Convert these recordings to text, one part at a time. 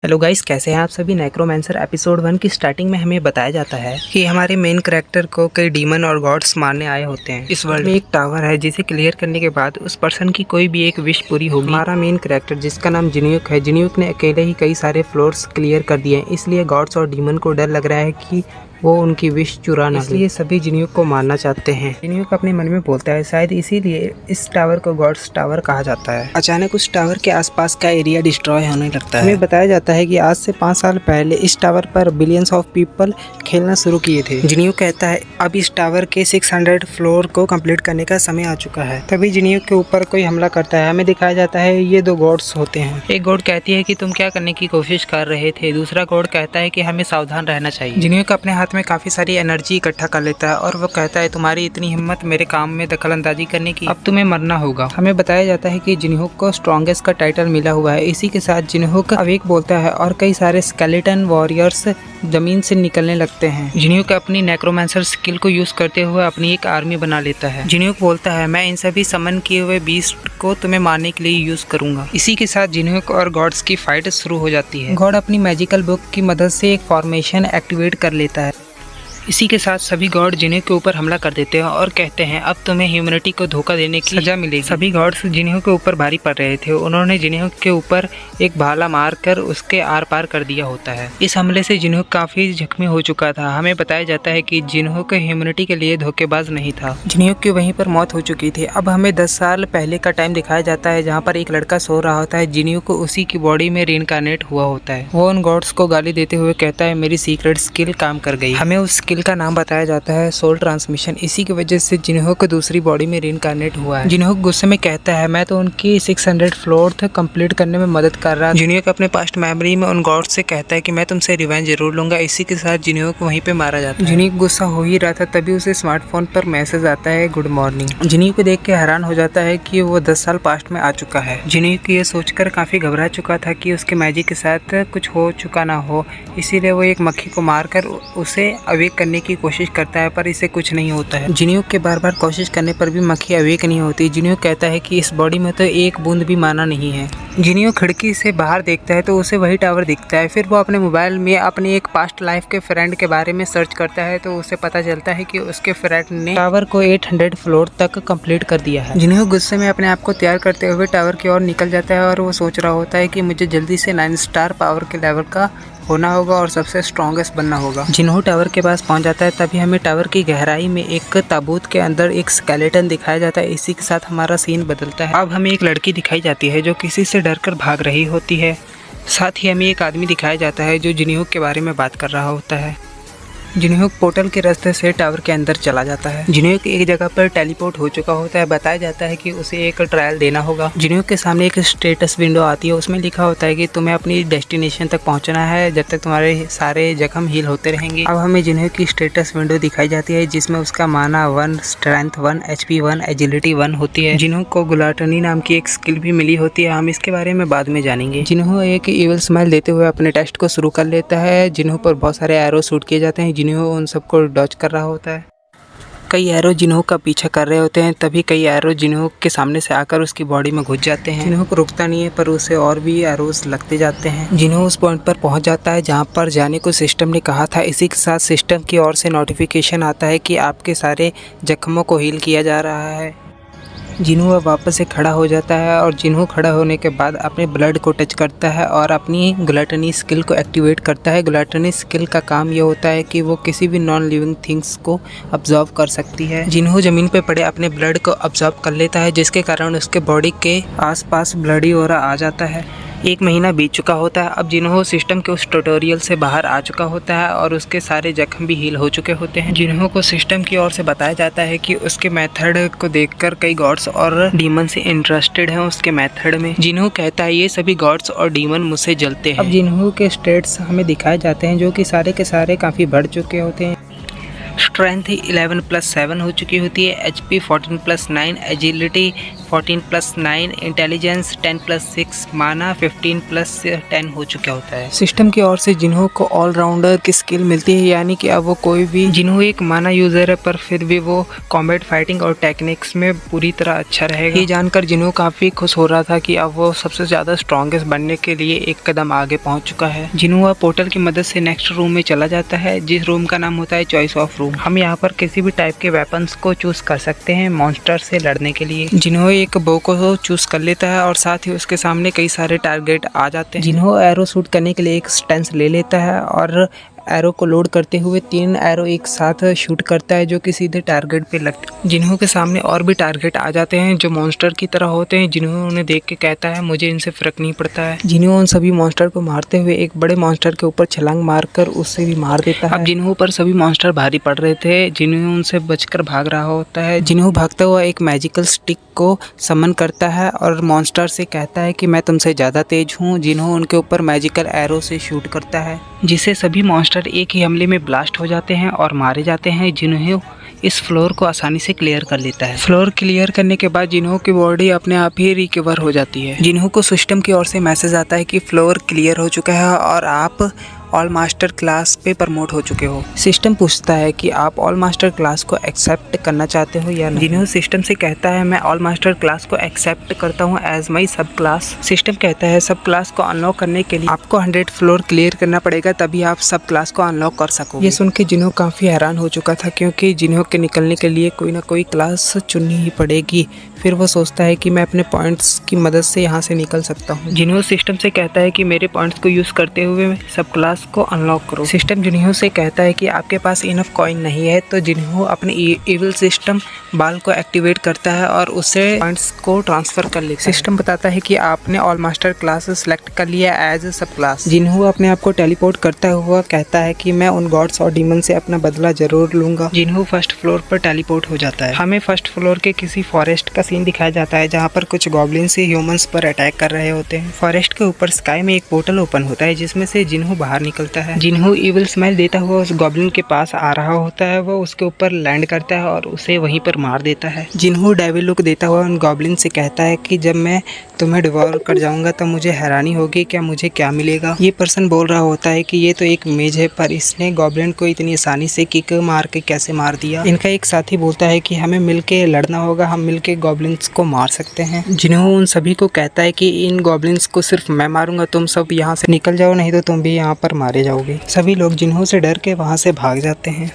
Hello guys, कैसे हैं आप सभी। नेक्रोमैंसर एपिसोड 1 की स्टार्टिंग में हमें बताया जाता है कि हमारे मेन कैरेक्टर को कई डीमन और गॉड्स मारने आए होते हैं। इस वर्ल्ड में एक टावर है जिसे क्लियर करने के बाद उस पर्सन की कोई भी एक विश पूरी होगी। हमारा मेन कैरेक्टर जिसका नाम जिन्यूक है, जिन्यूक ने अकेले ही कई सारे फ्लोर्स क्लियर कर दिए, इसलिए गॉड्स और डीमन को डर लग रहा है कि वो उनकी विश चुरा ना, इसलिए सभी जिन्यूक को मारना चाहते हैं। जिन्यूक अपने मन में बोलता है शायद इसीलिए इस टावर को गॉड्स टावर कहा जाता है। अचानक उस टावर के आसपास का एरिया डिस्ट्रॉय होने लगता है। हमें बताया जाता है कि आज से 5 साल पहले इस टावर पर बिलियंस ऑफ पीपल खेलना शुरू किए थे। जिन्यूक कहता है अब इस टावर के 600 फ्लोर को कंप्लीट करने का समय आ चुका है। तभी जिन्यूक के ऊपर कोई हमला करता है। हमें दिखाया जाता है ये 2 गॉड्स होते हैं। एक गॉड कहती है कि तुम क्या करने की कोशिश कर रहे थे, दूसरा गॉड कहता है कि हमें सावधान रहना चाहिए। जिन्यूक अपने हाथ में काफी सारी एनर्जी इकट्ठा कर लेता है और वो कहता है तुम्हारी इतनी हिम्मत मेरे काम में दखल अंदाजी करने की, अब तुम्हें मरना होगा। हमें बताया जाता है कि जिन्यूक को स्ट्रॉन्गेस्ट का टाइटल मिला हुआ है। इसी के साथ जिन्यूक अवेक बोलता है और कई सारे स्केलेटन वॉरियर्स जमीन से निकलने लगते हैं। जिन्यूक अपनी नेक्रोमैंसर स्किल को यूज करते हुए अपनी एक आर्मी बना लेता है। जिन्यूक बोलता है मैं इन सभी समन किए हुए बीस्ट को तुम्हें मारने के लिए यूज करूंगा। इसी के साथ जिन्यूक और गॉड्स की फाइट शुरू हो जाती है। गॉड अपनी मैजिकल बुक की मदद से एक फॉर्मेशन एक्टिवेट कर लेता है। इसी के साथ सभी गॉड जिन्यूक के ऊपर हमला कर देते हैं और कहते हैं अब तुम्हें ह्यूमैनिटी को धोखा देने की सजा मिलेगी। सभी गॉड्स जिन्यूक के ऊपर भारी पड़ रहे थे। उन्होंने जिन्यूक के ऊपर एक भाला मारकर उसके आर पार कर दिया होता है। इस हमले से जिन्यूक काफी जख्मी हो चुका था। हमें बताया जाता है कि जिन्यूक ह्यूमैनिटी के लिए धोखेबाज नहीं था। जिन्यूक की वहीं पर मौत हो चुकी थी। अब हमें 10 साल पहले का टाइम दिखाया जाता है जहाँ पर एक लड़का सो रहा होता है। जिन्यूक को उसी की बॉडी में रीइंकार्नेट हुआ होता है। वो उन गॉड्स को गाली देते हुए कहता है मेरी सीक्रेट स्किल काम कर गई। हमें उस स्किल का नाम बताया जाता है सोल ट्रांसमिशन। इसी की वजह से जिन्यूक दूसरी बॉडी में रीइंकार्नेट हुआ है। जिन्यूक गुस्से में कहता है मैं तो उनकी 600 फ्लोर तक कंप्लीट करने में मदद कर रहा। जिन्यूक अपने पास्ट मेमोरी में उन गॉड्स से कहता है कि मैं तुमसे रिवेंज जरूर लूंगा। इसी के साथ जिन्यूक वहीं पे मारा जाता है। जिन्यूक गुस्सा हो ही रहा था तभी उसे स्मार्टफोन पर मैसेज आता है गुड मॉर्निंग। जिन्यूक को देख के हैरान हो जाता है कि वो 10 साल पास्ट में आ चुका है। जिन्यूक ये सोचकर काफी घबरा चुका था कि उसके मैजिक के साथ कुछ हो चुका ना हो, इसीलिए वो एक मक्खी को मारकर उसे अवेक करने की कोशिश करता है, पर इसे कुछ नहीं होता है। जिन्यूक के बार बार कोशिश करने पर भी मक्खी अवेक नहीं होती। जिन्यूक कहता है कि इस बॉडी में तो एक बूंद भी माना नहीं है। जिन्यूक खिड़की से बाहर देखता है तो उसे वही टावर दिखता है। फिर वो अपने मोबाइल में अपनी एक पास्ट लाइफ के फ्रेंड के बारे में सर्च करता है तो उसे पता चलता है कि उसके फ्रेंड ने टावर को 800 फ्लोर तक कंप्लीट कर दिया है। जिन्यूक गुस्से में अपने आप को तैयार करते हुए टावर की ओर निकल जाता है और वो सोच रहा होता है कि मुझे जल्दी से 9 स्टार पावर के लेवल का होना होगा और सबसे स्ट्रॉन्गेस्ट बनना होगा। जिन्हों टावर के पास पहुंच जाता है तभी हमें टावर की गहराई में एक ताबूत के अंदर एक स्केलेटन दिखाया जाता है। इसी के साथ हमारा सीन बदलता है। अब हमें एक लड़की दिखाई जाती है जो किसी से डरकर भाग रही होती है। साथ ही हमें एक आदमी दिखाया जाता है जो जिन्यूक के बारे में बात कर रहा होता है। जिन्यूक पोर्टल के रास्ते से टावर के अंदर चला जाता है। जिन्यूक एक जगह पर टेलीपोर्ट हो चुका होता है। बताया जाता है कि उसे एक ट्रायल देना होगा। जिन्यूक के सामने एक स्टेटस विंडो आती है, उसमें लिखा होता है कि तुम्हें अपनी डेस्टिनेशन तक पहुंचना है जब तक तुम्हारे सारे जख्म हील होते रहेंगे। अब हमें जिन्यूक की स्टेटस विंडो दिखाई जाती है जिसमें उसका माना 1, स्ट्रेंथ 1, HP 1, एजिलिटी 1 होती है। जिन्यूक को गुलाटनी नाम की एक स्किल भी मिली होती है। हम इसके बारे में बाद में जानेंगे। जिन्यूक एक इविल स्माइल देते हुए अपने टेस्ट को शुरू कर लेता है। जिन्यूक पर बहुत सारे एरो शूट किए जाते हैं। जिन्यूक उन सबको डॉज कर रहा होता है। कई एरो जिन्यूक का पीछा कर रहे होते हैं तभी कई एरो जिन्यूक के सामने से आकर उसकी बॉडी में घुस जाते हैं। जिन्यूक रुकता नहीं है पर उसे और भी एरोस लगते जाते हैं। जिन्यूक उस पॉइंट पर पहुंच जाता है जहां पर जाने को सिस्टम ने कहा था। इसी के साथ सिस्टम की ओर से नोटिफिकेशन आता है कि आपके सारे जख्मों को हील किया जा रहा है। जिन्यूक अब वापस से खड़ा हो जाता है और जिन्यूक खड़ा होने के बाद अपने ब्लड को टच करता है और अपनी ग्लूटनी स्किल को एक्टिवेट करता है। ग्लूटनी स्किल का काम ये होता है कि वो किसी भी नॉन लिविंग थिंग्स को ऑब्जर्व कर सकती है। जिन्यूक जमीन पे पड़े अपने ब्लड को ऑब्जर्व कर लेता है जिसके कारण उसके बॉडी के आसपास ब्लडी ऑरा आ जाता है। 1 महीना बीत चुका होता है। अब जिन्यूक सिस्टम के उस ट्यूटोरियल से बाहर आ चुका होता है और उसके सारे जख्म भी हील हो चुके होते हैं। जिन्यूक को सिस्टम की ओर से बताया जाता है कि उसके मेथड को देखकर कई गॉड्स और डीमन से इंटरेस्टेड हैं उसके मेथड में। जिन्यूक कहता है ये सभी गॉड्स और डीमन मुझसे जलते हैं। अब जिन्यूक के स्टेट्स हमें दिखाए जाते हैं जो कि सारे के सारे काफी बढ़ चुके होते हैं। स्ट्रेंथ 11+7 हो चुकी होती है, HP 14+9, एजिलिटी 14+9, इंटेलिजेंस 10+6, माना 15+10 हो चुका होता है। सिस्टम की ओर से जिन्हों को ऑलराउंडर की स्किल मिलती है, यानी कि अब वो कोई भी जिन्हों एक माना यूजर है पर फिर भी वो कॉम्बैट फाइटिंग और टेक्निक्स में पूरी तरह अच्छा रहेगा। ये जानकर जिन्हों काफी खुश हो रहा था कि अब वो सबसे ज्यादा स्ट्रॉन्गेस्ट बनने के लिए एक कदम आगे पहुंच चुका है। जिन्हों पोर्टल की मदद से नेक्स्ट रूम में चला जाता है, जिस रूम का नाम होता है चॉइस ऑफ रूम। हम यहाँ पर किसी भी टाइप के वेपन्स को चूज कर सकते हैं मॉन्स्टर से लड़ने के लिए। जिन्हों एक बो को चूज कर लेता है और साथ ही उसके सामने कई सारे टारगेट आ जाते हैं। जिन्हों एरो शूट करने के लिए एक स्टेंस ले लेता है और एरो को लोड करते हुए 3 एरो एक साथ शूट करता है जो कि सीधे टारगेट पे लगते हैं। जिन्हों के सामने और भी टारगेट आ जाते हैं जो मॉन्स्टर की तरह होते हैं। जिन्हों उन्हें देख के कहता है मुझे इनसे फर्क नहीं पड़ता है। जिन्हों उन सभी मॉन्स्टर को मारते हुए एक बड़े मॉन्स्टर के ऊपर छलांग मारकर उससे भी मार देता है। अब जिन्हों पर सभी मॉन्स्टर भारी पड़ रहे थे, जिन्हों उनसे बचकर भाग रहा होता है। जिन्हों भागता हुआ एक मैजिकल स्टिक को समन करता है और मॉन्स्टर से कहता है कि मैं तुमसे ज्यादा तेज हूँ। जिन्हों उनके ऊपर मैजिकल एरो से शूट करता है, जिससे सभी मॉन्स्टर एक ही हमले में ब्लास्ट हो जाते हैं और मारे जाते हैं। जिन्हों इस फ्लोर को आसानी से क्लियर कर लेता है। फ्लोर क्लियर करने के बाद जिन्हों की बॉडी अपने आप ही रिकवर हो जाती है। जिन्हों को सिस्टम की ओर से मैसेज आता है कि फ्लोर क्लियर हो चुका है और आप ऑल मास्टर क्लास पे प्रमोट हो चुके हो। सिस्टम पूछता है कि आप ऑल मास्टर क्लास को एक्सेप्ट करना चाहते हो या नहीं। जिन्हों सिस्टम से कहता है मैं ऑल मास्टर क्लास को एक्सेप्ट करता हूँ एज माई सब क्लास। सिस्टम कहता है सब क्लास को अनलॉक करने के लिए आपको 100 फ्लोर क्लियर करना पड़ेगा, तभी आप सब क्लास को अनलॉक कर सको। ये सुन के जिन्हों काफी हैरान हो चुका था, क्योंकि जिन्हों के निकलने के लिए कोई ना कोई क्लास चुननी ही पड़ेगी। फिर वो सोचता है कि मैं अपने पॉइंट्स की मदद से यहाँ से निकल सकता हूँ। जिन्हों सिस्टम से कहता है कि मेरे पॉइंट्स को यूज करते हुए सब क्लास को अनलॉक करो। सिस्टम जिन्हों से कहता है कि आपके पास इनफ कॉइन नहीं है, तो जिन्हों अपने इविल सिस्टम बाल को एक्टिवेट करता है और उससे पॉइंट्स को ट्रांसफर कर लेता है। सिस्टम बताता है कि आपने ऑल मास्टर क्लास सेलेक्ट कर लिया एज सब क्लास। जिन्हों अपने आप को टेलीपोर्ट करता हुआ कहता है कि मैं उन गॉड्स और डीमन से अपना बदला जरूर लूंगा। जिन्हों फर्स्ट फ्लोर पर टेलीपोर्ट हो जाता है। हमें फर्स्ट फ्लोर के किसी फॉरेस्ट का सीन दिखाया जाता है जहाँ पर कुछ गॉब्लिन से ह्यूमंस पर अटैक कर रहे होते हैं। फॉरेस्ट के ऊपर स्काई में एक पोर्टल ओपन होता है जिसमें से जिन्हों बाहर निकलता है। जिन्हों इविल स्मेल देता हुआ उस गॉब्लिन के पास आ रहा होता है, वो उसके ऊपर लैंड करता है और उसे वहीं पर मार देता है। जिन्हों डेविल लुक देता हुआ उन गॉब्लिन से कहता है कि जब मैं तुम्हें डिवोर कर जाऊंगा तब मुझे हैरानी होगी क्या मुझे क्या मिलेगा। ये पर्सन बोल रहा होता है कि ये तो एक मेज है, पर इसने गॉब्लिन को इतनी आसानी से किक मार के कैसे मार दिया। इनका एक साथी बोलता है कि हमें मिलके लड़ना होगा, हम मिलके गॉब्लिन्स को मार सकते हैं। जिन्हों उन सभी को कहता है कि इन गॉब्लिन्स को सिर्फ मैं मारूंगा, तुम सब यहाँ से निकल जाओ, नहीं तो तुम भी यहाँ पर मारे जाओगे। सभी लोग जिन्हों से डर के वहाँ से भाग जाते हैं।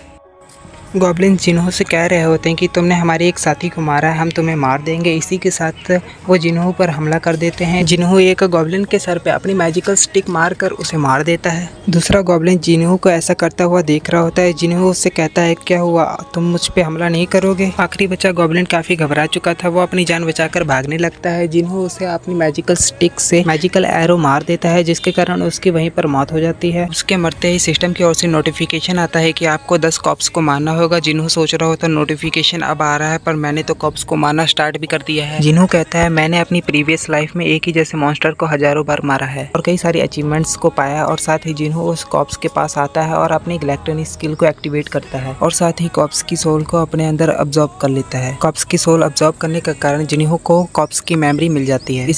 गॉब्लिन जिन्हों से कह रहे होते हैं कि तुमने हमारे एक साथी को मारा है, हम तुम्हें मार देंगे। इसी के साथ वो जिन्हों पर हमला कर देते हैं। जिन्हों एक गॉब्लिन के सर पे अपनी मैजिकल स्टिक मारकर उसे मार देता है। दूसरा गॉब्लिन जिन्हों को ऐसा करता हुआ देख रहा होता है। जिन्हों उससे कहता है क्या हुआ, तुम मुझ पे हमला नहीं करोगे। आखिरी बच्चा गॉब्लिन काफी घबरा चुका था, वो अपनी जान बचाकर भागने लगता है। जिन्हों उसे अपनी मैजिकल स्टिक से मैजिकल एरो मार देता है, जिसके कारण उसकी वहीं पर मौत हो जाती है। उसके मरते ही सिस्टम की ओर से नोटिफिकेशन आता है कि आपको 10 कॉप्स को मारना होगा। जिन्हों सोच रहा होता नोटिफिकेशन अब आ रहा है, पर मैंने तो कॉप्स को मारना स्टार्ट भी कर दिया है। जिन्हों कहता है मैंने अपनी प्रीवियस लाइफ में एक ही जैसे मॉन्स्टर को हजारों बार मारा है और कई सारी अचीवमेंट्स को पाया। और साथ ही जिन्हों उस कॉप्स के पास आता है और अपनी ग्लैक्टनी स्किल को एक्टिवेट करता है और साथ ही कॉप्स की सोल को अपने अंदर अब्जॉर्ब कर लेता है। कॉप्स की सोल अब्जॉर्ब करने के कारण जिन्हों को कॉप्स की मेमोरी मिल जाती है।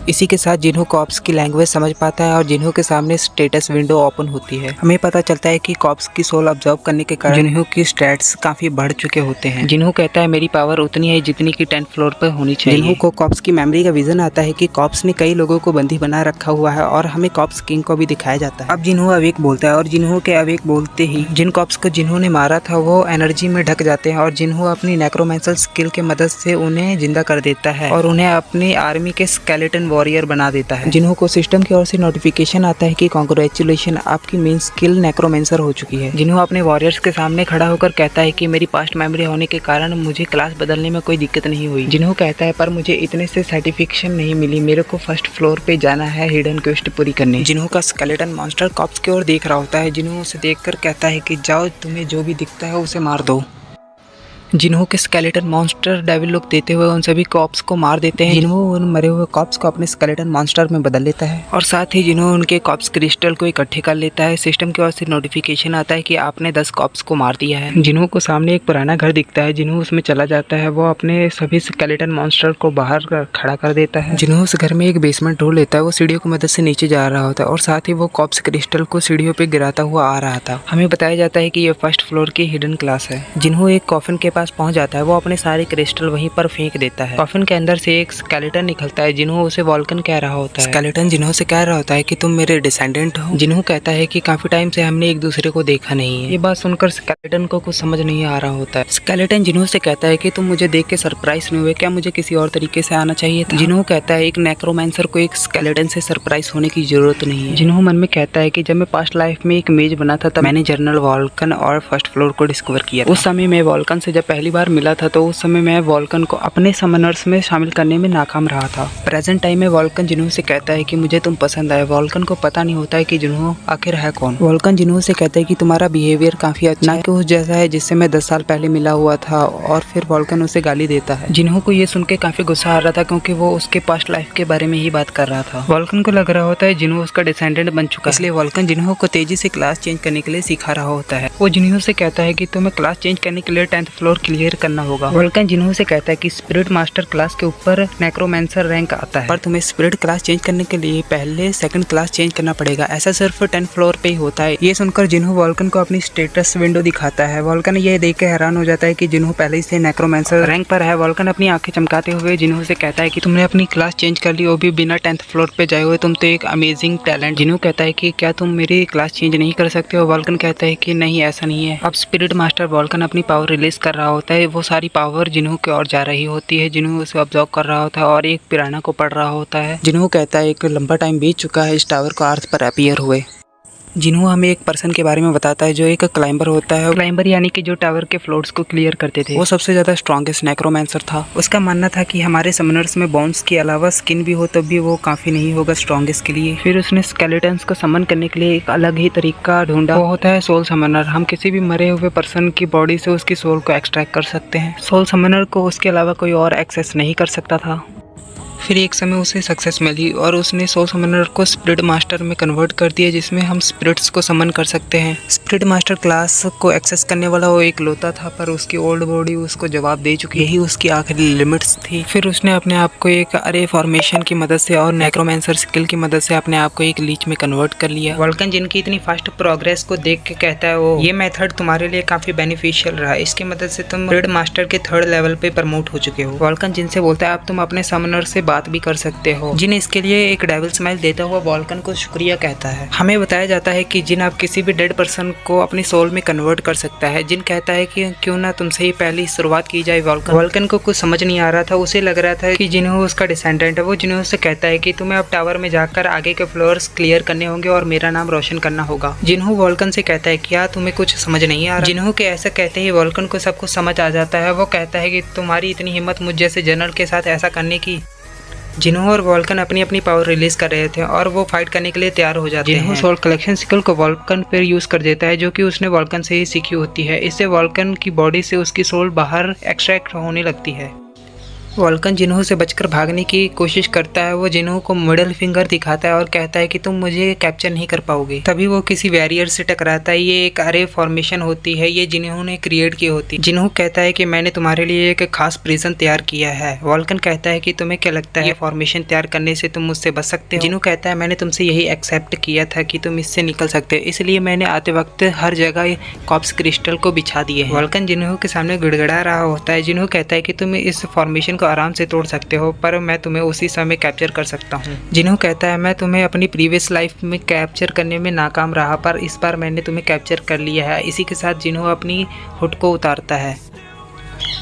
इसी के साथ जिन्हों कॉप्स की लैंग्वेज समझ पाता है और जिन्हों के सामने स्टेटस विंडो ओपन होती है। हमें पता चलता है कि कॉप्स की सोल अब्जॉर्ब करने के कारण जिन्हों की स्टैट्स काफी बढ़ चुके होते हैं। जिन्हों कहता है मेरी पावर उतनी है जितनी की 10th फ्लोर पर होनी चाहिए। जिन्हों को कॉप्स की मेमोरी का विजन आता है कि कॉप्स ने कई लोगों को बंदी बना रखा हुआ है और हमें कॉप्स किंग को भी दिखाया जाता है। अब जिन्हों अवेक बोलता है और जिन्हों के अवेक बोलते ही जिन कॉप्स को जिन्हों ने मारा था वो एनर्जी में ढक जाते हैं और जिन्हों अपनी नेक्रोमेंसल स्किल के मदद से उन्हें जिंदा कर देता है और उन्हें अपनी आर्मी के स्केलेटन वॉरियर बना देता है। जिन्हों को सिस्टम की ओर से नोटिफिकेशन आता है कि कांग्रेचुलेशन, आपकी मेन स्किल नेक्रोमेंसर हो चुकी है। जिन्हों अपने वॉरियर्स के सामने खड़ा होकर कहता है कि मेरी पास्ट मेमोरी होने के कारण मुझे क्लास बदलने में कोई दिक्कत नहीं हुई। जिन्हों कहता है पर मुझे इतने से सर्टिफिकेशन नहीं मिली, मेरे को फर्स्ट फ्लोर पे जाना है हिडन क्वेस्ट पूरी करने। जिन्हों का स्केलेटन मॉन्स्टर कॉप्स की ओर देख रहा होता है। जिन्हों उसे देखकर कहता है कि जाओ, तुम्हें जो भी दिखता है उसे मार दो। जिन्हों के स्केलेटन मॉन्स्टर डेविल लुक देते हुए उन सभी कॉप्स को मार देते हैं। जिन्हों उन मरे हुए कॉप्स को अपने स्केलेटन मॉन्स्टर में बदल लेता है और साथ ही जिन्हों उनके कॉप्स क्रिस्टल को इकट्ठे कर लेता है। सिस्टम की ओर से नोटिफिकेशन आता है कि आपने 10 कॉप्स को मार दिया है। जिन्हों को सामने एक पुराना घर दिखता है। जिन्हों उसमें चला जाता है, वो अपने सभी स्केलेटन मॉन्स्टर को बाहर खड़ा कर देता है। जिन्हों उस घर में एक बेसमेंट ढूंढ लेता है। वो सीढ़ियों की मदद से नीचे जा रहा होता है और साथ ही वो कॉप्स क्रिस्टल को सीढ़ियों पे गिराता हुआ आ रहा था। हमें बताया जाता है कि ये फर्स्ट फ्लोर की हिडन क्लास है। जिन्हों एक कॉफिन के पास पहुंच जाता है, वो अपने सारे क्रिस्टल वहीं पर फेंक देता है। कॉफिन के अंदर से एक स्केलेटन निकलता है। जिन्हों उसे वॉल्कन कह रहा होता है। स्केलेटन जिन्हों से कह रहा होता है कि तुम मेरे डिसेंडेंट हो। जिन्हों कहता है कि काफी टाइम से हमने एक दूसरे को देखा नहीं है। ये बात सुनकर स्केलेटन को कुछ समझ नहीं आ रहा होता है। स्केलेटन जिन्हों से कहता है कि तुम मुझे देख के सरप्राइज नहीं हुए, क्या मुझे किसी और तरीके से आना चाहिए था। जिन्हों कहता है एक नेक्रोमैंसर को एक स्केलेटन से सरप्राइज होने की जरूरत नहीं है। जिन्हों मन में कहता है कि जब मैं पास्ट लाइफ में एक मेज बना था, तब मैंने जनरल वॉल्कन और फर्स्ट फ्लोर को डिस्कवर किया था। उस समय मैं वॉल्कन से जब पहली बार मिला था, तो उस समय मैं वॉल्कन को अपने समनर्स में शामिल करने में नाकाम रहा था। प्रेजेंट टाइम में वॉल्कन जिन्हों से कहता है कि मुझे तुम पसंद आए। वॉल्कन को पता नहीं होता है कि जिन्हों आखिर है कौन। वॉल्कन जिन्हों से कहता है कि तुम्हारा बिहेवियर काफी अच्छा है, उस जैसा है जिससे मैं 10 साल पहले मिला हुआ था। और फिर वॉल्कन उसे गाली देता है। जिन्हों को ये सुन के काफी गुस्सा आ रहा था, क्योंकि वो उसके पास्ट लाइफ के बारे में ही बात कर रहा था। वॉल्कन को लग रहा होता है जिन्हों उसका डिसेंडेंट बन चुका है, इसलिए वॉल्कन जिन्हों को तेजी से क्लास चेंज करने के लिए सिखा रहा होता है। वो जिन्हों से कहता है कि तुम्हें क्लास चेंज करने के लिए 10th फ्लोर क्लियर करना होगा। वॉल्कन जिन्हों से कहता है कि स्पिरिट मास्टर क्लास के ऊपर नेक्रोमैंसर रैंक आता है, पर तुम्हें स्पिरिट क्लास चेंज करने के लिए पहले सेकंड क्लास चेंज करना पड़ेगा। ऐसा सिर्फ 10th फ्लोर पे ही होता है। ये सुनकर जिन्हों वॉल्कन को अपनी स्टेटस विंडो दिखाता है। वॉल्कन ये देख के हैरान हो जाता है कि जिन्हों पहले से नेक्रोमैंसर रैंक पर है। वॉल्कन अपनी आंखें चमकाते हुए जिन्हों से कहता है कि तुमने अपनी क्लास चेंज कर ली, वो भी बिना 10th फ्लोर पे जाए हुए। तुम तो एक अमेजिंग टैलेंट। जिन्हों कहता है कि क्या तुम मेरी क्लास चेंज नहीं कर सकते हो। वॉल्कन कहता है कि नहीं, ऐसा नहीं है। अब स्पिरिट मास्टर वॉल्कन अपनी पावर रिलीज कर रहा होता है। वो सारी पावर जिन्हों की ओर जा रही होती है। जिन्हों उसे ऑब्जर्व कर रहा होता है और एक पिराना को पढ़ रहा होता है। जिन्हों कहता है एक लंबा टाइम बीत चुका है इस टावर को अर्थ पर अपीयर हुए। जिन्हों हमें एक पर्सन के बारे में बताता है जो एक क्लाइंबर होता है। क्लाइंबर यानी कि जो टावर के फ्लोर्स को क्लियर करते थे। वो सबसे ज्यादा स्ट्रॉन्गेस्ट नेक्रोमैंसर था। उसका मानना था कि हमारे समनर्स में बोन्स के अलावा स्किन भी हो, तब भी वो काफी नहीं होगा स्ट्रॉन्गेस्ट के लिए। फिर उसने स्केलेटन्स को समन करने के लिए एक अलग ही तरीका ढूंढा। वो होता है सोल समनर। हम किसी भी मरे हुए पर्सन की बॉडी से उसकी सोल को एक्सट्रैक्ट कर सकते हैं। सोल समनर को उसके अलावा कोई और एक्सेस नहीं कर सकता था। फिर एक समय उसे सक्सेस मिली और उसने सोल समनर को स्पिरिट मास्टर में कन्वर्ट कर दिया, जिसमें हम स्पिरिट्स को समन कर सकते हैं। स्पिरिट मास्टर क्लास को एक्सेस करने वाला वो एक लोता था, पर उसकी ओल्ड बॉडी उसको जवाब दे चुकी। यही उसकी आखिरी लिमिट्स थी। फिर उसने अपने आप को एक अरे फॉर्मेशन की मदद से और नेक्रोमैंसर स्किल की मदद से अपने आप को एक लीच में कन्वर्ट कर लिया। वॉल्कन जिनकी इतनी फास्ट प्रोग्रेस को देख के कहता है वो ये मेथड तुम्हारे लिए काफी बेनिफिशियल रहा। इसकी मदद से तुम स्पिरिट मास्टर के 3rd लेवल पे प्रमोट हो चुके हो। वॉल्कन जिनसे बोलता है अब तुम अपने समनर से बात भी कर सकते हो। जिन इसके लिए एक डेविल स्माइल देता हुआ वॉल्कन को शुक्रिया कहता है। हमें बताया जाता है कि जिन आप किसी भी डेड पर्सन को अपनी सोल में कन्वर्ट कर सकता है। जिन कहता है कि क्यों ना तुमसे ही पहली शुरुआत की जाए। वॉल्कन को कुछ समझ नहीं आ रहा था। उसे लग रहा था कि जिन्हों उसका डिसेंडेंट है। वो जिन्हों से कहता है कि तुम्हें अब टावर में जाकर आगे के फ्लोर्स क्लियर करने होंगे और मेरा नाम रोशन करना होगा। जिन्हों वॉल्कन से कहता है क्या तुम्हें कुछ समझ नहीं आ रहा। जिन्हों के ऐसा कहते ही वॉल्कन को सब कुछ समझ आ जाता है। वो कहता है कि तुम्हारी इतनी हिम्मत मुझ जैसे जनरल के साथ ऐसा करने की। जिन्हों और वॉल्कन अपनी अपनी पावर रिलीज कर रहे थे और वो फाइट करने के लिए तैयार हो जाते हैं। जिन्हों सोल कलेक्शन स्किल को वॉल्कन पर यूज कर देता है, जो कि उसने वॉल्कन से ही सीखी होती है। इससे वॉल्कन की बॉडी से उसकी सोल बाहर एक्सट्रैक्ट होने लगती है। वॉल्कन जिन्हों से बचकर भागने की कोशिश करता है। वो जिन्हों को मिडिल फिंगर दिखाता है और कहता है कि तुम मुझे कैप्चर नहीं कर पाओगे। तभी वो किसी बैरियर से टकराता है। ये एक अरे फॉर्मेशन होती है, ये जिन्हों ने क्रिएट की होती है। जिन्हों कहता है कि मैंने तुम्हारे लिए एक खास प्रिजन तैयार किया है। वॉल्कन कहता है कि तुम्हें क्या लगता है ये फॉर्मेशन तैयार करने से तुम मुझसे बच सकते हो। जिन्हों कहता है मैंने तुमसे यही एक्सेप्ट किया था कि तुम इससे निकल सकते हो, इसलिए मैंने आते वक्त हर जगह कॉप्स क्रिस्टल को बिछा दिए हैं। वॉल्कन जिन्हों के सामने गिड़गिड़ा रहा होता है। जिन्हों कहता है कि तुम इस फॉर्मेशन को आराम से तोड़ सकते हो, पर मैं तुम्हें उसी समय कैप्चर कर सकता हूँ। जिन्हों कहता है मैं तुम्हें अपनी प्रीवियस लाइफ में कैप्चर करने में नाकाम रहा, पर इस बार मैंने तुम्हें कैप्चर कर लिया है। इसी के साथ जिन्हों अपनी हुड को उतारता है।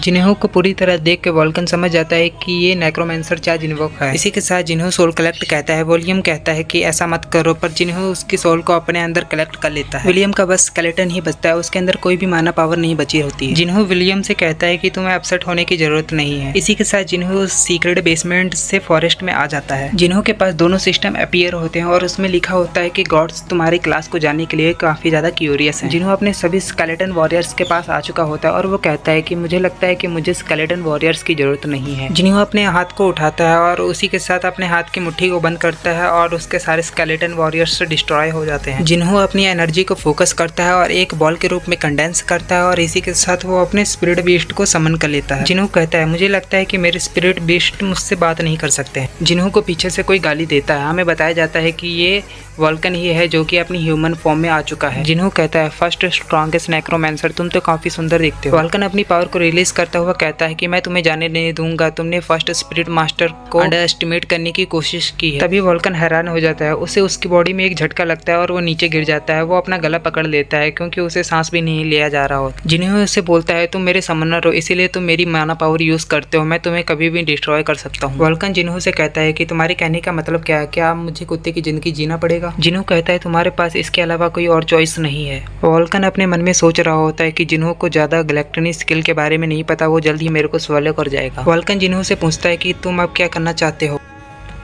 जिन्हों को पूरी तरह देख के वॉल्कन समझ जाता है कि ये नेक्रोमैंसर चार्ज इन्वोक है। इसी के साथ जिन्हों सोल कलेक्ट कहता है। विलियम कहता है कि ऐसा मत करो, पर जिन्हों उसकी सोल को अपने अंदर कलेक्ट कर लेता है। विलियम का बस स्केलेटन ही बचता है, उसके अंदर कोई भी माना पावर नहीं बची होती है। जिन्हों विलियम से कहता है कि तुम्हें अपसेट होने की जरूरत नहीं है। इसी के साथ जिन्हों सीक्रेट बेसमेंट से फॉरेस्ट में आ जाता है। जिन्हों के पास दोनों सिस्टम अपीयर होते हैं और उसमें लिखा होता है कि गॉड्स तुम्हारी क्लास को जानने के लिए काफी ज्यादा क्यूरियस है। जिन्हों अपने सभी स्केलेटन वॉरियर्स के पास आ चुका होता है और वो कहता है कि मुझे लगता है कि मुझे स्केलेटन वॉरियर्स की जरूरत नहीं है। जिन्हों अपने हाथ को उठाता है और उसी के साथ अपने हाथ की मुट्ठी को बंद करता है और उसके सारे स्केलेटन वॉरियर्स डिस्ट्रॉय हो जाते हैं। जिन्हों अपनी एनर्जी को फोकस करता है और एक बॉल के रूप में कंडेंस करता है और इसी के साथ वो अपने स्पिरिट बीस्ट को समन कर लेता है। जिन्हों कहता है मुझे लगता है कि मेरे स्पिरिट बीस्ट मुझसे बात नहीं कर सकते हैं। जिन्हों को पीछे से कोई गाली देता है। हमें बताया जाता है कि ये वल्कन ही है जो कि अपनी ह्यूमन फॉर्म में आ चुका है। जिन्हों कहता है फर्स्ट स्ट्रॉन्गेस्ट नेक्रोमैंसर, तुम तो काफी सुंदर दिखते हो। वल्कन अपनी पावर को रिलीज करता हुआ कहता है कि मैं तुम्हें जाने नहीं दूंगा, तुमने फर्स्ट स्पिरिट मास्टर को अंडर एस्टिमेट करने की कोशिश की है। तभी वल्कन हैरान हो जाता है, उसे उसकी बॉडी में एक झटका लगता है और वो नीचे गिर जाता है। वो अपना गला पकड़ लेता है क्योंकि उसे सांस भी नहीं लिया जा रहा हो। जिन्हों उससे बोलता है तुम मेरे समनर हो, इसीलिए तुम मेरी माना पावर यूज करते हो, मैं तुम्हें कभी भी डिस्ट्रॉय कर सकता हूँ। वल्कन जिन्हों से कहता है कि तुम्हारे कहने का मतलब क्या है, क्या मुझे कुत्ते की जिंदगी जीना पड़ेगा? जिन्हों कहता है तुम्हारे पास इसके अलावा कोई और चॉइस नहीं है। वल्कन अपने मन में सोच रहा होता है कि जिन्हों को ज्यादा गैलेक्टनी स्किल के बारे में नहीं पता, वो जल्द ही मेरे को स्वॉलो कर जाएगा। वल्कन जिन्हों से पूछता है कि तुम अब क्या करना चाहते हो?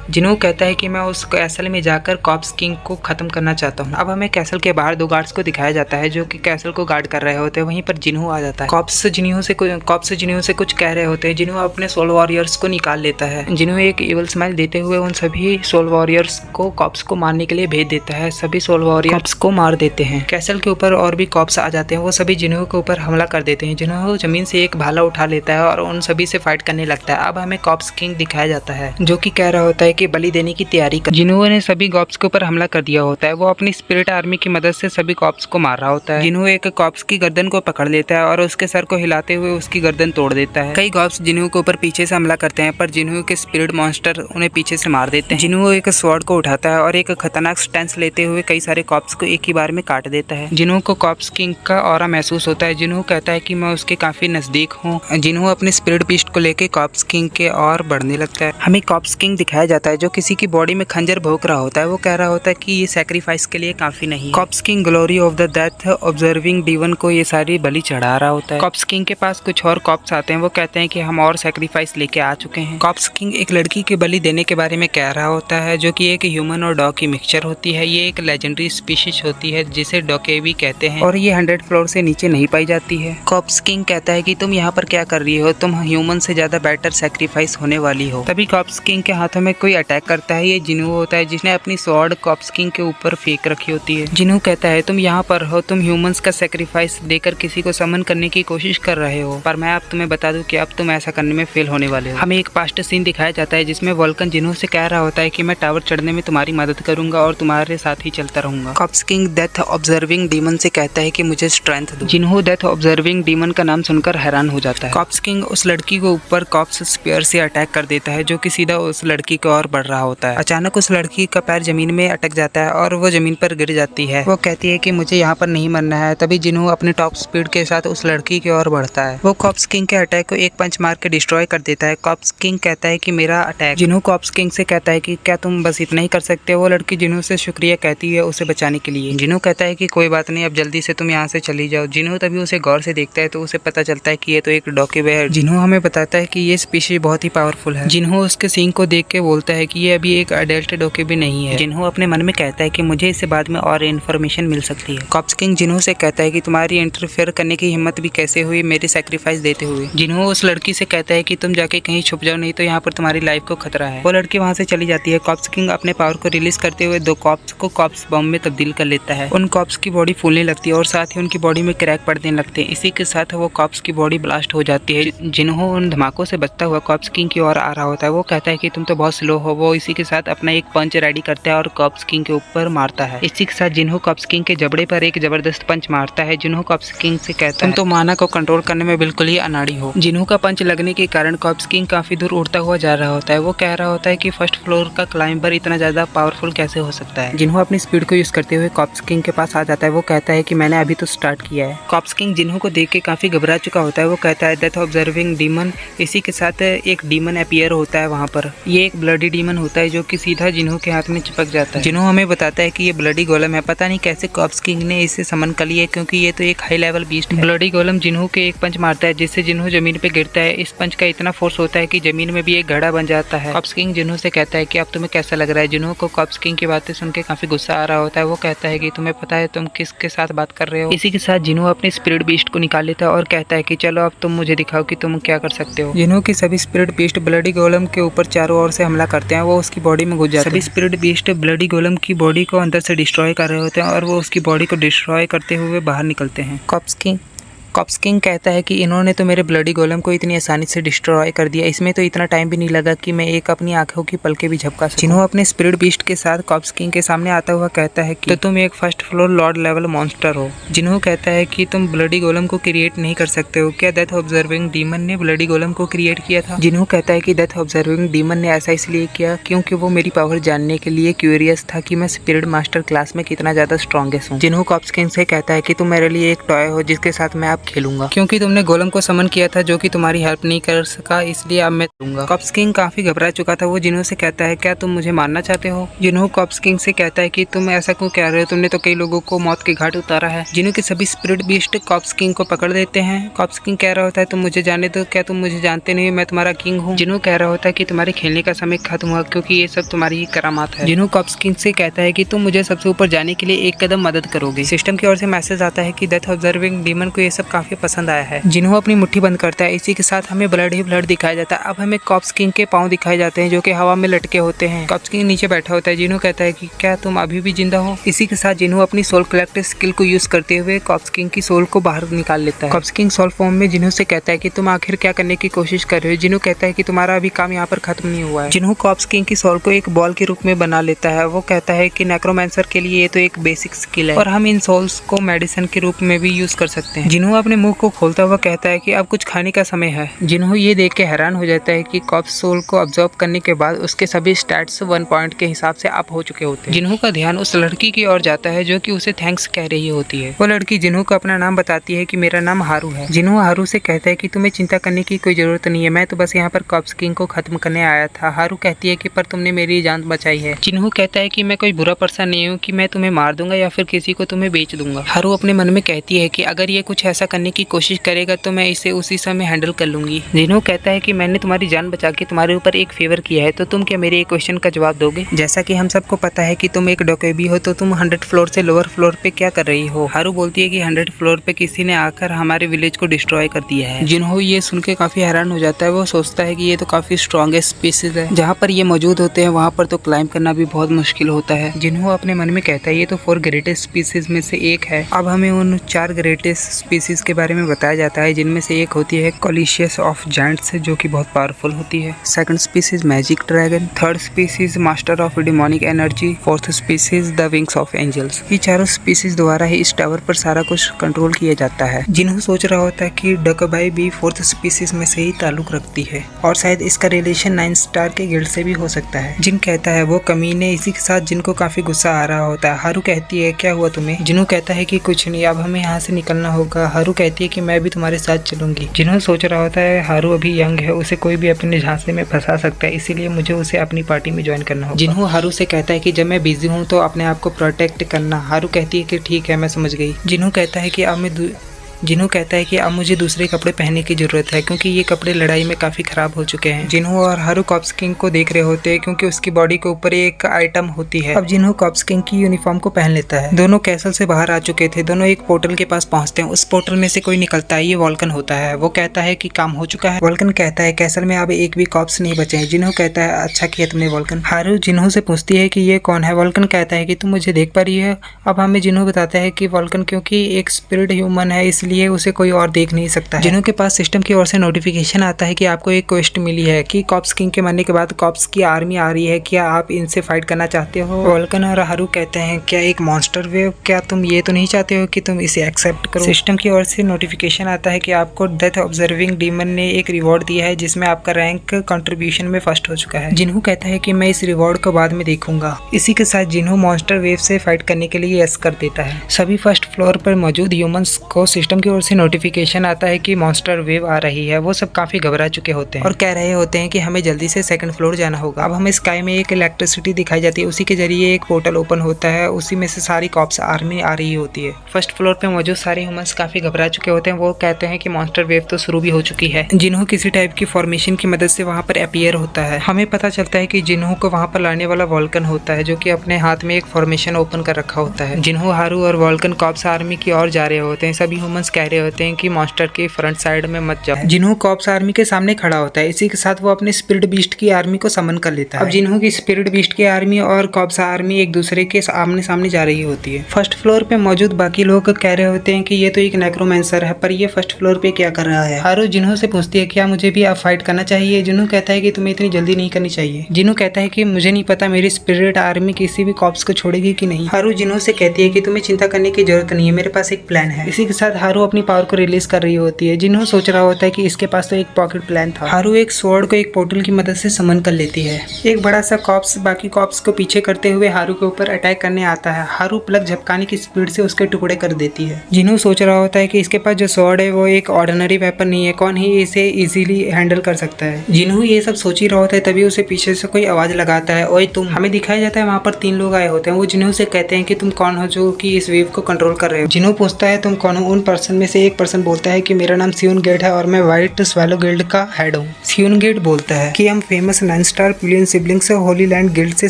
जिन्हों कहता है कि मैं उस कैसल में जाकर कॉप्स किंग को खत्म करना चाहता हूँ। अब हमें कैसल के बाहर दो गार्ड्स को दिखाया जाता है जो कि कैसल को गार्ड कर रहे होते हैं। वहीं पर जिन्हों आ जाता है। कॉप्स जिन्हों से कुछ कह रहे होते हैं। जिन्हों अपने सोल वॉरियर्स को निकाल लेता है। जिन्हों एक इवल स्माइल देते हुए उन सभी सोल वॉरियर्स को कॉप्स को मारने के लिए भेज देता है। सभी सोल वॉरियर्स कॉप्स को मार देते हैं। कैसल के ऊपर और भी कॉप्स आ जाते हैं। वो सभी जिन्हों के ऊपर हमला कर देते हैं। जिन्हों जमीन से एक भाला उठा लेता है और उन सभी से फाइट करने लगता है। अब हमें कॉप्स किंग दिखाया जाता है जो कि कह रहा होता है कि बलि देने की तैयारी कर। जिन्हों ने सभी कॉप्स के ऊपर हमला कर दिया होता है। वो अपनी स्पिरिट आर्मी की मदद से सभी कॉप्स को मार रहा होता है। जिन्हों एक कॉप्स की गर्दन को पकड़ लेता है और उसके सर को हिलाते हुए उसकी गर्दन तोड़ देता है। कई कॉप्स जिन्हों के ऊपर पीछे से हमला करते हैं पर जिन्हों के स्पिरिट मॉन्स्टर उन्हें पीछे से मार देते हैं। जिन्हों एक स्वॉर्ड को उठाता है और एक खतरनाक स्टैंस लेते हुए कई सारे कॉप्स को एक ही बार में काट देता है। जिन्हों को कॉप्स किंग का ऑरा महसूस होता है। जिन्हों कहता है कि मैं उसके काफी नजदीक हूँ। जिन्हों अपने स्पिरिट बीस्ट को लेकर कॉप्स किंग के और बढ़ने लगता है। हमें कॉप्स किंग दिखाया जाता है जो किसी की बॉडी में खंजर भोंक रहा होता है। वो कह रहा होता है कि ये सैक्रिफाइस के लिए काफी नहीं है। Corpse king glory of the death observing demon को ये सारी बलि चढ़ा रहा होता है। कॉप्स किंग के पास कुछ और कॉप्स आते हैं। वो कहते हैं कि हम और सैक्रिफाइस लेके आ चुके हैं। कॉप्स किंग एक लड़की के बलि देने के बारे में कह रहा होता है जो कि एक ह्यूमन और डॉग की मिक्सचर होती है। ये एक लेजेंडरी स्पीशीज होती है जिसे डॉकेवी कहते हैं और ये 100 फ्लोर से नीचे नहीं पाई जाती है। कॉप्स किंग कहता है कि तुम यहाँ पर क्या कर रही हो, तुम ह्यूमन से ज्यादा बेटर सैक्रिफाइस होने वाली हो। तभी कॉप्स किंग के हाथों में कोई अटैक करता है। ये जिन्हों होता है जिसने अपनी स्वॉर्ड कॉप्स किंग के ऊपर फेंक रखी होती है। जिन्हों कहता है तुम यहाँ पर हो, तुम ह्यूमंस का सैक्रिफाइस देकर किसी को समन करने की कोशिश कर रहे हो, पर मैं अब तुम्हें बता दूं कि अब तुम ऐसा करने में फेल होने वाले हो। हमें एक पास्ट सीन दिखाया जाता है जिसमें वल्कन जिन्हों से कह रहा होता है कि मैं टावर चढ़ने में तुम्हारी मदद करूंगा और तुम्हारे साथ ही चलता रहूंगा। Corpse king death observing demon से कहता है कि मुझे स्ट्रेंथ दो। जिन्हों डेथ ऑब्जर्विंग डीमन का नाम सुनकर हैरान हो जाता है। कॉप्स किंग उस लड़की को ऊपर कॉप्स स्पीयर से अटैक कर देता है जो कि सीधा उस लड़की की ओर बढ़ रहा होता है। अचानक उस लड़की का पैर जमीन में अटक जाता है और वो जमीन पर गिर जाती है। वो कहती है कि मुझे यहाँ पर नहीं मरना है। तभी जिन्हों अपने टॉप स्पीड के साथ उस लड़की की ओर बढ़ता है। वो कॉप्स किंग के अटैक को एक पंच मार के डिस्ट्रॉय कर देता है। कॉप्स किंग कहता है कि मेरा अटैक। जिन्हों कॉप्स किंग से कहता है कि क्या तुम बस इतना ही कर सकते हो। वो लड़की जिन्हों से शुक्रिया कहती है उसे बचाने के लिए। जिन्हों कहता है कि कोई बात नहीं, अब जल्दी से तुम यहाँ से चली जाओ। जिन्हों तभी उसे गौर से देखता है तो उसे पता चलता है कि ये तो एक डॉकेवी है। जिन्हों हमें बताता है कि ये स्पीशीज बहुत ही पावरफुल है। जिन्हों उसके सींग को देख के बोलता है कि ये अभी एक अडल्ट डॉकेवी नहीं है। जिन्हों अपने मन में कहता है कि मुझे इससे बाद में और इन्फॉर्मेशन मिल सकती है। कॉप्स किंग जिन्हों से कहता है कि तुम्हारी इंटरफेयर करने की हिम्मत भी कैसे हुई मेरी सैक्रिफाइस देते हुए। जिन्हों उस लड़की से कहता है कि तुम जाके कहीं छुप जाओ, नहीं तो यहाँ पर तुम्हारी लाइफ को खतरा है। वो लड़की वहाँ से चली जाती है। कॉप्स किंग अपने पावर को रिलीज करते हुए दो कॉप्स को कॉप्स बम में तब्दील कर लेता है। उन कॉप्स की बॉडी फूलने लगती है और साथ ही उनकी बॉडी में क्रैक पड़ने लगते हैं। इसी के साथ वो कॉप्स की बॉडी ब्लास्ट हो जाती है। जिन्हों उन धमाकों से बचता हुआ कॉप्स किंग की ओर आ रहा होता है। वो कहता है कि तुम तो बहुत स्लो हो। वो इसी के साथ अपना एक पंच रेडी करता है और कॉप्स किंग के ऊपर मारता है। इसी के साथ जिन्हों कॉप्स किंग के जबड़े पर एक जबरदस्त पंच मारता है। जिन्हों कॉप्स किंग से कहता है तुम तो माना को कंट्रोल करने में बिल्कुल ही अनाड़ी हो। जिन्हों का पंच लगने के कारण कॉप्स किंग काफी दूर उड़ता हुआ जा रहा होता है। वो कह रहा होता है कि फर्स्ट फ्लोर का क्लाइंबर इतना ज्यादा पावरफुल कैसे हो सकता है। जिन्हों अपनी स्पीड को यूज करते हुए कॉप्स किंग के पास आ जाता है। वो कहता है कि मैंने अभी तो स्टार्ट किया है। कॉप्स किंग जिन्हों को देख के काफी घबरा चुका होता है। वो कहता है डेथ ऑब्जर्विंग डीमन। इसी के साथ एक डीमन अपीयर होता है वहाँ पर। ये एक ब्लडी ब्लडी डीमन होता है जो कि सीधा जिन्हों के हाथ में चिपक जाता है। जिन्हों हमें बताता है कि ये ब्लडी गोलम है। पता नहीं कैसे कॉप्स किंग ने इसे समन कर लिया क्योंकि ये तो एक हाई लेवल बीस्ट है। ब्लडी गोलम जिन्हों के एक पंच मारता है जिससे जिन्हों जमीन पे गिरता है। इस पंच का इतना फोर्स होता है कि जमीन में भी एक घड़ा बन जाता है। कॉप्स किंग जिन्हों से कहता है कि अब तुम्हें कैसा लग रहा है। जिन्हों को कॉप्स किंग की बातें सुन के काफी गुस्सा आ रहा होता है। वो कहता है कि तुम्हें पता है तुम किसके साथ बात कर रहे हो। इसी के साथ जिन्हों अपने स्पिरिट बीस्ट को निकाल लेता है और कहता है कि चलो अब तुम मुझे दिखाओ कि तुम क्या कर सकते हो। जिन्हों की सभी स्पिरिट बीस्ट ब्लडी गोलम के ऊपर चारों ओर से हमला करते हैं। वो उसकी बॉडी में घुस जाते हैं। सभी स्पिरिट बीस्ट ब्लडी गोलम की बॉडी को अंदर से डिस्ट्रॉय कर रहे होते हैं और वो उसकी बॉडी को डिस्ट्रॉय करते हुए बाहर निकलते हैं। कॉप्स किंग कहता है कि इन्होंने तो मेरे ब्लडी गोलम को इतनी आसानी से डिस्ट्रॉय कर दिया। इसमें तो इतना टाइम भी नहीं लगा कि मैं एक अपनी आंखों की पलके भी झपका सकूं। जिन्हों अपने स्पिरिट बीस्ट के साथ कॉप्स किंग के सामने आता हुआ कहता है कि तो तुम एक first floor Lord level monster हो। जिन्हों कहता है कि तुम ब्लडी गोलम को क्रिएट नहीं कर सकते हो। क्या डेथ ऑब्जर्विंग डीमन ने ब्लडी गोलम को क्रिएट किया था? जिन्हों कहता है कि डेथ ऑब्जर्विंग डीमन ने ऐसा इसलिए किया क्योंकि वो मेरी पावर जानने के लिए क्यूरियस था कि मैं स्पिरिट मास्टर क्लास में कितना ज्यादा स्ट्रॉन्गेस्ट हूँ। जिन्हों कॉप्स किंग से कहता है कि तुम मेरे लिए एक टॉय हो जिसके साथ मैं अब खेलूंगा क्योंकि तुमने गोलम को समन किया था जो कि तुम्हारी हेल्प नहीं कर सका, इसलिए अब मैं दूंगा। कॉप्स किंग काफी घबरा चुका था। वो जिन्हों से कहता है क्या तुम मुझे मारना चाहते हो? जिन्हों कॉप्स किंग से कहता है कि तुम ऐसा क्यों कह रहे हो, तुमने तो कई लोगों को मौत के घाट उतारा है। जिन्हों के सभी स्पिरिट बीस्ट कॉप्स किंग को पकड़ देते हैं। कॉप्स किंग कह रहा होता है तुम मुझे जाने दो, क्या तुम मुझे जानते नहीं, मैं तुम्हारा किंग हूँ। जिन्हों कह रहा होता है कि तुम्हारे खेलने का समय खत्म हुआ क्योंकि ये सब तुम्हारी ही करामात है। जिन्हों कॉप्स किंग से कहता है कि तुम मुझे सबसे ऊपर जाने के लिए एक कदम मदद करोगे। सिस्टम की ओर से मैसेज आता है कि डेथ ऑब्जर्विंग डीमन को ये सब काफी पसंद आया है। जिन्हों अपनी मुट्ठी बंद करता है। इसी के साथ हमें ब्लड ही ब्लड दिखाया जाता है। अब हमें कॉप्स किंग के पांव दिखाए जाते हैं जो कि हवा में लटके होते हैं। कॉप्स किंग नीचे बैठा होता है। जिन्हों कहता है कि क्या तुम अभी भी जिंदा हो? इसी के साथ जिन्हों अपनी सोल कलेक्ट स्किल को यूज करते हुए कॉप्स किंग की सोल को बाहर निकाल लेता है। कॉप्स किंग सोल फॉर्म में जिन्हों से कहता है कि तुम आखिर क्या करने की कोशिश कर रहे हो? जिन्हों कहता है कि तुम्हारा अभी काम यहाँ पर खत्म नहीं हुआ है। जिन्हों कॉप्स किंग की सोल को एक बॉल के रूप में बना लेता है। वो कहता है कि नेक्रोमैंसर के लिए ये तो एक बेसिक स्किल है और हम इन सोल्स को मेडिसिन के रूप में भी यूज कर सकते हैं। जिन्हों अपने मुंह को खोलता हुआ कहता है कि अब कुछ खाने का समय है। जिन्हों ये देख के हैरान हो जाता है कि कॉप्स सोल को ऑब्जर्व करने के बाद उसके सभी स्टैट्स 1 पॉइंट के हिसाब से अप हो चुके होते हैं। जिन्हों का ध्यान उस लड़की की ओर जाता है जो कि उसे थैंक्स कह रही होती है। वो लड़की जिन्हों को अपना नाम बताती है कि मेरा नाम हारू है। जिन्हों हारू से कहता है कि तुम्हें चिंता करने की कोई जरूरत नहीं है, मैं तो बस यहाँ पर कॉप्स किंग को खत्म करने आया था। हारू कहती है कि पर तुमने मेरी जान बचाई है। जिन्हों कहता है कि मैं कोई बुरा पर्सन नहीं हूँ कि मैं तुम्हें मार दूंगा या फिर किसी को तुम्हें बेच दूंगा। हारू अपने मन में कहती है कि अगर ये कुछ ऐसा करने की कोशिश करेगा तो मैं इसे उसी समय हैंडल कर लूंगी। जिन्हों कहता है कि मैंने तुम्हारी जान बचा के तुम्हारे ऊपर एक फेवर किया है तो तुम क्या मेरे एक क्वेश्चन का जवाब दोगे? जैसा कि हम सबको पता है कि तुम एक डकैती हो तो तुम 100 फ्लोर से लोअर फ्लोर पे क्या कर रही हो? हारू बोलती है कि 100 फ्लोर पे किसी ने आकर हमारे विलेज को डिस्ट्रॉय कर दिया है। जिन्हों ये सुन के काफी हैरान हो जाता है। वो सोचता है कि ये तो काफी स्ट्रॉन्गेस्ट स्पीसीज है। जहाँ पर ये मौजूद होते हैं वहाँ पर तो क्लाइंब करना भी बहुत मुश्किल होता है। जिन्हों अपने मन में कहता है ये तो 4 ग्रेटेस्ट स्पीसीज में से एक है। अब हमें उन 4 ग्रेटेस्ट स्पीसीज के बारे में बताया जाता है जिनमें से एक होती है कोलिशियस ऑफ जायंट्स जो कि बहुत पावरफुल होती है। Second species magic dragon, third species master of demonic energy, fourth species the wings of angels. ये चारों स्पीसीज द्वारा ही इस टावर पर सारा कुछ कंट्रोल किया जाता है। जिन्हों सोच रहा होता है कि डकबाई भी 4th स्पीसीज में से ही ताल्लुक रखती है और शायद इसका रिलेशन 9 स्टार के गिल्ड से भी हो सकता है। जिन कहता है वो कमीने। इसी के साथ जिनको काफी गुस्सा आ रहा होता है। हारू कहती है क्या हुआ तुम्हें? जिन्हों कहता है कि कुछ नहीं, अब हमें यहाँ से निकलना होगा। हारू कहती है कि मैं भी तुम्हारे साथ चलूंगी। जिन्हों सोच रहा होता है हारू अभी यंग है, उसे कोई भी अपने झांसे में फंसा सकता है, इसीलिए मुझे उसे अपनी पार्टी में ज्वाइन करना होगा। जिन्हों हारू से कहता है कि जब मैं बिजी हूँ तो अपने आप को प्रोटेक्ट करना। हारू कहती है कि ठीक है मैं समझ गई। जिन्हों कहता है कि अब मुझे दूसरे कपड़े पहनने की जरूरत है क्योंकि ये कपड़े लड़ाई में काफी खराब हो चुके हैं। जिन्हों और हारू कॉप्स किंग को देख रहे होते हैं क्योंकि उसकी बॉडी के ऊपर एक आइटम होती है। अब जिन्हों कॉप्स किंग की यूनिफॉर्म को पहन लेता है। दोनों कैसल से बाहर आ चुके थे। दोनों एक पोर्टल के पास पहुंचते हैं। उस पोर्टल में से कोई निकलता है। ये वॉल्कन होता है। वो कहता है कि काम हो चुका है। वॉल्कन कहता है कैसल में अब एक भी कॉप्स नहीं बचे हैं। जिन्हों कहता है अच्छा किया तुमने वॉल्कन। हारू जिन्हों से पूछती है कि ये कौन है। वॉल्कन कहता है कि तुम मुझे देख पा रही है। अब हमें जिन्हों बताता है कि वॉल्कन क्योंकि एक स्पिरिट ह्यूमन है इसलिए उसे कोई और देख नहीं सकता है। जिन्हों के पास सिस्टम की ओर से नोटिफिकेशन आता है कि आपको एक क्वेस्ट मिली है कि कॉप्स किंग के मरने के बाद कॉप्स की आर्मी आ रही है, क्या आप इनसे फाइट करना चाहते हो? वॉल्कन और हारू कहते हैं क्या एक मॉन्स्टर वेव, क्या तुम ये तो नहीं चाहते हो कि तुम इसे एक्सेप्ट करो? सिस्टम की ओर से नोटिफिकेशन आता है कि आपको डेथ ऑब्जर्विंग डीमन ने एक रिवॉर्ड दिया है जिसमें आपका रैंक कंट्रीब्यूशन में फर्स्ट हो चुका है। जिन्हों कहता है कि मैं इस रिवॉर्ड को बाद में देखूंगा। इसी के साथ जिन्हों मॉन्स्टर वेव से फाइट करने के लिए यस कर देता है। सभी फर्स्ट फ्लोर पर मौजूद ह्यूमंस को सिस्टम बॉटम की ओर से नोटिफिकेशन आता है कि मॉन्स्टर वेव आ रही है। वो सब काफी घबरा चुके होते हैं और कह रहे होते हैं कि हमें जल्दी से सेकंड फ्लोर जाना होगा। अब हमें स्काई में एक इलेक्ट्रिसिटी दिखाई जाती है, उसी के जरिए एक पोर्टल ओपन होता है, उसी में से सारी कॉप्स आर्मी आ रही होती है। फर्स्ट फ्लोर पे मौजूद सारे ह्यूमंस काफी घबरा चुके होते हैं। वो कहते हैं कि मॉन्स्टर वेव तो शुरू भी हो चुकी है। जिन्हों किसी टाइप की फॉर्मेशन की मदद से वहाँ पर अपीयर होता है। हमें पता चलता है कि जिन्हों को वहाँ पर लाने वाला वॉल्कन होता है, जो कि अपने हाथ में एक फॉर्मेशन ओपन कर रखा होता है। जिन्हों, हारू और वॉल्कन कॉप्स आर्मी की ओर जा रहे होते हैं। सभी ह्यूमंस कह रहे होते हैं कि मॉन्स्टर के फ्रंट साइड में मत जाओ। जिन्हों कॉप्स आर्मी के सामने खड़ा होता है। इसी के साथ वो अपने स्पिरिट बीस्ट की आर्मी को समन कर लेता है। अब जिन्हों की स्पिरिट बीस्ट की आर्मी और कॉप्स आर्मी एक दूसरे के आमने सामने जा रही होती है। फर्स्ट फ्लोर पे मौजूद बाकी लोग कह रहे होते हैं कि ये तो एक नेक्रोमेंसर है, पर ये फर्स्ट फ्लोर पे क्या कर रहा है। हारू जिन्हों से पूछती है क्या मुझे भी अब फाइट करना चाहिए। जिन्हों कहता है कि तुम्हें इतनी जल्दी नहीं करनी चाहिए। जिन्हों कहता है कि मुझे नहीं पता मेरी स्पिरिट आर्मी किसी भी कॉप्स को छोड़ेगी कि नहीं। हारू जिन्हों से कहती है कि तुम्हें चिंता करने की जरूरत नहीं है, मेरे पास एक प्लान है। इसी के साथ हारू अपनी पावर को रिलीज कर रही होती है। जिन्हों सोच रहा होता है कि इसके पास तो एक पॉकेट प्लान था। हारू एक स्वॉर्ड को एक पोर्टल की मदद से समन कर लेती है। एक बड़ा सा कॉप्स बाकी कॉप्स को पीछे करते हुए हारू के ऊपर अटैक करने आता है। हारू प्लग झपकाने की स्पीड से उसके टुकड़े कर देती है। जिन्हों सोच रहा होता है कि इसके पास जो स्वॉर्ड है वो एक ऑर्डिनरी वेपन नहीं है, कौन ही इसे इजीली हैंडल कर सकता है। जिन्हों ये सब सोच ही रहा होता है, तभी उसे पीछे से कोई आवाज लगाता है, ओए तुम। हमें दिखाया जाता है वहाँ पर 3 लोग आए होते हैं। वो जिन्हों से कहते हैं कि तुम कौन हो जो कि इस वेव को कंट्रोल कर रहे हो। जिन्हों पूछता है तुम कौन हो। उन पर्सन में से एक पर्सन बोलता है कि मेरा नाम सियोन गेट है और मैं व्हाइट स्वेलो गिल्ड का हेड हूँ। सियोन गेट बोलता है कि हम famous 9 star pillion siblings Holi land guild से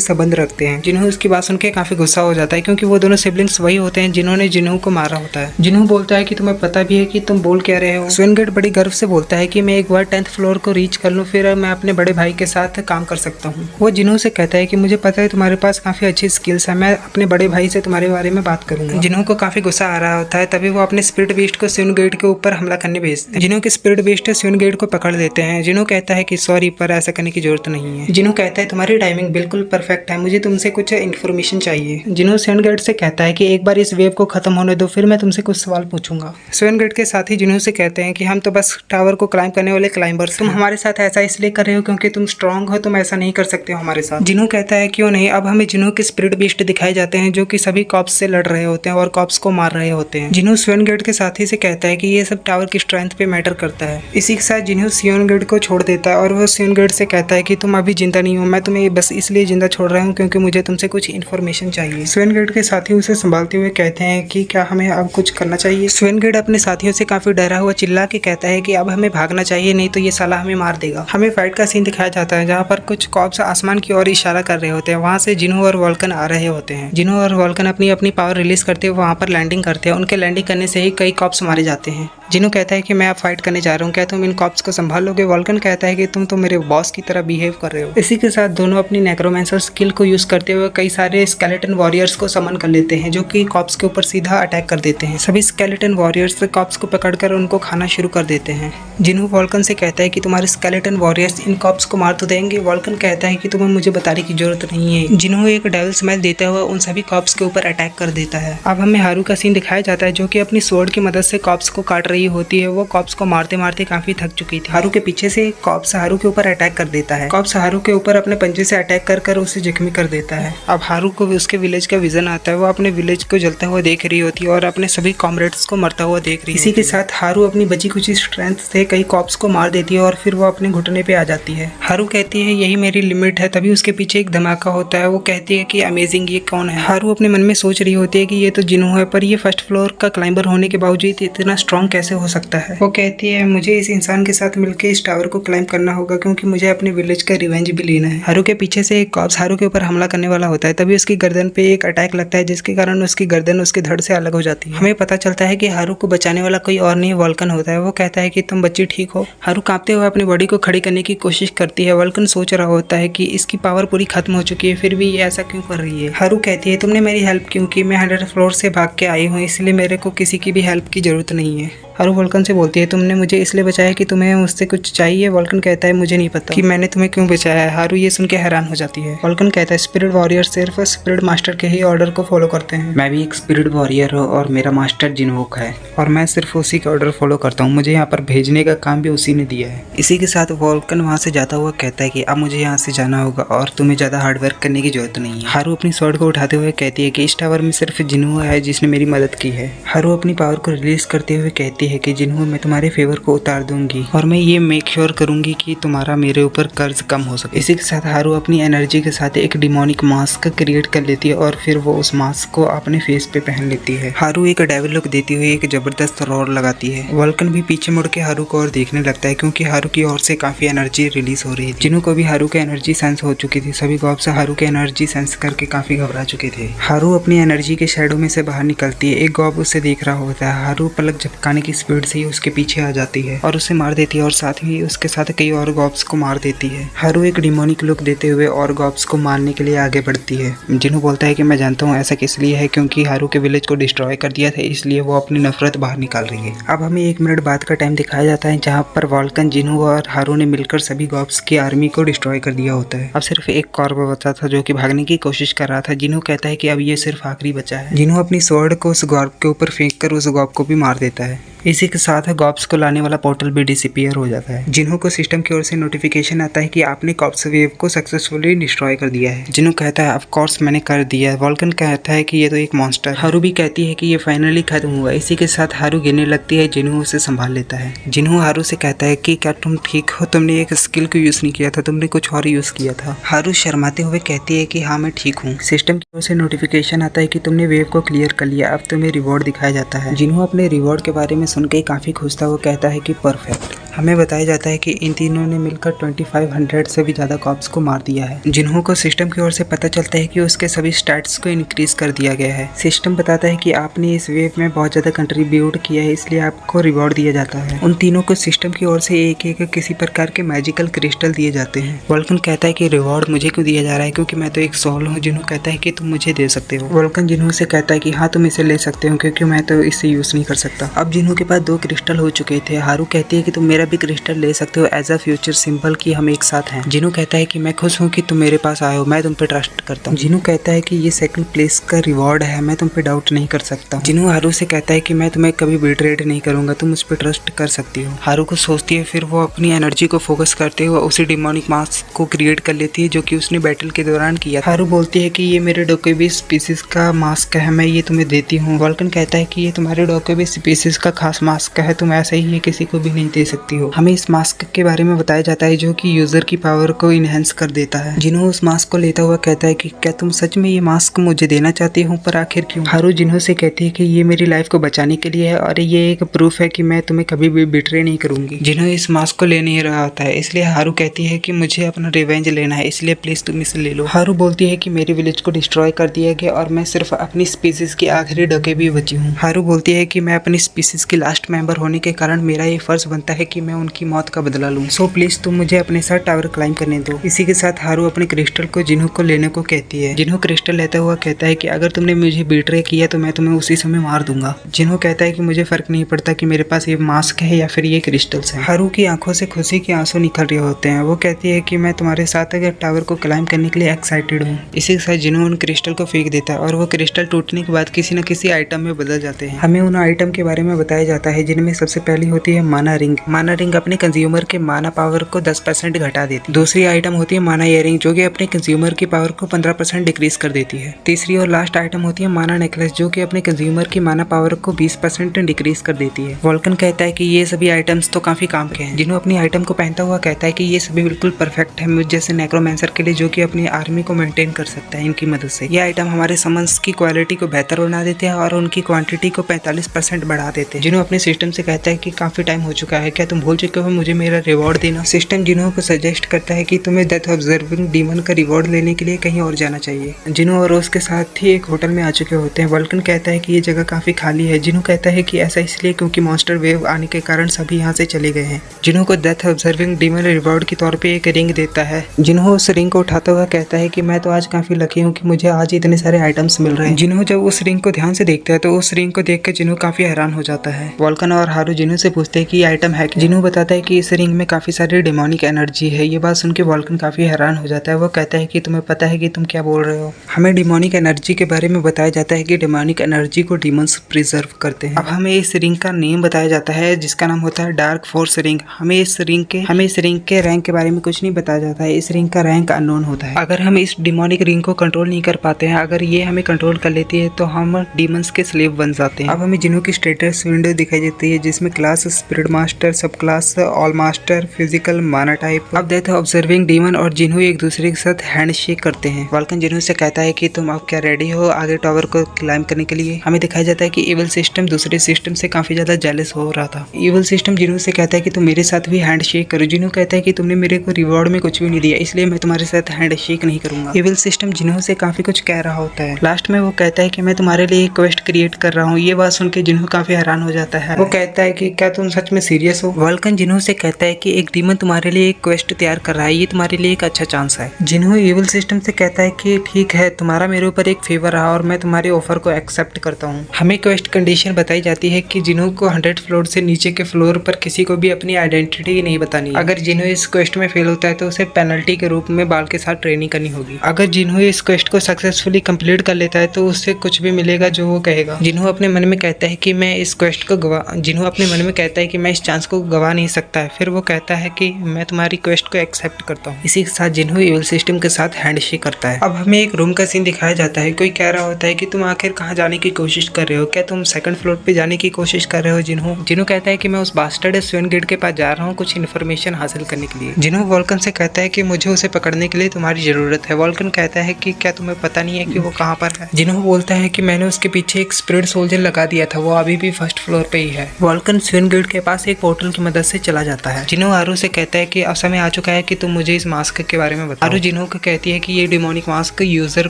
संबंध रखते हैं। जिन्हों उसकी बात सुन के काफी गुस्सा हो जाता है, क्योंकि वो दोनों सिबलिंग्स वही होते हैं जिन्होंने जिन्हों को मारा होता है। जिन्हों बोलता है कि तुम्हें पता भी है कि तुम बोल क्या रहे हो। सियोन गेट बड़ी गर्व से बोलता है कि मैं एक बार 10th फ्लोर को रीच कर लूँ, फिर मैं अपने बड़े भाई के साथ काम कर सकता हूँ। वो जिन्हों से कहता है कि मुझे पता है तुम्हारे पास काफी अच्छी स्किल्स है, मैं अपने बड़े भाई से तुम्हारे बारे में बात करूंगा। जिन्हों को काफी गुस्सा आ रहा होता है, तभी वो अपने स्पिरिट बीस्ट को सियोन गेट के ऊपर हमला करने भेजते हैं। जिन्हों के स्पिरिट बीस्ट सियोन गेट को पकड़ लेते हैं। जिन्हों कहता है कि सॉरी, पर ऐसा करने की जरूरत नहीं है। जिन्हों कहता है तुम्हारी टाइमिंग बिल्कुल परफेक्ट है, मुझे तुमसे कुछ इन्फॉर्मेशन चाहिए। जिन्हों सियोन गेट से कहता है कि एक बार इस वेव को खत्म होने दो, फिर मैं तुमसे कुछ सवाल पूछूंगा। सियोन गेट के साथ ही जिन्हों से कहते हैं कि हम तो बस टावर को क्लाइंब करने वाले क्लाइंबर्स, तुम हमारे साथ ऐसा इसलिए कर रहे हो क्योंकि तुम स्ट्रांग हो, तुम ऐसा नहीं कर सकते हो हमारे साथ। जिन्हों कहता है क्यों नहीं। अब हमें जिन्हों के स्पिरिट बीस्ट दिखाए जाते हैं, जो कि सभी कॉप्स से लड़ रहे होते हैं और कॉप्स को मार रहे होते हैं। जिन्हों सियोन गेट के साथी से कहता है कि ये सब टावर की स्ट्रेंथ पे मैटर करता है। इसी के साथ जिन्हों सियोन गेट को छोड़ देता है और वो सियोन गेट से कहता है कि तुम अभी जिंदा नहीं हो, मैं तुम्हें बस इसलिए जिंदा छोड़ रहा हूँ क्योंकि मुझे तुमसे कुछ इन्फॉर्मेशन चाहिए। सियोन गेट के साथी उसे संभालते हुए कहते हैं कि क्या हमें अब कुछ करना चाहिए। सियोन गेट अपने साथियों से काफी डरा हुआ चिल्ला के कहता है कि अब हमें भागना चाहिए, नहीं तो ये साला हमें मार देगा। हमें फाइट का सीन दिखाया जाता है, जहाँ पर कुछ कॉप्स आसमान की ओर इशारा कर रहे होते हैं। वहाँ से जिन्हों और वॉल्कन आ रहे होते हैं। जिन्हों और वॉल्कन अपनी अपनी पावर रिलीज करते हुए वहाँ पर लैंडिंग करते हैं। उनके लैंडिंग करने से ही कई कॉप्स मारे जाते हैं। जिन्हों कहता है कि मैं अब फाइट करने जा रहा हूँ, क्या तुम इन कॉप्स को संभाल लोगे। वॉल्कन कहता है कि तुम तो मेरे बॉस की तरह बिहेव कर रहे हो। इसी के साथ दोनों अपनी नेक्रोमेंसर स्किल को यूज करते हुए कई सारे स्केलेटन वॉरियर्स को समन कर लेते हैं, जो कि कॉप्स के ऊपर सीधा अटैक कर देते हैं। सभी स्केलेटन वॉरियर्स कॉप्स को पकड़कर उनको खाना शुरू कर देते हैं। जिन्हों वॉल्कन से कहता है कि तुम्हारे स्केलेटन वॉरियर्स इन कॉप्स को मार तो देंगे। वॉल्कन कहता है कि तुम्हें मुझे बताने की जरूरत नहीं है। जिन्हों एक डेविल स्मेल देता हुआ उन सभी कॉप्स के ऊपर अटैक कर देता है। अब हमें हारू का सीन दिखाया जाता है, जो कि अपनी स्वॉर्ड की मदद से कॉप्स को काट रही होती है। वो कॉप्स को मारते मारते काफी थक चुकी थी। हारू के पीछे से कॉप्स हारू के ऊपर अटैक कर देता है। कॉप्स हारू के ऊपर अपने पंजे से अटैक कर उसे जख्मी कर देता है। अब हारू को उसके विलेज का विजन आता है। वो अपने विलेज को जलता हुआ देख रही होती है और अपने सभी कॉमरेड्स को मरता हुआ देख रही है। इसी के साथ हारू अपनी बची कुछ स्ट्रेंथ से कई कॉप्स को मार देती है और फिर वो अपने घुटने पे आ जाती है। हारू कहती है यही मेरी लिमिट है। तभी उसके पीछे एक धमाका होता है। वो कहती है कि अमेजिंग, ये कौन है। हारू अपने मन में सोच रही होती है कि ये तो जिन्हों है, पर ये फर्स्ट फ्लोर का क्लाइंबर होने के बावजूद इतना स्ट्रॉन्ग कैसे हो सकता है। वो कहती है मुझे इस इंसान के साथ मिलकर इस टावर को क्लाइंब करना होगा, क्योंकि मुझे अपने विलेज का रिवेंज भी लेना है। हारू के पीछे से एक कॉप्स हारू के ऊपर हमला करने वाला होता है। तभी उसकी गर्दन पे एक अटैक लगता है, जिसके कारण उसकी गर्दन उसके धड़ से अलग हो जाती है। हमें पता चलता है कि हारू को बचाने वाला कोई और नहीं वॉल्कन होता है। वो कहता है कि तुम बच्ची ठीक हो। हारू कांपते हुए अपनी बॉडी को खड़ी करने की कोशिश करती है। वॉल्कन सोच रहा होता है कि इसकी पावर पूरी खत्म हो चुकी है, फिर भी ये ऐसा क्यों कर रही है। हारू कहती है तुमने मेरी हेल्प क्यों की, मैं 100 फ्लोर से भाग के आई हूँ, इसलिए मेरे को किसी की भी हेल्प की जरूरत नहीं है। हारू वॉल्कन से बोलती है तुमने मुझे इसलिए बचाया कि तुम्हें मुझसे कुछ चाहिए। वॉल्कन कहता है मुझे नहीं पता कि मैंने तुम्हें क्यों बचाया है। हारू ये सुन के हैरान हो जाती है। वॉल्कन कहता है स्पिरिट वॉरियर सिर्फ स्पिरिट मास्टर के ही ऑर्डर को फॉलो करते हैं। मैं भी एक स्पिरिट वॉरियर हूँ और मेरा मास्टर जिन्हों है। और मैं सिर्फ उसी का ऑर्डर फॉलो करता हूँ। मुझे यहाँ पर भेजने का काम भी उसी ने दिया है। इसी के साथ वॉल्कन वहाँ से जाता हुआ कहता है कि अब मुझे यहाँ से जाना होगा और तुम्हें ज़्यादा हार्ड वर्क करने की जरूरत नहीं है। हारू अपनी स्वॉर्ड को उठाते हुए कहती है कि इस टावर में सिर्फ जिन्हों है जिसने मेरी मदद की है। हारू अपनी पावर को रिलीज करते हुए कहती है कि जिन्हों मैं तुम्हारे फेवर को उतार दूंगी और मैं ये मेक श्योर करूंगी कि तुम्हारा मेरे ऊपर कर्ज कम हो सके। इसी के साथ हारू अपनी एनर्जी के साथ एक डिमोनिक मास्क क्रिएट कर लेती है और फिर वो उस मास्क को अपने फेस पे पहन लेती है। हारू एक डेविल लुक देती हुई एक जबरदस्त रोर लगाती है। वॉल्कन भी पीछे मुड़ के हारू को और देखने लगता है क्योंकि हारू की ओर से काफी एनर्जी रिलीज हो रही थी। जिन्हों को भी हारू की एनर्जी सेंस हो चुकी थी। सभी गॉब्स हारू की एनर्जी सेंस करके काफी घबरा चुके थे। हारू अपनी एनर्जी के शैडो में से बाहर निकलती है। एक गॉब उसे देख रहा होता है। हारू पलक झपकाने की स्पीड से ही उसके पीछे आ जाती है और उसे मार देती है और साथ ही उसके साथ कई और गॉब्स को मार देती है। हारू एक डिमोनिक लुक देते हुए और गॉब्स को मारने के लिए आगे बढ़ती है। जिन्हों बोलता है कि मैं जानता हूँ ऐसा किस लिए है क्योंकि हारू के विलेज को डिस्ट्रॉय कर दिया था, इसलिए वो अपनी नफरत बाहर निकाल रही है। अब हमें 1 मिनट बाद का टाइम दिखाया जाता है जहाँ पर वॉल्कन, जिन्हों और हारू ने मिलकर सभी गॉब्स की आर्मी को डिस्ट्रॉय कर दिया होता है। अब सिर्फ एक कॉर्ब बचा था जो कि भागने की कोशिश कर रहा था। जिन्हों कहता है कि अब ये सिर्फ आखिरी बचा है। जिन्हों अपनी स्वॉर्ड को उस गॉर्ब के ऊपर फेंक कर उस गॉब को भी मार देता है। इसी के साथ गॉब्स को लाने वाला पोर्टल भी डिसअपीयर हो जाता है। जिन्हों को सिस्टम की ओर से नोटिफिकेशन आता है कि आपने कॉप्स वेव को सक्सेसफुली डिस्ट्रॉय कर दिया है। जिन्हों कहता है ऑफ कोर्स मैंने कर दिया है। वॉल्कन कहता है कि ये तो एक मॉन्स्टर। हारू भी कहती है कि ये फाइनली खत्म हुआ। इसी के साथ हारू गिरने लगती है। जिन्हों उसे संभाल लेता है। जिन्हों हारू से कहता है कि क्या तुम ठीक हो? तुमने एक स्किल को यूज नहीं किया था, तुमने कुछ और यूज किया था। हारू शर्माते हुए कहती है कि हाँ मैं ठीक हूँ। सिस्टम की ओर से नोटिफिकेशन आता है कि तुमने वेव को क्लियर कर लिया, अब तुम्हें रिवॉर्ड दिखाया जाता है। जिन्हों अपने रिवॉर्ड के बारे में सुनकर काफी खुश था। वो कहता है कि परफेक्ट। हमें बताया जाता है कि इन तीनों ने मिलकर 2500 से भी ज्यादा कॉप्स को मार दिया है। जिन्हों को सिस्टम की ओर से पता चलता है कि उसके सभी स्टैट्स को इंक्रीज कर दिया गया है। सिस्टम बताता है कि आपने इस वेव में बहुत ज्यादा कंट्रीब्यूट किया है, इसलिए आपको रिवॉर्ड दिया जाता है। उन तीनों को सिस्टम की ओर से एक एक किसी प्रकार के मैजिकल क्रिस्टल दिए जाते हैं। वॉल्कन कहता है कि रिवॉर्ड मुझे क्यों दिया जा रहा है क्योंकि मैं तो एक सोल हूँ। जिन्हों कहता है कि तुम मुझे दे सकते हो। वॉल्कन जिन्हों से कहता है कि हाँ तुम इसे ले सकते हो क्योंकि मैं तो इसे यूज नहीं कर सकता। अब जिन्हों के पास 2 क्रिस्टल हो चुके थे। हारू कहती है कि तुम मेरा भी क्रिस्टल ले सकते हो एज अ फ्यूचर सिंबल कि हम एक साथ हैं। जिन्हों कहता है कि मैं खुश हूँ कि तुम मेरे पास आए हो, मैं तुम पे ट्रस्ट करता हूँ। जिन्हों कहता है कि ये सेकंड प्लेस का रिवॉर्ड है, मैं तुम पे डाउट नहीं कर सकता। जिन्हों हारू से कहता है कि मैं तुम्हें कभी बिट्रेड नहीं करूंगा, तुम उस पर ट्रस्ट कर सकती हो। हारू को सोचती है, फिर वो अपनी एनर्जी को फोकस करते हुए उसी डिमोनिक मास्क को क्रिएट कर लेती है जो कि उसने बैटल के दौरान किया। हारू बोलती है कि ये मेरे डोकेबी स्पीसीज का मास्क है, मैं ये तुम्हें देती हूँ। वॉल्कन कहता है कि ये तुम्हारे डोकेबी स्पीसीज का खास मास्क है, तुम ऐसा ही ये किसी को भी नहीं दे सकती हो। हमें इस मास्क के बारे में बताया जाता है जो कि यूजर की पावर को इनहेंस कर देता है। जिन्हों उस मास्क को लेता हुआ कहता है कि क्या तुम सच में ये मास्क मुझे देना चाहती हो, पर आखिर क्यों? हारू जिन्हों से कहती है कि ये मेरी लाइफ को बचाने के लिए है और ये एक प्रूफ है कि मैं तुम्हें कभी भी बिट्रे नहीं करूंगी। जिन्हों इस मास्क को ले नहीं रहा होता है, इसलिए हारू कहती है कि मुझे अपना रिवेंज लेना है, इसलिए प्लीज तुम इसे ले लो। हारू बोलती है कि मेरे विलेज को डिस्ट्रॉय कर दिया गया और मैं सिर्फ अपनी स्पीसीज की आखिरी डोकेबी बची हूँ। हारू बोलती है कि मैं अपनी स्पीसीज की लास्ट मेंबर होने के कारण मेरा ये फर्ज बनता है कि मैं उनकी मौत का बदला लूं। सो प्लीज तुम मुझे अपने साथ टावर क्लाइम करने दो। इसी के साथ हारू अपने क्रिस्टल को जिन्हों को लेने को कहती है। जिन्हों क्रिस्टल लेता हुआ कहता है कि अगर तुमने मुझे बिट्रे किया तो मैं तुम्हें उसी समय मार दूंगा। जिन्हों कहता है कि मुझे फर्क नहीं पड़ता कि मेरे पास ये मास्क है या फिर ये क्रिस्टल्स हैं। हारू की आंखों से खुशी के आंसू निकल रहे होते हैं। वो कहती है कि मैं तुम्हारे साथ अगर टावर को क्लाइम करने के लिए एक्साइटेड हूँ। इसी के साथ जिन्हों उन क्रिस्टल को फेंक देता है और वो क्रिस्टल टूटने के बाद किसी न किसी आइटम में बदल जाते हैं। हमें उन आइटम के बारे में बताया जाता है जिनमें सबसे पहली होती है माना रिंग। माना रिंग अपने कंज्यूमर के माना पावर को 10% घटा देती है। दूसरी आइटम होती है माना इयरिंग जो कि अपने कंज्यूमर की पावर को 15% डिक्रीज कर देती है। तीसरी और लास्ट आइटम होती है माना नेकलेस जो कि अपने कंज्यूमर की माना पावर को 20% डिक्रीज कर देती है। वॉल्कन कहता है कि ये सभी आइटम्स तो काफी काम के हैं। जिन्हों अपनी आइटम को पहनता हुआ कहता है कि ये सभी बिल्कुल परफेक्ट है मुझ जैसे नेक्रोमेंसर के लिए जो कि अपनी आर्मी को मेंटेन कर सकता है इनकी मदद से। ये आइटम हमारे समन्स की क्वालिटी को बेहतर बना देते हैं और उनकी क्वांटिटी को 45% बढ़ा देते हैं। जिन्हों अपने सिस्टम से कहता है कि काफी टाइम हो चुका है, क्या तुम भूल चुके हो मुझे मेरा रिवॉर्ड देना? सिस्टम जिन्हों को सजेस्ट करता है कि तुम्हें डेथ ऑब्जर्विंग डीमन का रिवॉर्ड लेने के लिए कहीं और जाना चाहिए। जिन्हों और उसके साथ ही एक होटल में आ चुके होते हैं। वॉल्कन कहता है कि ये जगह काफी खाली है। जिन्हों कहता है कि ऐसा इसलिए क्योंकि मॉन्स्टर वेव आने के कारण सभी यहाँ से चले गए हैं। जिन्हों को डेथ ऑब्जर्विंग डीमन रिवॉर्ड के तौर पे एक रिंग देता है। जिन्हों उस रिंग को उठाता हुआ कहता है कि मैं तो आज काफी लकी हूँ कि मुझे आज इतने सारे आइटम्स मिल रहे हैं। जिन्हों जब उस रिंग को ध्यान से देखता है तो उस रिंग को देख कर जिन्हों काफी हैरान हो जाता है। है। वॉल्कन और हारू जिन्हू से पूछते हैं कि ये आइटम है क्या। जिन्हू बताता है कि इस रिंग में काफी सारी डेमोनिक एनर्जी है। ये बात सुन के वॉल्कन काफी हैरान हो जाता है। वो कहता है कि तुम्हें पता है कि तुम क्या बोल रहे हो। हमें डेमोनिक एनर्जी के बारे में बताया जाता है कि डेमोनिक एनर्जी को डीमंस प्रिजर्व करते हैं। अब हमें इस रिंग का नेम बताया जाता है जिसका नाम होता है डार्क फोर्स रिंग। हमें इस रिंग के रैंक के बारे में कुछ नहीं बताया जाता है। इस रिंग का रैंक अननोन होता है। अगर हम इस डेमोनिक रिंग को कंट्रोल नहीं कर पाते हैं, अगर ये हमें कंट्रोल कर लेती है तो हम डीमंस के स्लेव बन जाते हैं। अब हमें जिन्हों की स्टेटस विंडो दिखाई देती है जिसमें क्लास स्पिरिट मास्टर, सब क्लास ऑल मास्टर, फिजिकल, माना टाइप। अब डेथ ऑब्जर्विंग डीमन और जिन्हों एक दूसरे के साथ हैंड शेक करते हैं। वॉल्कन जिन्हों से कहता है कि तुम अब क्या रेडी हो आगे टावर को क्लाइम करने के लिए। हमें दिखाया जाता है कि इवल सिस्टम दूसरे सिस्टम से काफी ज्यादा जेलस हो रहा था। इवल सिस्टम जिन्हों से कहता है कि तुम मेरे साथ भी हैंड शेक करो। जिन्हों कहता है कि तुमने मेरे को रिवॉर्ड में कुछ भी नहीं दिया इसलिए मैं तुम्हारे साथ हैंड शेक नहीं करूंगा। इवल सिस्टम जिन्हों से काफी कुछ कह रहा होता है। लास्ट में वो कहता है कि मैं तुम्हारे लिए एक क्वेस्ट क्रिएट कर रहा हूँ। ये बात सुन के जिन्हों काफी हैरान हो जाता है। वो कहता है कि क्या तुम सच में सीरियस हो। वॉल्कन जिन्हों से कहता है कि एक डीमन तुम्हारे लिए एक क्वेस्ट तैयार कर रहा है, ये तुम्हारे लिए एक अच्छा चांस है। जिन्हों इवल सिस्टम से कहता है कि ठीक है, तुम्हारा मेरे ऊपर एक फेवर रहा और मैं तुम्हारे ऑफर को एक्सेप्ट करता हूँ। हमें क्वेस्ट कंडीशन बताई जाती है कि जिन्हों को 100 फ्लोर से नीचे के फ्लोर पर किसी को भी अपनी आइडेंटिटी नहीं बतानी। अगर जिन्हों इस क्वेस्ट में फेल होता है तो उसे पेनल्टी के रूप में बाल के साथ ट्रेनिंग करनी होगी। अगर जिन्हों इस क्वेस्ट को सक्सेसफुली कंप्लीट कर लेता है तो उससे कुछ भी मिलेगा जो वो कहेगा। जिन्हों अपने मन में कहता है कि मैं इस क्वेस्ट को जिन्हों अपने मन में कहता है कि मैं इस चांस को गवा नहीं सकता है, फिर वो कहता है कि मैं तुम्हारी क्वेस्ट को एक्सेप्ट करता हूँ। इसी के साथ जिन्हों इवल सिस्टम के साथ हैंडशेक करता है। अब हमें एक रूम का सीन दिखाया जाता है। कोई कह रहा होता है कि तुम आखिर कहाँ जाने की कोशिश कर रहे हो, क्या तुम सेकंड फ्लोर पे जाने की कोशिश कर रहे हो। जिन्हों कहता है कि मैं उस बास्टर्ड स्वेन गेट के पास जा रहा हूँ कुछ इन्फॉर्मेशन हासिल करने के लिए। जिन्हों वॉल्कन से कहता है कि मुझे उसे पकड़ने के लिए तुम्हारी जरूरत है। वॉल्कन कहता है कि क्या तुम्हें पता नहीं है कि वो कहाँ पर है। जिन्हों बोलता है कि मैंने उसके पीछे एक स्पिरिट सोल्जर लगा दिया था, वो अभी भी फर्स्ट फ्लोर पे ही है। वॉल्कन स्वेन गेट के पास एक पोर्टल की मदद से चला जाता है। जिन्हों आरू से कहता है कि अब समय आ चुका है कि तुम मुझे इस मास्क के बारे में बताओ। आरू जिन्हों को कहती है कि ये डिमोनिक मास्क यूजर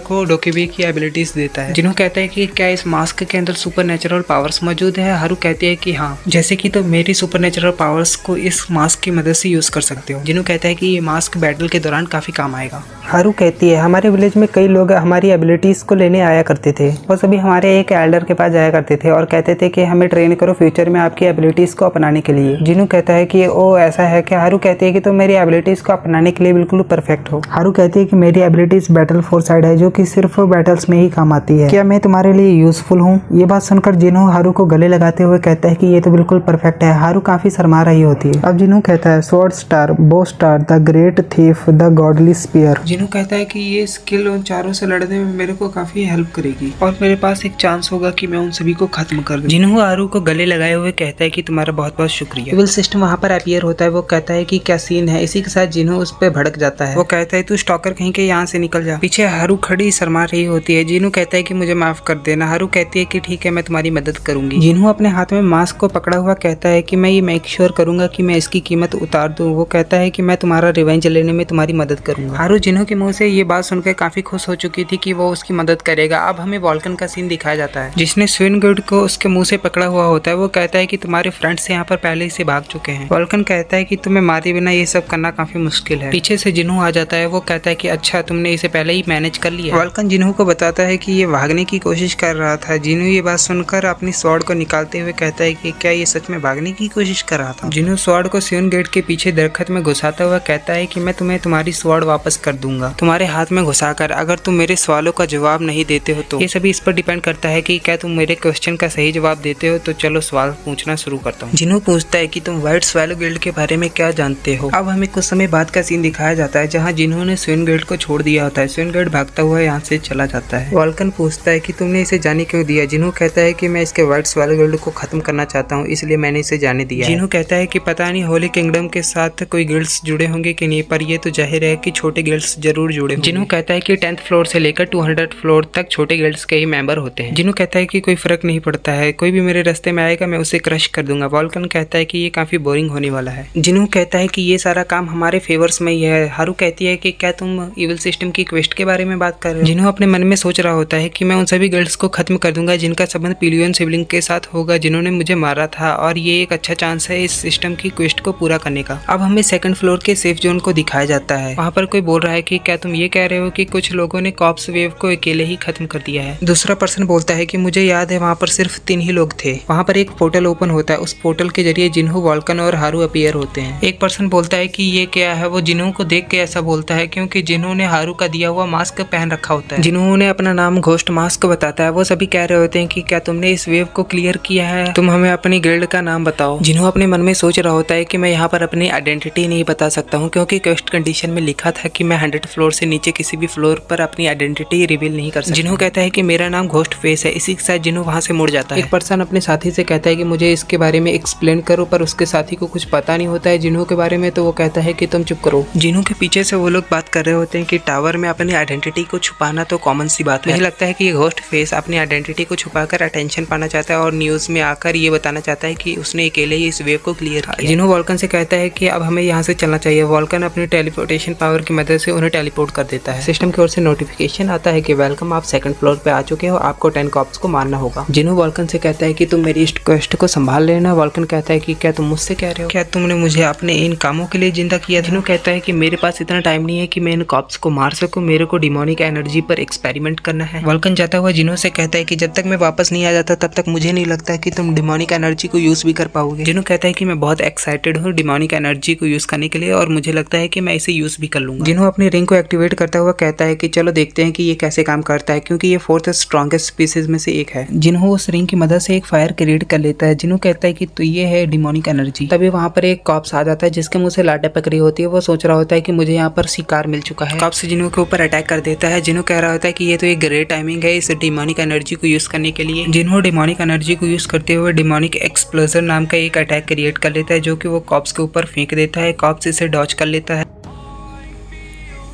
को डोकेबी की एबिलिटीज देता है। जिन्हों कहता है कि क्या इस मास्क के अंदर सुपरनेचुरल पावर्स मौजूद है। हारू कहती है कि हाँ, जैसे कि तुम मेरी सुपरनेचुरल पावर्स को इस मास्क की मदद से यूज कर सकते हो। जिन्हों कहता है कि ये मास्क बैटल के दौरान काफी काम आएगा। हारू कहती है हमारे विलेज में कई लोग हमारी एबिलिटीज को लेने आया करते थे। वो सभी हमारे एक एल्डर के पास जाया करते थे और कहते थे कि हमें ट्रेन करो फ्यूचर में आपकी एबिलिटीज को अपनाने के लिए। जिन्हों कहता है कि ओ ऐसा है क्या। हारू कहती है कि तुम मेरी एबिलिटीज को अपनाने के लिए बिल्कुल परफेक्ट हो। हारू कहती है कि मेरी एबिलिटीज बैटल फोरसाइड है जो कि सिर्फ बैटल्स में ही काम आती है। क्या मैं तुम्हारे लिए यूजफुल हूँ। ये बात सुनकर जिन्हों हारू को गले लगाते हुए कहता है कि ये तो बिल्कुल परफेक्ट है। हारू काफी शर्मा रही होती है। अब जिन्हों कहता है sword star, bow star, the great thief, the godly spear. जिन्हों कहता है कि ये स्किल उन चारों से लड़ने में मेरे को काफी हेल्प करेगी और मेरे पास एक चांस होगा कि मैं उन सभी को खत्म कर दूं। जिन्हों आरू को गले लगाए हुए कहता है कि तुम्हारा बहुत बहुत शुक्रिया। इवल सिस्टम वहाँ पर अपीयर होता है। वो कहता है कि क्या सीन है। इसी के साथ जिन्हों उस पर भड़क जाता है। वो कहता है तू स्टॉकर कहीं के यहाँ से निकल जा। पीछे हारू खड़ी शर्मा रही होती है। जिन्हों कहता है कि मुझे माफ कर देना। हारू कहती है कि ठीक है, मैं तुम्हारी मदद करूंगी। जिन्हों अपने हाथ में मास्क को पकड़ा हुआ कहता है कि मैं ये मेक श्योर करूंगा कि मैं इसकी कीमत उतार दूं। वो कहता है कि मैं तुम्हारा रिवेंज लेने में तुम्हारी मदद करूंगा। हारू जिन्हों के मुंह से ये बात सुनकर काफी खुश हो चुकी थी कि वो उसकी मदद करेगा। अब हमें वॉल्कन का सीन दिखाया जाता है जिसने स्वेन गेट को उसके मुंह से पकड़ा हुआ होता है। वो कहता है कि तुम्हारे फ्रेंड्स यहाँ पर पहले से भाग चुके हैं। वॉल्कन कहता है कि तुम्हें मारे बिना ये सब करना काफी मुश्किल है। पीछे से जिन्हों आ जाता है। वो कहता है कि अच्छा, तुमने इसे पहले ही मैनेज कर लिया। वॉल्कन जिन्हों को बताता है कि ये भागने की कोशिश कर रहा था। जिन्हों ये बात सुनकर अपनी स्वॉर्ड को निकालते हुए कहता है कि क्या ये सच में भागने की कोशिश कर रहा था। जिन्हों स्वॉर्ड को स्वेन गेट के पीछे दरख्त में घुसाता हुआ कहता है कि मैं तुम्हें तुम्हारी स्वॉर्ड वापस कर दूंगा तुम्हारे हाथ में घुसाकर, अगर तुम मेरे सवालों का जवाब नहीं देते हो तो। ये सभी इस पर डिपेंड करता है कि क्या तुम मेरे क्वेश्चन का सही जवाब देते हो। तो चलो सवाल पूछना शुरू करता हूँ। जिन्हों पूछता है कि तुम व्हाइट स्वैलो गिल्ड के बारे में क्या जानते हो। अब हमें कुछ समय बाद का सीन दिखाया जाता है जहाँ जिन्हों ने स्वेन गेट को छोड़ दिया होता है। स्वेन गेट भागता हुआ यहाँ से चला जाता है। वॉल्कन पूछता है कि तुमने इसे जाने क्यों दिया। जिन्हों कहता है कि मैं इसके व्हाइट स्वैलो गिल्ड को खत्म करना चाहता हूँ, इसलिए मैंने इसे जाने दिया। जिन्हों कहता है कि पता नहीं होली किंगडम के साथ कोई गिल्ड्स जुड़े होंगे कि नहीं, पर ये तो जाहिर है कि छोटे गिल्ड्स जरूर जुड़े होंगे। जिन्हों कहता है कि 10th फ्लोर से लेकर 200 फ्लोर तक छोटे गिल्ड्स के ही मेंबर होते हैं। जिन्हों कहता है कि कोई फर्क नहीं पड़ता है, कोई भी मेरे रास्ते में आएगा मैं उसे क्रश कर दूंगा। वॉल्कन कहता है कि ये काफी बोरिंग होने वाला है। जिन्हों कहता है कि ये सारा काम हमारे फेवर्स में ही है। हारू कहती है कि क्या तुम इविल सिस्टम की क्वेस्ट के बारे में बात कर रहे हो। जिन्हों अपने मन में सोच रहा होता है कि मैं उन सभी गिल्ड्स को खत्म कर दूंगा जिनका संबंध पिलियन सिबलिंग के साथ होगा जिन्होंने मुझे मारा था, और ये एक अच्छा चांस है इस सिस्टम की क्वेस्ट को पूरा करने का। अब हमें सेकंड फ्लोर के सेफ जोन को दिखाया जाता है। वहाँ पर कोई बोल रहा है कि क्या तुम ये कह रहे हो कि कुछ लोगों ने कॉप्स वेव को अकेले ही खत्म कर दिया है। दूसरा पर्सन बोलता है कि मुझे याद है वहाँ पर सिर्फ 3 ही लोग थे। वहाँ पर एक पोर्टल ओपन होता है। उस पोर्टल के जरिए जिन्हो, वॉल्कन और हारू अपीयर होते हैं। एक पर्सन बोलता है कि ये क्या है। वो जिन्हो को देख के ऐसा बोलता है क्योंकि जिन्हो ने हारू का दिया हुआ मास्क पहन रखा होता है। जिन्हो ने अपना नाम घोस्ट मास्क बताता है। वो सभी कह रहे होते हैं कि क्या तुमने इस वेव को क्लियर किया है, तुम हमें अपनी गिल्ड का नाम बताओ। जिन्हो अपने मन में सोच रहा होता है कि मैं यहाँ पर अपनी आइडेंटिटी नहीं बता सकता हूँ क्योंकि क्वेस्ट कंडीशन में लिखा था कि मैं 100 फ्लोर से नीचे किसी भी फ्लोर पर अपनी आइडेंटिटी रिवील नहीं कर सकता। जिन्हो कहता है कि मेरा नाम घोस्ट फेस है। इसी के साथ जिन्हो वहाँ से मुड़ जाता है। एक पर्सन अपने साथी से कहता है कि मुझे इसके बारे में एक्सप्लेन करो, पर उसके साथी को कुछ पता नहीं होता है जिन्हो के बारे में, तो वो कहता है कि तुम चुप करो। जिन्हो के पीछे से वो लोग बात कर रहे होते हैं कि टावर में अपनी आइडेंटिटी को छुपाना तो कॉमन सी बात है। मुझे लगता है कि ये घोस्ट फेस अपनी आइडेंटिटी को छुपाकर अटेंशन पाना चाहता है और न्यूज में आकर ये बताना चाहता है कि उसने अकेले ही इस वेव को क्लियर किया। जिन्हो वॉल्कन से कहता है कि अब हमें यहाँ से चलना चाहिए। वॉल्कन अपनी टेलीपोर्टेशन पावर की मदद से उन्हें टेलीपोर्ट कर देता है। सिस्टम की ओर से नोटिफिकेशन आता है कि वेलकम, आप 2nd फ्लोर पे आ चुके हो, आपको 10 कॉप्स को मारना होगा। जिन्हो वॉल्कन से कहता है कि तुम मेरी इस क्वेस्ट को संभाल लेना। वॉल्कन कहता है कि क्या तुम मुझसे कह रहे हो, क्या तुमने मुझे अपने इन कामों के लिए जिंदा किया। जिन्हो कहता है कि मेरे पास इतना टाइम नहीं है कि मैं इन कॉप्स को मार सकूं, मेरे को डिमोनिक एनर्जी पर एक्सपेरिमेंट करना है। वॉल्कन जाता हुआ जिन्हो से कहता है कि जब तक मैं वापस नहीं आ जाता तब तक मुझे नहीं लगता कि तुम डिमोनिक एनर्जी को यूज भी कर पाओगे। जिन्हो कहता है कि मैं बहुत एक्साइटेड हूँ डिमोनिक एनर्जी को यूज करने के लिए और मुझे लगता है कि मैं इसे यूज भी कर लूंगा। जिन्हो अपनी रिंग को एक्टिवेट करता हुआ कहता है कि चलो देखते हैं कि ये कैसे काम करता है क्योंकि ये 4th स्ट्रॉन्गेस्ट स्पीसीज में से एक है। जिन्हो उस रिंग की मदद से एक फायर क्रिएट कर लेता है। जिन्हो कहता है कि तो ये है डिमोनिक एनर्जी। तभी वहाँ पर एक कॉप्स आ जाता है जिसके मुंह से लाटे पक रही होती है। वो सोच रहा होता है कि मुझे यहाँ पर शिकार मिल चुका है। कॉप्स जिन्हो के ऊपर अटैक कर देता है। जिन्हो कह रहा होता है कि ये तो एक ग्रेट टाइमिंग है इस डिमोनिक एनर्जी को यूज करने के लिए। जिन्हो डिमोनिक एनर्जी को यूज करते हुए डिमोनिक एक्सप्लोजन नाम का एक अटैक क्रिएट कर लेता है जो कि वो कॉप्स के ऊपर फेंक देता है। कॉप्स इसे डॉज कर लेता है।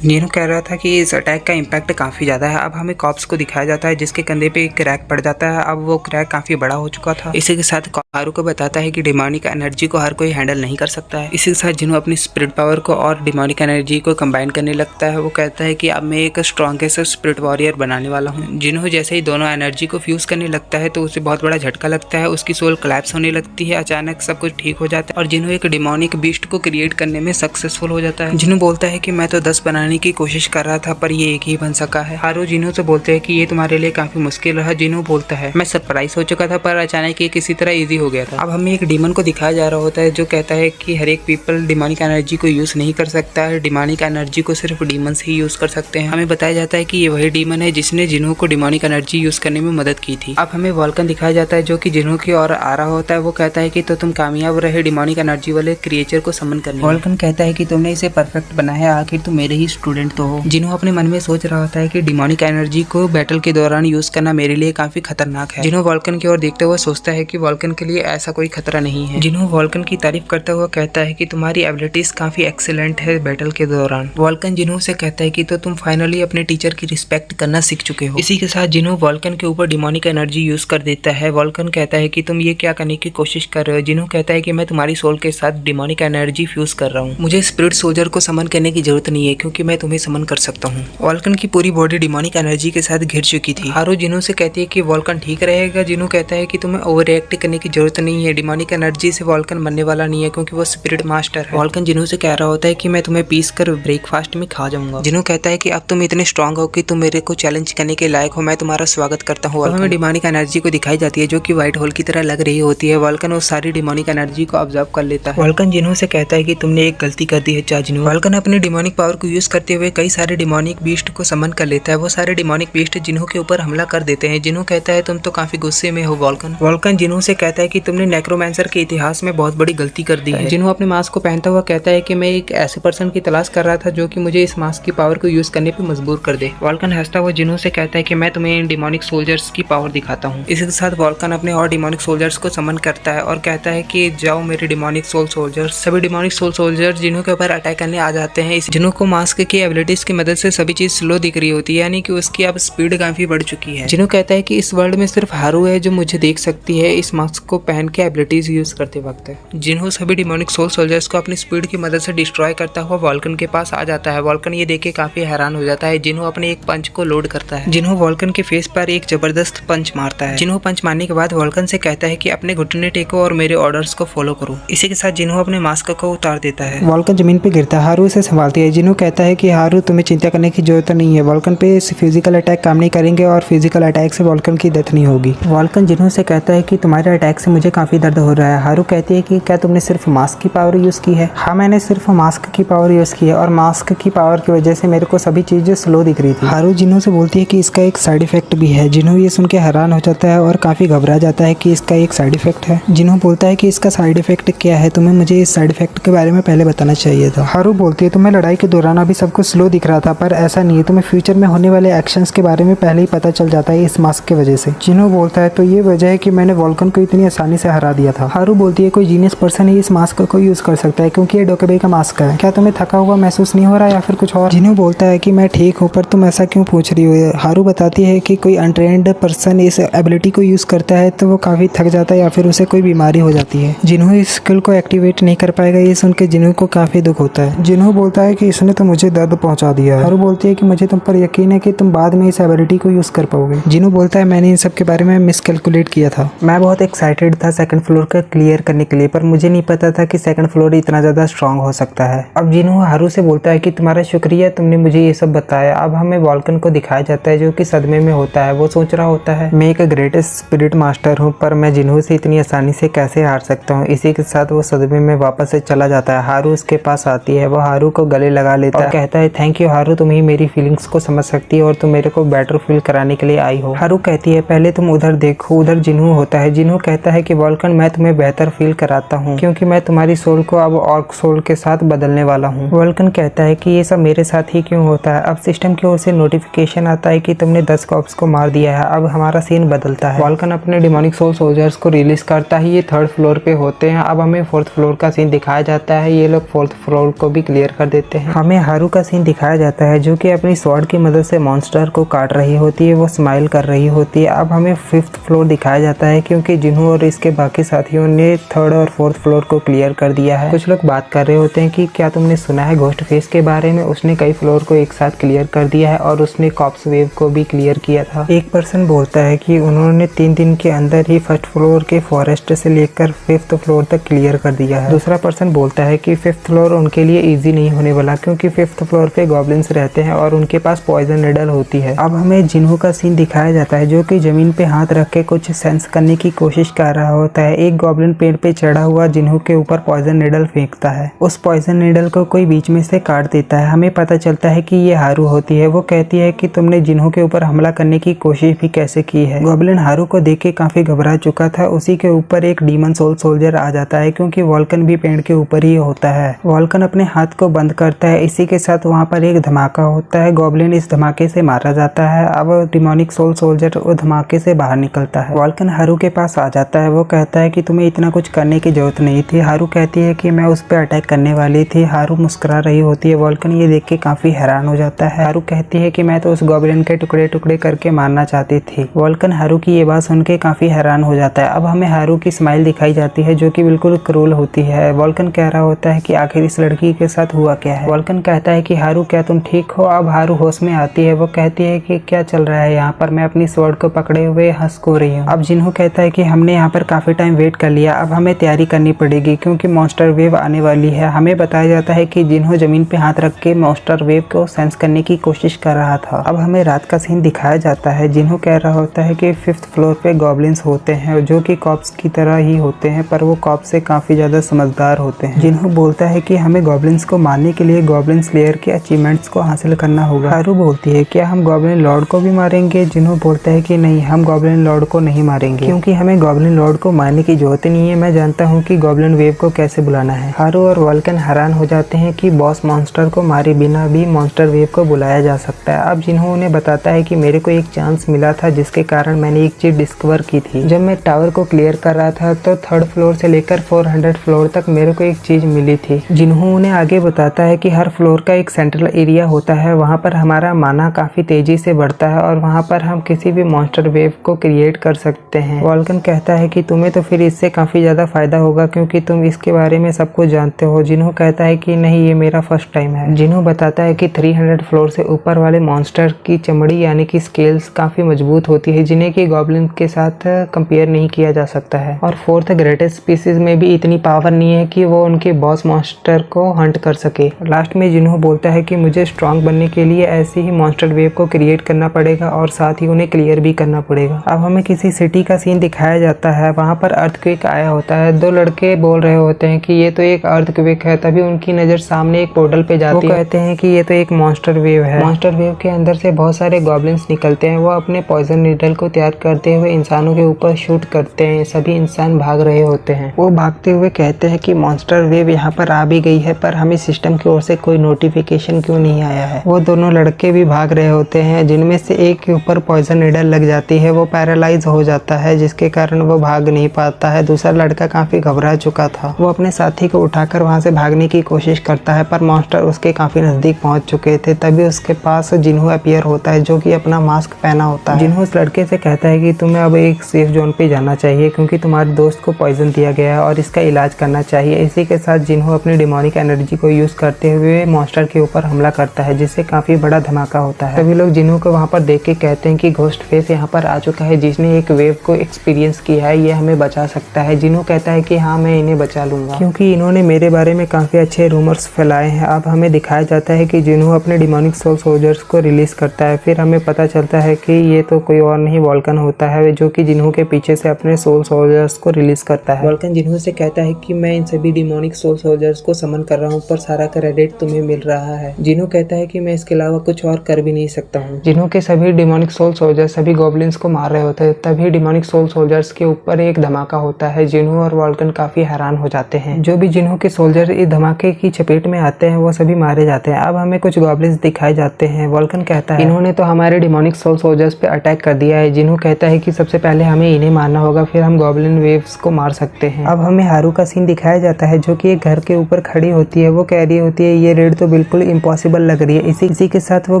जिन्हो कह रहा था कि इस अटैक का इम्पैक्ट काफ़ी ज़्यादा है। अब हमें कॉप्स को दिखाया जाता है जिसके कंधे पे एक क्रैक पड़ जाता है। अब वो क्रैक काफ़ी बड़ा हो चुका था। इसी के साथ हारू को बताता है कि डिमोनिक एनर्जी को हर कोई हैंडल नहीं कर सकता है। इसी के साथ जिन्हो अपनी स्पिरिट पावर को और डिमोनिक एनर्जी को कंबाइन करने लगता है। वो कहता है कि अब मैं एक स्ट्रॉन्गेस्ट स्पिरिट वॉरियर बनाने वाला हूँ। जिन्हो जैसे ही दोनों एनर्जी को फ्यूज करने लगता है तो उसे बहुत बड़ा झटका लगता है। उसकी सोल कोलैप्स होने लगती है। अचानक सब कुछ ठीक हो जाता है और जिन्हो एक डिमोनिक बीस्ट को क्रिएट करने में सक्सेसफुल हो जाता है। जिन्हो बोलता है कि मैं तो 10 बनाने की कोशिश कर रहा था पर ये एक ही बन सका है। हारू जिन्हो से बोलते हैं कि ये तुम्हारे लिए काफी मुश्किल रहा। जिन्हो बोलता है मैं सरप्राइज हो चुका था पर अचानक ये किसी तरह इजी हो गया था। अब हमें एक डीमन को दिखाया जा रहा होता है जो कहता है कि हर एक पीपल डिमोनिक एनर्जी को यूज नहीं कर सकता है। डिमोनिक एनर्जी को सिर्फ डीमंस ही यूज कर सकते हैं। हमें बताया जाता है कि ये वही डीमन है जिसने जिन्हो को डिमोनिक एनर्जी यूज करने में मदद की थी। अब हमें वॉल्कन दिखाया जाता है जो कि जिन्हो की ओर आ रहा होता है। वो कहता है कि तो तुम कामयाब रहे डिमोनिक एनर्जी वाले क्रिएचर को समन करने। वॉल्कन कहता है कि तुमने इसे परफेक्ट बनाया है, आखिर तुम मेरे ही स्टूडेंट तो हो। जिन्हो अपने मन में सोच रहा होता है कि डिमोनिक एनर्जी को बैटल के दौरान यूज करना मेरे लिए काफी खतरनाक है। जिन्हो वॉल्कन की ओर देखते हुए सोचता है कि वॉल्कन के लिए ऐसा कोई खतरा नहीं है। जिन्हो वॉल्कन की तारीफ करता हुआ कहता है कि तुम्हारी एबिलिटीज काफी एक्सीलेंट है बैटल के दौरान। वॉल्कन जिन्हो से कहता है कि तो तुम फाइनली अपने टीचर की रिस्पेक्ट करना सीख चुके हो। इसी के साथ जिन्हो वॉल्कन के ऊपर डिमोनिक एनर्जी यूज कर देता है। वॉल्कन कहता है कि तुम ये क्या करने की कोशिश कर रहे हो। जिन्हो कहता है कि मैं तुम्हारी सोल के साथ डिमोनिक एनर्जी फ्यूज कर रहा हूँ। मुझे स्पिरिट सोल्जर को समन करने की जरूरत नहीं है क्योंकि मैं तुम्हें समन कर सकता हूँ। वॉल्कन की पूरी बॉडी डिमोनिक एनर्जी के साथ घिर चुकी थी। हारू जिन्हो से कहती है कि वॉल्कन ठीक रहेगा। जिन्हो कहता है कि तुम्हें ओवर रिएक्ट करने की जरूरत नहीं है। डिमोनिक एनर्जी से वॉल्कन मरने वाला नहीं है क्योंकि वो स्पिरिट मास्टर है। वॉल्कन जिन्हो से कह रहा होता है कि मैं तुम्हें पीस कर ब्रेकफास्ट में खा जाऊंगा। जिन्हो कहता है कि अब तुम इतने स्ट्रांग हो कि तुम मेरे को चैलेंज करने के लायक हो, मैं तुम्हारा स्वागत करता हूँ। हमें डिमोनिक एनर्जी को दिखाई जाती है जो कि व्हाइट होल की तरह लग रही होती है। वॉल्कन उस सारी डिमोनिक एनर्जी को ऑब्जर्व कर लेता है। वॉल्कन जिन्हो से कहता है कि तुमने एक गलती कर दी है चाजिनो। वॉल्कन अपनी डिमोनिक पावर को यूज करते हुए कई सारे डिमोनिक बीस्ट को समन कर लेता है। वो सारे डिमोनिक बीस्ट जिन्हो के ऊपर हमला कर देते हैं। जिन्हो कहता है तुम तो काफी गुस्से में हो वॉल्कन। वॉल्कन जिन्हो से कहता है कि तुमने नेक्रोमैंसर के इतिहास में बहुत बड़ी गलती कर दी है। जिन्हो अपने मास्क को पहनता हुआ कहता है कि मैं एक ऐसे पर्सन की तलाश कर रहा था जो कि मुझे इस मास्क की पावर को यूज करने पे मजबूर कर दे। वॉल्कन हंसता हुआ जिन्हो से कहता है कि मैं तुम्हें इन डिमोनिक सोल्जर्स की पावर दिखाता हूँ। इसी के साथ वॉल्कन अपने और डिमोनिक सोल्जर्स को समन करता है और कहता है कि जाओ मेरे डिमोनिक सोल सोल्जर्स। सभी डिमोनिक सोल सोल्जर्स जिन्हो के ऊपर अटैक करने आ जाते हैं। जिन्हो को मास्क की एबिलिटीज की मदद से सभी चीज स्लो दिख रही होती है, यानी कि उसकी अब स्पीड काफी बढ़ चुकी है। जिन्हो कहता है कि इस वर्ल्ड में सिर्फ हारू है जो मुझे देख सकती है इस मास्क को पहन के एबिलिटीज यूज करते वक्त। जिन्हो सभी डिमोनिक सोल सोल्जर्स को अपनी स्पीड की मदद से डिस्ट्रॉय करता हुआ वॉल्कन के पास आ जाता है। वॉल्कन ये देख के काफी हैरान हो जाता है। जिन्हो अपने एक पंच को लोड करता है। जिन्हो वॉल्कन के फेस पर एक जबरदस्त पंच मारता है। जिन्हो पंच मारने के बाद वॉल्कन से कहता है कि अपने घुटने टेको और मेरे ऑर्डर्स को फॉलो करो। इसी के साथ जिन्हो अपने मास्क को उतार देता है। वॉल्कन जमीन पे गिरता है। हारू इसे संभालती है। जिन्हो कहता है है कि हारू तुम्हें चिंता करने की जरूरत नहीं है, वॉल्कन पे फिजिकल अटैक काम नहीं करेंगे और फिजिकल अटैक से वॉल्कन की डेथ नहीं होगी। वॉल्कन जिन्हों से कहता है कि तुम्हारे अटैक से मुझे काफी दर्द हो रहा है। हारू कहती है कि क्या तुमने सिर्फ मास्क की पावर यूज की है? हाँ, मैंने सिर्फ मास्क की पावर यूज की है और मास्क की पावर की वजह से मेरे को सभी चीजें स्लो दिख रही थी। हारू जिन्हों से बोलती है कि इसका एक साइड इफेक्ट भी है। जिन्हों ये सुन के हैरान हो जाता है और काफी घबरा जाता है कि इसका एक साइड इफेक्ट है। जिन्हों बोलता है कि इसका साइड इफेक्ट क्या है, तुम्हें मुझे इस साइड इफेक्ट के बारे में पहले बताना चाहिए था। हारू बोलती है तुम्हें लड़ाई के दौरान अभी सब कुछ स्लो दिख रहा था, पर ऐसा नहीं है, तुम्हें फ्यूचर में होने वाले एक्शंस के बारे में पहले ही पता चल जाता है इस मास्क की वजह से। जिन्हों बोलता है तो ये वजह है कि मैंने वॉल्कन को इतनी आसानी से हरा दिया था। हारू बोलती है कोई जीनियस पर्सन ही इस मास्क को यूज कर सकता है क्योंकि ये डोकेबे का मास्क है। क्या तुम्हें थका हुआ महसूस नहीं हो रहा या फिर कुछ और? जिन्हों बोलता है कि मैं ठीक हूँ, पर तुम ऐसा क्यों पूछ रही हो? हारू बताती है कि कोई अनट्रेन्ड पर्सन इस एबिलिटी को यूज करता है तो वो काफी थक जाता है या फिर उसे कोई बीमारी हो जाती है। जिन्हों इस स्किल को एक्टिवेट नहीं कर पाएगा, ये सुन के जिन्हों को काफी दुख होता है। जिन्हों बोलता है कि इसने तो मुझे दर्द पहुंचा दिया है। हारू बोलती है कि मुझे तुम पर यकीन है कि तुम बाद में इस एबिलिटी को यूज कर पाओगे। जिन्हों बोलता है मैंने इन सब के बारे में मिसकैलकुलेट किया था। मैं बहुत एक्साइटेड था सेकंड फ्लोर का क्लियर करने के लिए, पर मुझे नहीं पता था कि सेकंड फ्लोर इतना ज्यादा स्ट्रांग हो सकता है। अब जिन्हों हारू से बोलता है कि तुम्हारा शुक्रिया, तुमने मुझे ये सब बताया। अब हमें वॉल्कन को दिखाया जाता है जो कि सदमे में होता है। वो सोच रहा होता है मैं एक ग्रेटेस्ट स्पिरिट मास्टर हूँ, पर मैं जिन्हों से इतनी आसानी से कैसे हार सकता हूँ। इसी के साथ वो सदमे में वापस से चला जाता है। हारू उसके पास आती है, वो हारू को गले लगा लेता है और कहता है थैंक यू हारू, तुम ही मेरी फीलिंग्स को समझ सकती है और तुम मेरे को बेटर फील कराने के लिए आई हो। हारू कहती है पहले तुम उधर देखो, उधर जिन्हों होता है। जिन्हों कहता है कि वॉल्कन मैं तुम्हें बेहतर फील कराता हूँ क्योंकि मैं तुम्हारी सोल को अब ऑर्क सोल के साथ बदलने वाला हूँ। वॉल्कन कहता है कि ये सब मेरे साथ ही क्यों होता है? अब सिस्टम की ओर से नोटिफिकेशन आता है कि तुमने 10 कॉप्स को मार दिया है। अब हमारा सीन बदलता है। वॉल्कन अपने डिमोनिक सोल सोल्जर्स को रिलीज करता है। ये 3rd फ्लोर पे होते हैं। अब हमें 4th फ्लोर का सीन दिखाया जाता है। ये लोग 4th फ्लोर को भी क्लियर कर देते हैं। हमें हारू का सीन दिखाया जाता है जो कि अपनी स्वॉर्ड की मदद से मॉन्स्टर को काट रही होती है। वो स्माइल कर रही होती है। अब हमें 5th फ्लोर दिखाया जाता है क्योंकि जिन्हों और इसके बाकी साथियों ने 3rd और 4th फ्लोर को क्लियर कर दिया है। कुछ लोग बात कर रहे होते हैं कि क्या तुमने सुना है घोस्ट फेस के बारे में? उसने कई फ्लोर को एक साथ क्लियर कर दिया है और उसने कॉप्स वेव को भी क्लियर किया था। एक पर्सन बोलता है कि उन्होंने 3 दिन के अंदर ही 1st फ्लोर के फॉरेस्ट से लेकर 5th फ्लोर तक क्लियर कर दिया है। दूसरा पर्सन बोलता है कि 5th फ्लोर उनके लिए इजी नहीं होने वाला क्योंकि 5th फ्लोर पे गॉब्लिन्स रहते हैं और उनके पास पॉइजन निडल होती है। अब हमें जिन्हों का सीन दिखाया जाता है जो कि जमीन पे हाथ रख के कुछ सेंस करने की कोशिश कर रहा होता है। एक गॉब्लिन पेड़ पे चढ़ा हुआ जिन्हों के ऊपर पॉइजन निडल फेंकता है। उस पॉइजन निडल को कोई बीच में से काट देता है। हमें पता चलता है कि ये हारू होती है। वो कहती है कि तुमने जिन्हों के ऊपर हमला करने की कोशिश भी कैसे की है? गॉब्लिन हारू को देख के काफी घबरा चुका था। उसी के ऊपर एक डीमन सोल सोल्जर आ जाता है क्योंकि वॉल्कन भी पेड़ के ऊपर ही होता है। वॉल्कन अपने हाथ को बंद करता है। इसी के साथ वहाँ पर एक धमाका होता है। गॉब्लिन इस धमाके से मारा जाता है। अब डिमोनिक सोल सोल्जर उस धमाके से बाहर निकलता है। वॉल्कन हारू के पास आ जाता है। वो कहता है कि तुम्हें इतना कुछ करने की जरूरत नहीं थी। हारू कहती है कि मैं उस पर अटैक करने वाली थी। हारू मुस्कुरा रही होती है। वॉल्कन ये देख के काफी हैरान हो जाता है। हारू कहती है कि मैं तो उस गॉब्लिन के टुकड़े टुकड़े करके मारना चाहती थी। वॉल्कन हारू की ये बात सुन के काफी हैरान हो जाता है। अब हमें हारू की स्माइल दिखाई जाती है जो कि बिल्कुल क्रूल होती है। वॉल्कन कह रहा होता है कि आखिर इस लड़की के साथ हुआ क्या है? वॉल्कन कहता है कि हारू क्या तुम ठीक हो? अब हारू होश में आती है। वो कहती है कि क्या चल रहा है यहाँ पर? मैं अपनी स्वॉर्ड को पकड़े हुए हंस को रही हूँ। अब जिन्हों कहता है कि हमने यहाँ पर काफी टाइम वेट कर लिया, अब हमें तैयारी करनी पड़ेगी क्योंकि मॉन्स्टर वेव आने वाली है। हमें बताया जाता है कि जिन्हों जमीन पे हाथ रख के मॉन्स्टर वेव को सेंस करने की कोशिश कर रहा था। अब हमें रात का सीन दिखाया जाता है। जिन्हों कह रहा होता है कि 5th फ्लोर पे गॉब्लिन्स होते हैं जो कि कॉप्स की तरह ही होते हैं, पर वो कॉप्स से काफी ज्यादा समझदार होते हैं। जिन्हों बोलता है कि हमें गॉब्लिन्स को मारने के लिए गॉब्लिन स्लेयर के अचीवमेंट्स को हासिल करना होगा। हारू बोलती है क्या हम गॉब्लिन लॉर्ड को भी मारेंगे? जिन्हों बोलता है कि नहीं, हम गॉब्लिन लॉर्ड को नहीं मारेंगे क्योंकि हमें गॉब्लिन लॉर्ड को मारने की जरूरत नहीं है। मैं जानता हूँ कि गॉब्लिन वेव को कैसे बुलाना है। हारू और वॉल्कन हैरान हो जाते हैं कि बॉस मॉन्स्टर को मारे बिना भी मॉन्स्टर वेव को बुलाया जा सकता है। अब जिन्हों उन्हें बताता है कि मेरे को एक चांस मिला था जिसके कारण मैंने एक चीज डिस्कवर की थी। जब मैं टावर को क्लियर कर रहा था तो 3rd फ्लोर से लेकर 400 फ्लोर तक मेरे को एक चीज मिली थी। जिन्हों उन्हें आगे बताता है कि हर फ्लोर का एक सेंट्रल एरिया होता है। वहाँ पर हमारा माना काफी तेजी से बढ़ता है और वहाँ पर हम किसी भी मॉन्स्टर वेव को क्रिएट कर सकते हैं। वॉल्कन कहता है कि तुम्हें तो फिर इससे काफी ज्यादा फायदा होगा क्योंकि तुम इसके बारे में सब कुछ जानते हो। जिन्हों कहता है कि नहीं, ये मेरा फर्स्ट टाइम है। जिन्हों बताता है कि 300 फ्लोर से ऊपर वाले मॉन्स्टर की चमड़ी यानी कि स्केल्स काफी मजबूत होती है जिन्हें कि गॉब्लिन के साथ कंपेयर नहीं किया जा सकता है। और 4th ग्रेटेस्ट स्पीसीज में भी इतनी पावर नहीं है कि वो उनके बॉस मॉन्स्टर को हंट कर सके। लास्ट में जिन्हों बोलता है कि मुझे स्ट्रांग बनने के लिए ऐसे ही मॉन्स्टर वेव को क्रिएट करना पड़ेगा और साथ ही उन्हें क्लियर भी करना पड़ेगा। अब हमें किसी सिटी का सीन दिखाया जाता है। वहाँ पर अर्थक्वेक आया होता है। दो लड़के बोल रहे होते हैं कि ये तो एक अर्थक्वेक है। तभी उनकी नज़र सामने एक पोर्टल पे जाती है। वो कहते हैं कि ये तो एक मॉन्स्टर वेव है। मॉन्स्टर वेव के अंदर से बहुत सारे गॉब्लिन्स निकलते हैं। वो अपने पॉइजन नीडल को तैयार करते हुए इंसानों के ऊपर शूट करते हैं। सभी इंसान भाग रहे होते हैं। वो भागते हुए कहते हैं कि मॉन्स्टर वेव यहाँ पर आ भी गई है, पर हमें सिस्टम की ओर से कोई नोटिफिकेशन क्यों नहीं आया है। वो दोनों लड़के भी भाग रहे होते हैं, जिनमें से एक के ऊपर पॉइजन नीडल लग जाती है। वो पैरालाइज हो जाता है, जिसके कारण वो भाग नहीं पाता है। दूसरा लड़का काफी घबरा चुका था। वो अपने साथी को उठाकर वहाँ से भागने की कोशिश करता है, पर मॉन्स्टर उसके काफी नजदीक पहुंच चुके थे। तभी उसके पास जिन्हू अपीयर होता है, जो कि अपना मास्क पहना होता है। जिन्हू उस लड़के से कहता है कि तुम्हें अब एक सेफ जोन पे जाना चाहिए, क्योंकि तुम्हारे दोस्त को पॉइजन दिया गया है और इसका इलाज करना चाहिए। इसी के साथ जिन्हू अपनी डिमोनिक एनर्जी को यूज करते हुए मॉन्स्टर के ऊपर हमला करता है, जिससे काफी बड़ा धमाका होता है। सभी लोग जिन्हू को वहाँ पर देख के कहते हैं कि घोस्ट फेस यहाँ पर आ चुका है, जिसने एक वेव को एक्सपीरियंस किया है, ये हमें बचा सकता है। जिन्हू कहता है कि हाँ, मैं इन्हें बचा लूंगा, क्योंकि इन्होंने मेरे बारे में काफी अच्छे रूमर्स फैलाए हैं। अब हमें दिखाया जाता है कि जिन्हू अपने डिमोनिक सोल सोल्जर्स को रिलीज करता है। फिर हमें पता चलता है कि ये तो कोई और नहीं वोल्कन होता है, जो कि जिन्हू के पीछे से अपने सोल सोल्जर्स को रिलीज करता है। वोल्कन जिन्हू से कहता है कि मैं इन सभी डिमोनिक सोल सोल्जर्स को समन कर रहा हूँ, पर सारा क्रेडिट तुम्हें मिल रहा है। जिन्हू कहता है कि मैं इसके अलावा कुछ और कर भी नहीं सकता हूँ। जिन्हू के सभी डिमोनिक सोल सोल्जर्स सभी गॉब्लिन्स को मार रहे होते हैं। तभी डिमोनिक सोल सोल्जर्स के ऊपर एक धमाका होता है। जिन्हू और वोल्कन काफी हैरान हो जाते हैं। जो भी जिन्हू के सोल्जर इस धमाके की चपेट में आते हैं, वो सभी मारे जाते हैं। अब हमें कुछ गॉब्लिन्स दिखाए जाते हैं। वोल्कन कहता है इन्होंने तो हमारे डिमोनिक सोल सोल्जर्स पे अटैक कर दिया है। जिन्हू कहता है कि सबसे पहले हमें इन्हें मारना होगा, फिर हम गॉब्लिन वेव्स को मार सकते हैं। अब हमें हारू का सीन दिखाया जाता है, जो कि एक घर के ऊपर खड़ी होती है। वो कह रही होती है ये रेड तो बिल्कुल इम्पॉसिबल लग रही है। इसी के साथ वो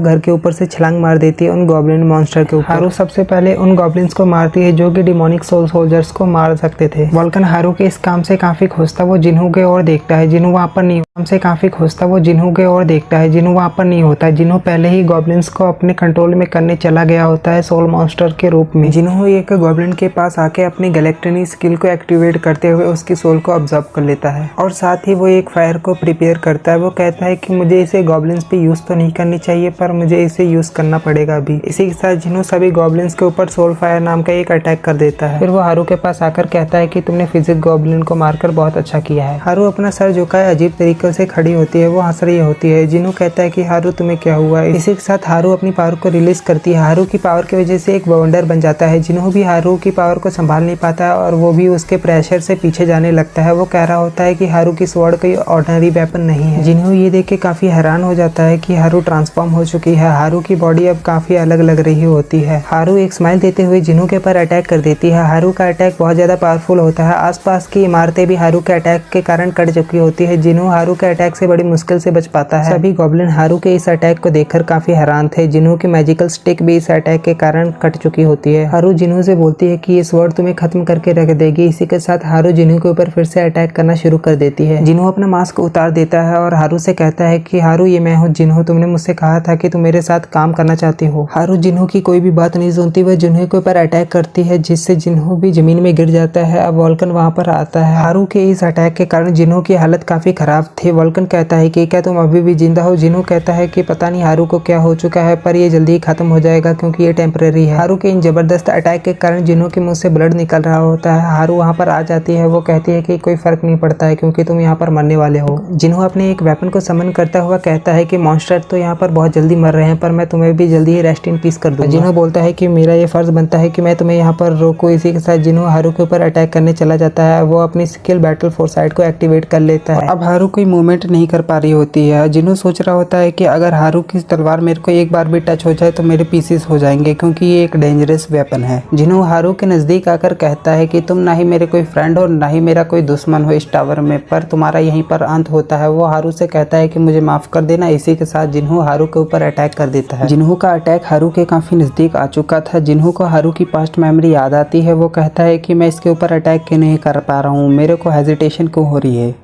घर के ऊपर से छलांग मार देती है उन गॉब्लिन मॉन्स्टर के ऊपर। हारू सबसे पहले उन गॉब्लिन्स को मारती है, जो कि डिमोनिक सोल सोल्जर्स को मार सकते थे। वोल्कन हारू के इस काम से काफी खुश था। वो जिन्हू के ओर देखता है। जिन्हू वहाँ पर नहीं से काफी खुश था। वो जिन्हू के ओर देखता है। जिन्हू वहाँ पर नहीं होता है। जिन्हू पहले ही गॉब्लिन्स को अपने कंट्रोल में करने चला गया होता है सोल मॉन्स्टर के रूप में। जिन्हू एक गॉब्लिन के पास आके अपनी गैलेक्टनी स्किल को एक्टिवेट करते हुए उसकी सोल को ऑब्जर्व कर लेता है, और साथ ही वो एक फायर को प्रिपेयर करता है। वो कहता है कि मुझे इसे गॉब्लिन्स पे यूज तो नहीं करनी चाहिए, पर मुझे इसे यूज करना पड़ेगा अभी। इसी के साथ जिन्हू सभी गॉब्लिन्स के ऊपर सोल फायर नाम का एक अटैक कर देता है। फिर वो हारू के पास आकर कहता है कि तुमने फिजिक गॉब्लिन को मारकर बहुत अच्छा किया है। हारू अपना सर झुकाए अजीब तरीके से खड़ी होती है। वो हंस रही होती है। जिन्हू कहता है कि हारू तुम्हें क्या हुआ। इसी के साथ हारू अपनी पावर को रिलीज करती है। हारू की पावर की वजह से एक बवंडर बन जाता है। जिन्हू भी हारू की पावर को संभाल नहीं पाता है, और वो भी उसके प्रेशर से पीछे जाने लगता है। वो कह रहा होता है कि हारू की स्वॉर्ड कोई ऑर्डिनरी वेपन नहीं है। जिन्हू ये देख के काफी हैरान हो जाता है कि हारू ट्रांसफॉर्म हो चुकी है। हारू की बॉडी अब काफी अलग लग रही होती है। हारू एक स्माइल देते हुए जिन्हू के ऊपर अटैक कर देती है। हारू का अटैक बहुत ज्यादा पावरफुल होता है। आसपास की इमारतें भी हारू के अटैक के कारण कट चुकी होती है। जिन्हू हारू के अटैक से बड़ी मुश्किल से बच पाता है। सभी गॉब्लिन हारू के इस अटैक को देखकर काफी हैरान थे। जिन्हू की मैजिकल स्टिक भी इस अटैक के कारण कट चुकी होती है। हारू जिन्हू से बोलती है कि ये स्वॉर्ड तुम्हें खत्म करके रख देगी। इसी के साथ हारू जिन्हू के ऊपर फिर से अटैक करना शुरू कर देती है। जिन्हू अपना मास्क उतार देता है और हारू से कहता है कि हारू ये मैं हूँ जिन्हू, तुमने मुझसे कहा था कि तुम मेरे साथ काम करना चाहती हो। हारू जिन्हू की कोई भी बात नहीं सुनती। वह जिन्हू के ऊपर अटैक करती है, जिससे जिन्हू भी जमीन में गिर जाता है। अब वोल्कन वहाँ पर आता है। हारू के इस अटैक के कारण जिन्हू की हालत काफी खराब थी। वोल्कन कहता है कि क्या तुम अभी भी जिंदा हो। जिन्हू कहता है कि पता नहीं हारू को क्या हो चुका है, पर ये जल्दी ही खत्म हो जाएगा, क्योंकि ये टेम्परेरी है। हारू के इन जबरदस्त अटैक के कारण जिन्हू के मुंह से ब्लड निकल रहा होता है। हारू वहाँ पर आ जाती है। वो कहती है कि कोई फर्क नहीं पड़ता है, क्योंकि तुम यहाँ पर मरने वाले हो। जिन्हू अपने एक वेपन को समन करता हुआ कहता है कि मॉन्स्टर तो यहाँ पर बहुत जल्दी मर रहे हैं, पर मैं तुम्हें भी जल्दी ही रेस्ट इन पीस कर दूंगा। जिन्हू बोलता है कि मेरा ये फर्ज बनता है कि मैं तुम्हें यहाँ पर रोकूं। इसी के साथ जिन्हू हारू के ऊपर अटैक करने चला जाता है। वो अपनी स्किल बैटल फोरसाइट को एक्टिवेट कर लेता है। अब हारू कोई मूवमेंट नहीं कर पा रही होती है। जिन्हू सोच रहा होता है कि अगर हारू की तलवार मेरे को एक बार भी टच हो जाए तो मेरे पीसेस हो जाएंगे, क्योंकि ये एक डेंजरस वेपन है। जिन्हू हारू के नजदीक आकर कहता है कि तुम ना ही मेरे कोई फ्रेंड हो, ना ही मेरा कोई दुश्मन हो इस टावर में, पर तुम्हारा यहीं पर अंत होता है। वो हारू से कहता है कि मुझे माफ कर देना। इसी के साथ जिन्हू हारू के ऊपर अटैक कर देता है। जिन्हू का अटैक हारू के काफी नजदीक आ चुका था। जिन्हू को हारू की पास्ट मेमोरी याद आती है। वो कहता है कि मैं इसके ऊपर अटैक क्यों नहीं कर पा रहा हूँ, मेरे को हेजिटेशन क्यों हो रही है।